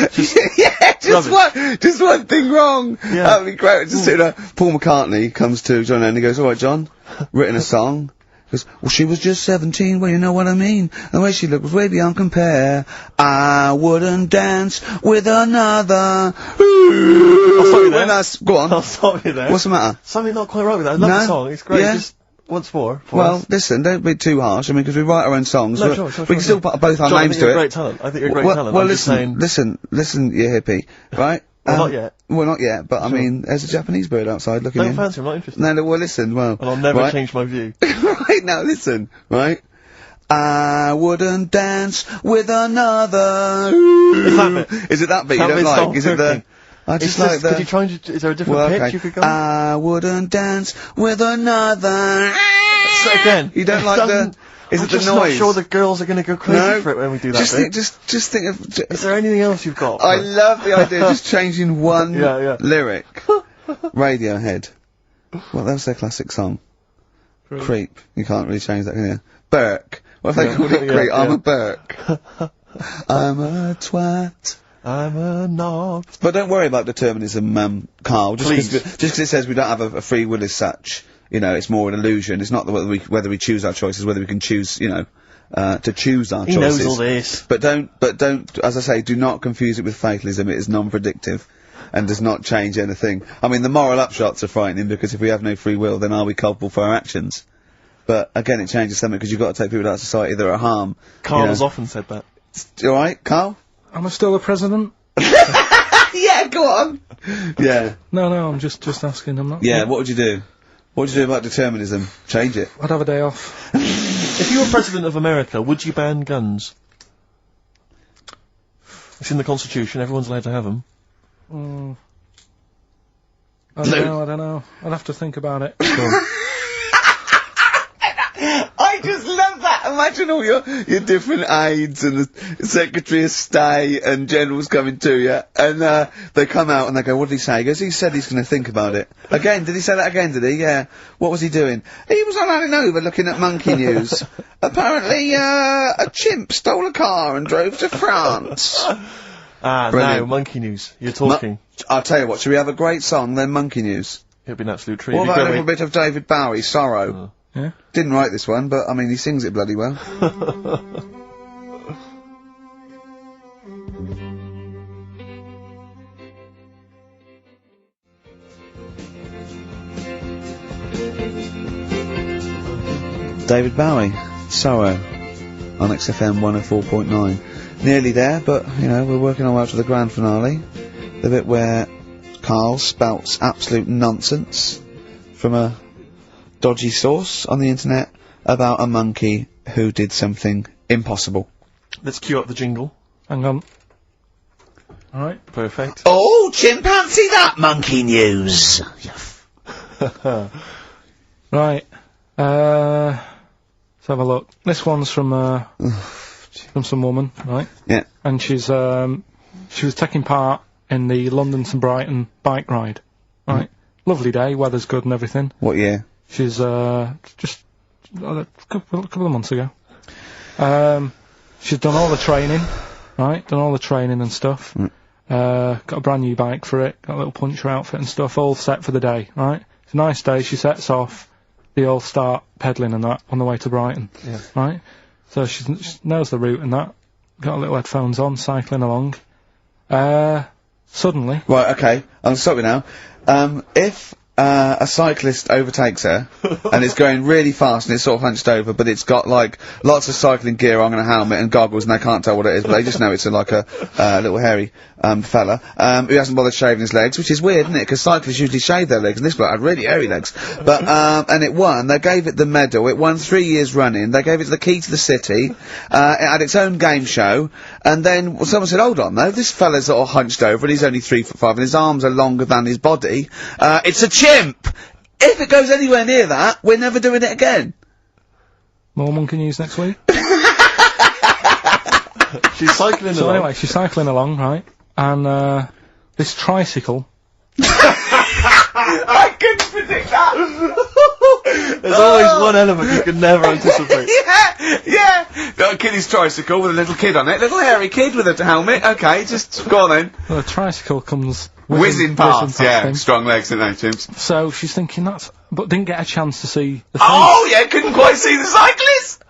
Just one thing wrong. Yeah. That'd be great. Just, you know, Paul McCartney comes to John Lennon and he goes, alright, John, written a song. He goes, well, she was just 17, well, you know what I mean. The way she looked was way beyond compare. I wouldn't dance with another. I'll stop you there. Go on. I'll stop you there. What's the matter? Something not quite right with that. I love the song. It's great. Yeah. Just once more. Well, listen, don't be too harsh. I mean, because we write our own songs. No, we can still put both our names to it. I think you're a great talent. I think you're a great talent. Well, I'm just saying... listen, you hippie, right? Well, not yet. Well, not yet, but I mean, there's a Japanese bird outside looking in. Don't fancy, I'm not interested. No, well, listen, well... And I'll never change my view. Right, now, listen, right? I wouldn't dance with another... Is it that bit you don't like? Is it the... I just like the... Could you try and... Is there a different pitch you could go on? I wouldn't dance with another... So again... You don't like the... Is it the noise? I'm not sure the girls are going to go crazy for it when we do that bit. Just think of... Is there anything else you've got? I love the idea of just changing one lyric. Radiohead. Well, that was their classic song. Creep. You can't really change that, can you? Burke. What if they called it Creep? I'm a Burke. I'm a twat. I'm a knob. But don't worry about determinism, Karl. Just because it says we don't have a free will as such. You know, it's more an illusion. It's not whether we choose our choices, whether we can choose, you know, to choose our choices. He knows all this. But don't, as I say, do not confuse it with fatalism. It is non-predictive and does not change anything. I mean, the moral upshots are frightening because if we have no free will, then are we culpable for our actions? But again, it changes something because you've got to take people out of society that are harm. Karl has often said that. Alright, Karl? Am I still the president? Yeah, go on! Yeah. No, I'm just asking, I'm not... Yeah, what would you do? What would you do about determinism? Change it. I'd have a day off. If you were president of America, would you ban guns? It's in the Constitution, everyone's allowed to have them. I don't know. I'd have to think about it. I just love that. Imagine all your different aides and the Secretary of State and generals coming to you, and they come out and they go, what did he say? He goes, he said he's going to think about it. Again, did he say that again, did he? Yeah. What was he doing? He was on Hanover looking at monkey news. Apparently, a chimp stole a car and drove to France. No, monkey news. You're talking. I'll tell you what, should we have a great song, then monkey news? It'd be an absolute treat. What about a little bit of David Bowie, Sorrow? Yeah? Didn't write this one, but, I mean, he sings it bloody well. David Bowie, Sorrow, on XFM 104.9. Nearly there, but, you know, we're working our way up to the grand finale. The bit where Karl spouts absolute nonsense from a dodgy source on the internet about a monkey who did something impossible. Let's cue up the jingle. Hang on. Alright. Perfect. Oh, chimpanzee, that monkey news! Right. Let's have a look. This one's from some woman, right? Yeah. And she was taking part in the London to Brighton bike ride, right? Lovely day, weather's good and everything. What year? She's, just a couple of months ago. She's done all the training, right? Done all the training and stuff. Got a brand new bike for it, got a little puncher outfit and stuff, all set for the day, right? It's a nice day, she sets off, they all start pedalling and that on the way to Brighton, right? So she knows the route and that, got a little headphones on, cycling along. Suddenly... Right, okay, I'll stop you now. If a cyclist overtakes her, and it's going really fast, and it's sort of hunched over, but it's got, like, lots of cycling gear on and a helmet and goggles, and they can't tell what it is, but they just know it's like a little hairy, fella, who hasn't bothered shaving his legs, which is weird, isn't it? Because cyclists usually shave their legs, and this bloke had really hairy legs. But, and it won. They gave it the medal. It won 3 years running. They gave it the key to the city. It had its own game show, and then someone said, hold on, though, this fella's sort of hunched over, and he's only 3'5", and his arms are longer than his body. It's a chimp! If it goes anywhere near that, we're never doing it again. More monkey news next week. She's cycling So along. anyway, she's cycling along, right? And, this tricycle. I couldn't predict that! There's always one element you can never anticipate. Yeah! Got a kiddie's tricycle with a little kid on it. Little hairy kid with a helmet. Okay, just go on then. Well, the tricycle comes Whizzing past, yeah. him. Strong legs, don't they, chimps? So she's thinking but didn't get a chance to see the Oh, yeah, couldn't quite see the cyclist!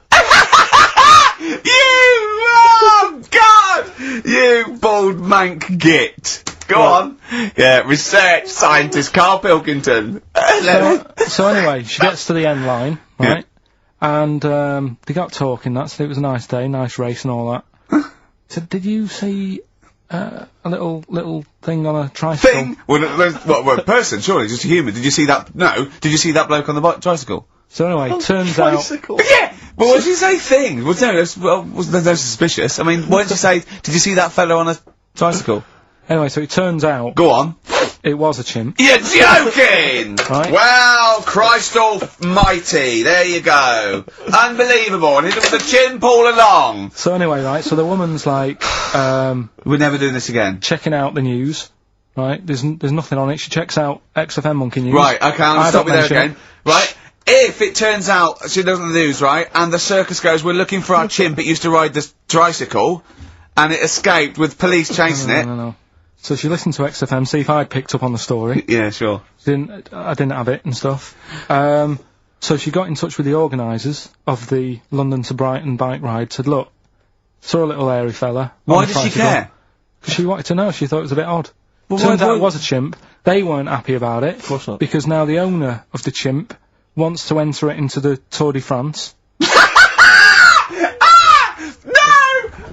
Oh, God! You bald mank git. Go on. Yeah, research scientist Karl Pilkington. So anyway, she gets to the end line, right? And, they got talking, that said it was a nice day, nice race and all that. So did you see, a little thing on a tricycle? Thing? Well, a person, surely, just a human. Did you see that? No. Did you see that bloke on the tricycle? So anyway, turns out... Tricycle. Yeah! But what did you say thing? Well, no, that's suspicious. I mean, what did you say? Did you see that fellow on a tricycle? Anyway, so it turns out... Go on. It was a chimp. You're joking! Right. Well, Christ almighty, there you go. Unbelievable, and it was a chimp all along. So anyway, right, so the woman's like, We're never doing this again. checking out the news, right? There's nothing on it. She checks out XFM Monkey News. Right, okay, I'm gonna stop you there mention again. Right? If it turns out she does on the news, right, and the circus goes, we're looking for our chimp, it used to ride this tricycle, and it escaped with police chasing it. No. So she listened to XFM, see if I'd picked up on the story. Yeah, sure. I didn't have it and stuff. So she got in touch with the organisers of the London to Brighton bike ride, said, look, saw a little hairy fella. Why did she care? Because she wanted to know, she thought it was a bit odd. Well, Turns why- out it was a chimp. They weren't happy about it. Of course not. Because now the owner of the chimp wants to enter it into the Tour de France. No!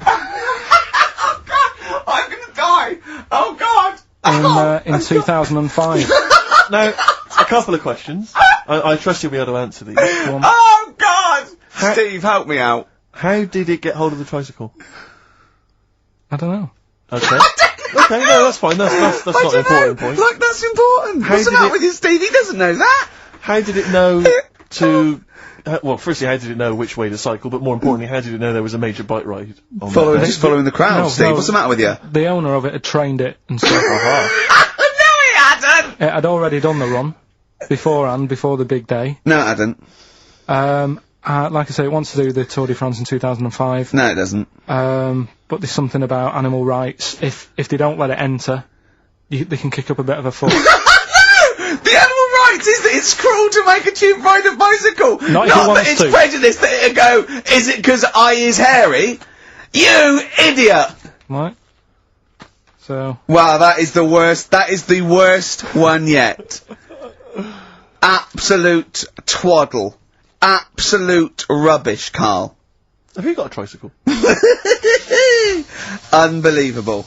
Oh, God! I'm gonna die! Oh, God! In 2005. Now, a couple of questions. I trust you'll be able to answer these. Go on. Oh, God! Steve, help me out. How did it get hold of the tricycle? I don't know. Okay. Okay, no, that's fine. That's not an important point. Like, that's important. How What's the did matter it- with you, Steve? He doesn't know that. How did it know to... well, firstly, how did it know which way to cycle? But more importantly, how did it know there was a major bike ride on that day? Just following the crowd, No, Steve. no. What's the matter with you? The owner of it had trained it and stuff. No, he hadn't! It had already done the run beforehand, before the big day. No, it hadn't. Like I say, it wants to do the Tour de France in 2005. No, it doesn't. But there's something about animal rights. If they don't let it enter, they can kick up a bit of a fuss. The animal rights is that it's cruel to make a chimp ride a bicycle. Not if he that wants it's to. prejudice that it'll go, is it because I is hairy? You idiot! Right? So, Wow, that is the worst one yet. Absolute twaddle. Absolute rubbish, Karl. Have you got a tricycle? Unbelievable.